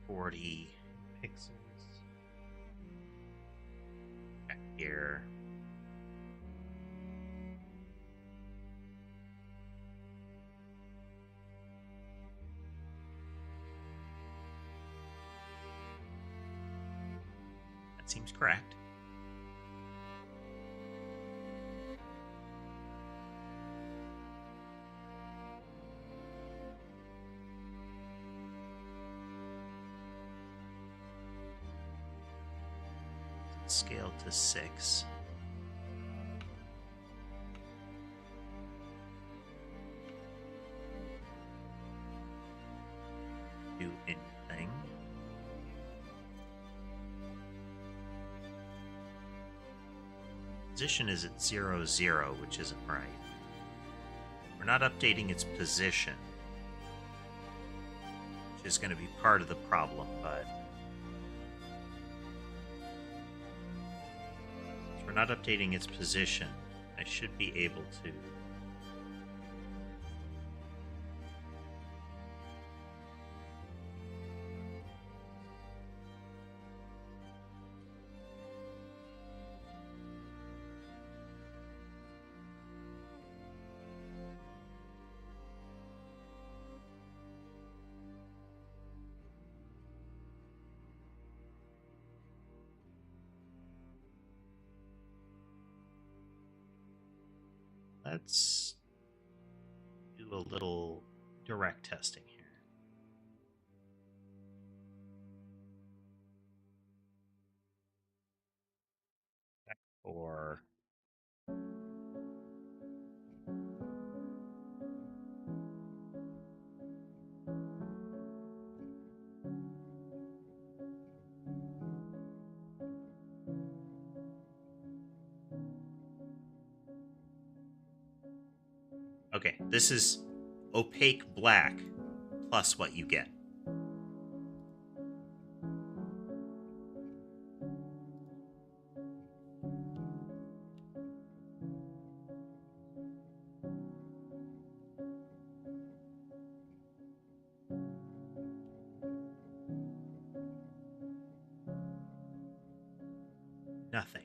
Speaker 1: .40 pixels. Back here. That seems correct. Scale to 6. Do anything. Position is at 0, 0, which isn't right. We're not updating its position, which is going to be part of the problem, but we're not updating its position. I should be able to. Let's do a little direct testing here. Or okay, this is opaque black plus what you get. nothing.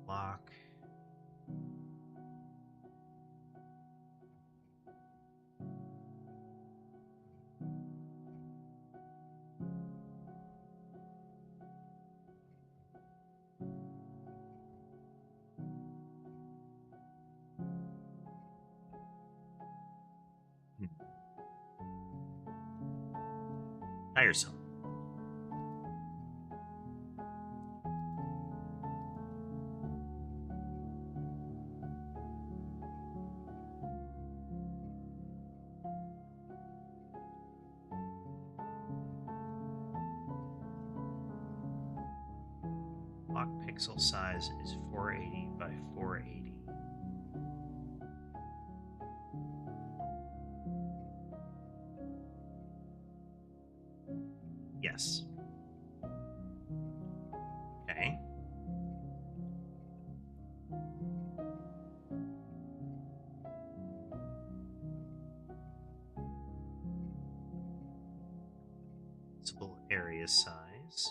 Speaker 1: Block. Tiresome. Block pixel size is 480 by 480. Yes. Okay. Visible area size.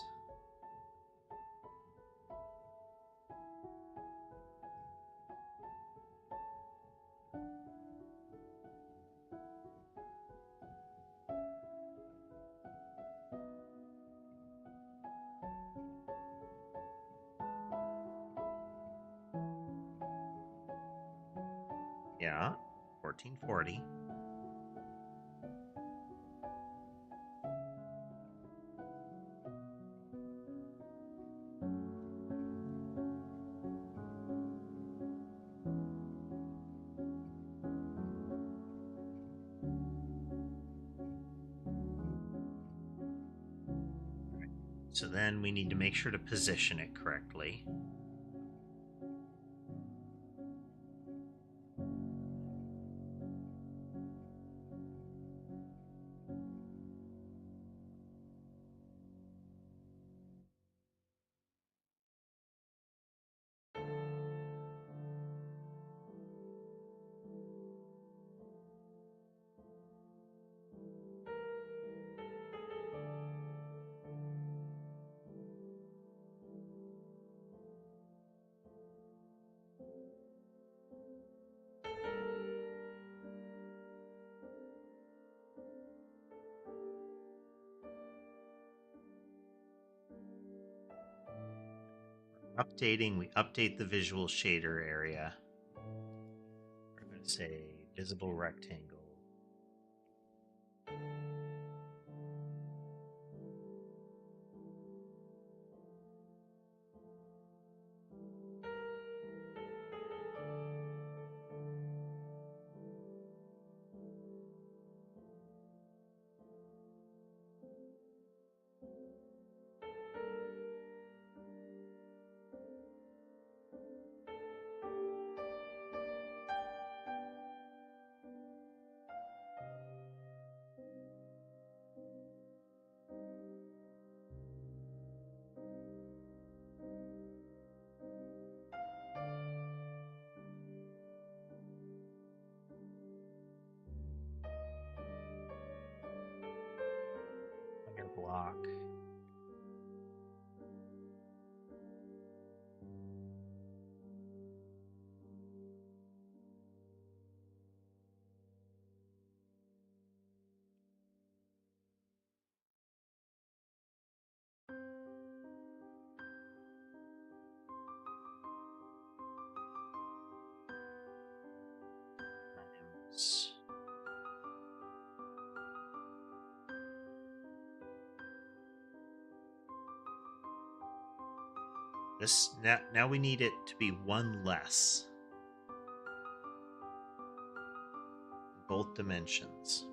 Speaker 1: Yeah, 1440. So then we need to make sure to position it correctly. Updating, we update the visual shader area. We're going to say visible rectangle. Block. This now we need it to be one less. Both dimensions.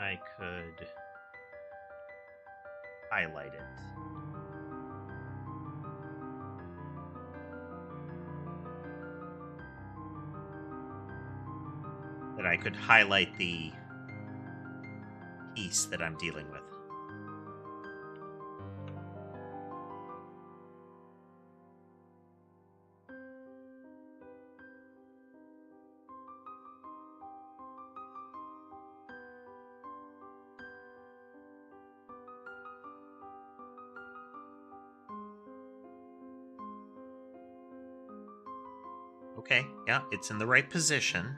Speaker 1: I could highlight it. That I could highlight the piece that I'm dealing with. Okay, yeah, it's in the right position.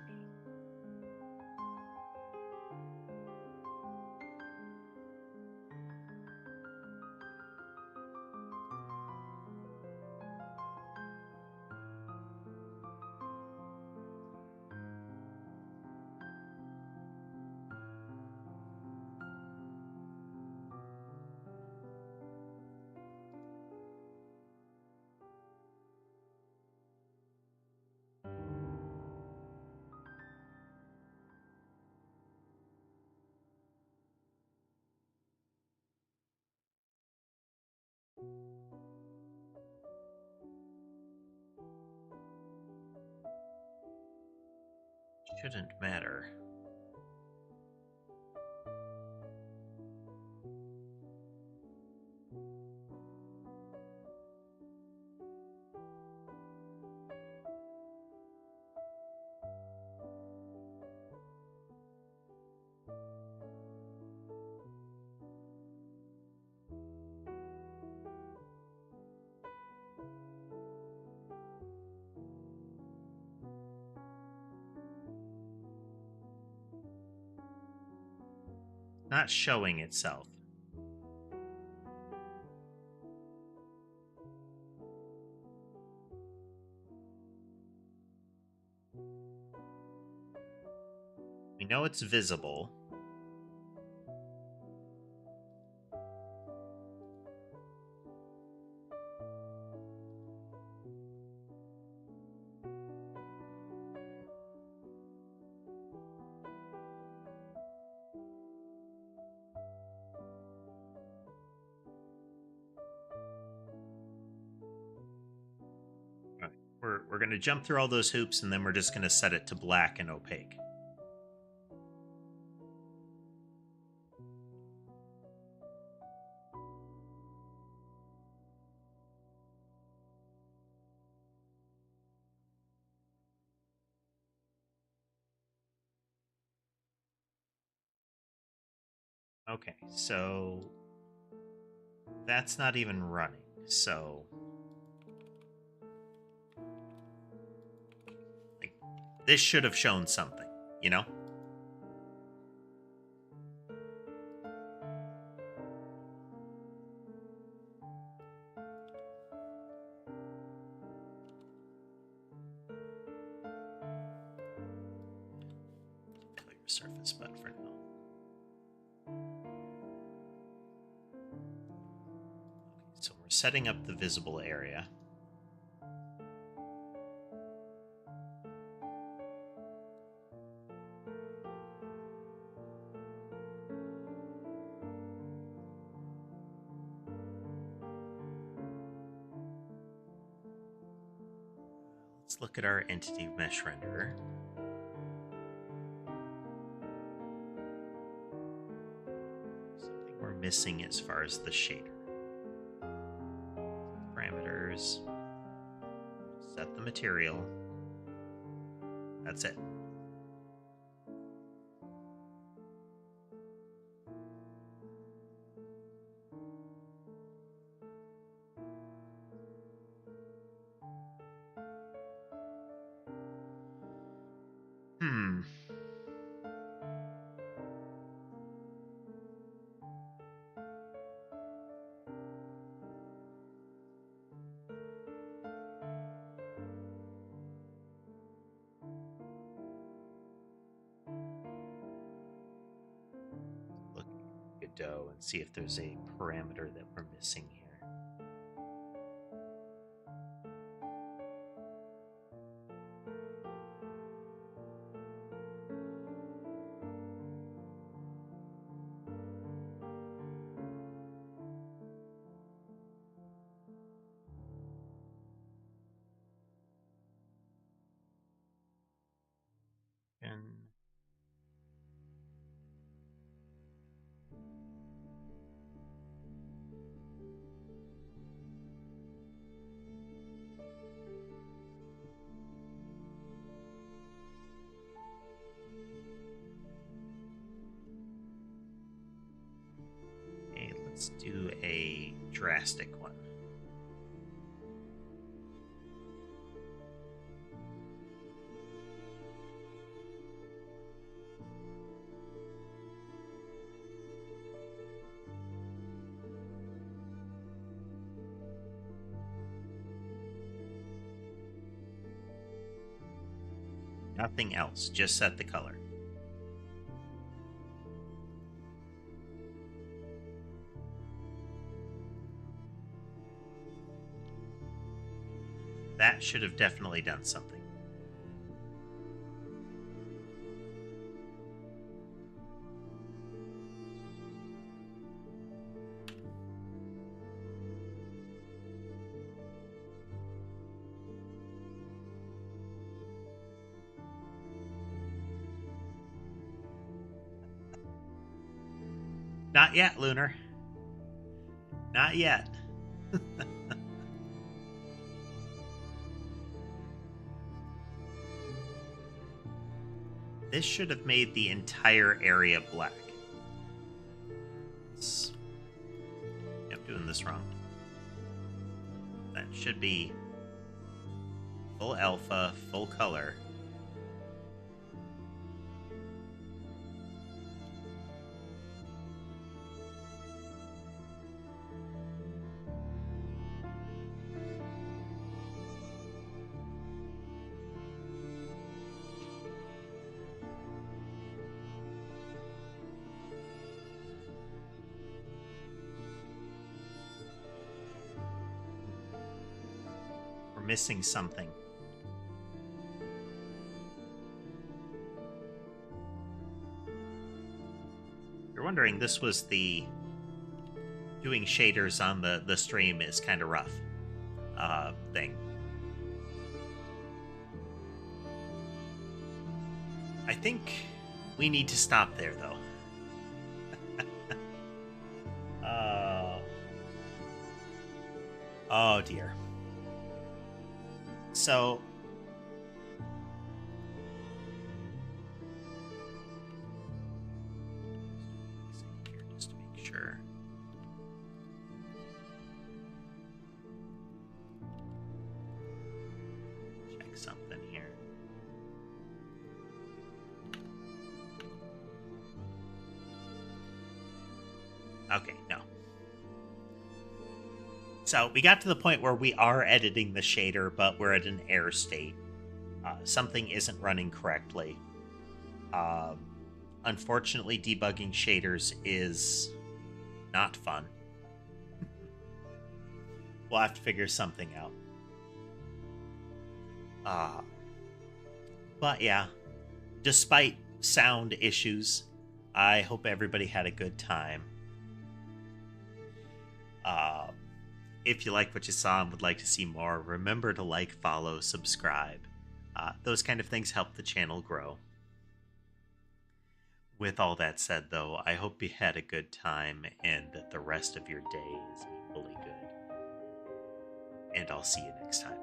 Speaker 1: Shouldn't matter. Not showing itself. We know it's visible. We're going to jump through all those hoops, and then we're just going to set it to black and opaque. Okay, so that's not even running, so like, this should have shown something, you know? Clear surface, but for now. Okay, so we're setting up the visible area. Let's look at our entity mesh renderer. Something we're missing as far as the shader. Parameters. Set the material. That's it. Look at Godot and see if there's a parameter that we're missing here. Let's do a drastic one. Nothing else, just set the color. That should have definitely done something. Not yet, Lunar. Not yet. This should have made the entire area black. I'm doing this wrong. That should be full alpha, full color. Missing something. You're wondering, this was the doing shaders on the stream is kind of rough thing. I think we need to stop there, though. Oh dear. So, just to make sure. Check something here. Okay, no. So we got to the point where we are editing the shader, but we're at an error state. Something isn't running correctly. Unfortunately, debugging shaders is not fun. We'll have to figure something out. But yeah, despite sound issues, I hope everybody had a good time. If you like what you saw and would like to see more, remember to like, follow, subscribe. Those kind of things help the channel grow. With all that said, though, I hope you had a good time and that the rest of your day is equally good. And I'll see you next time.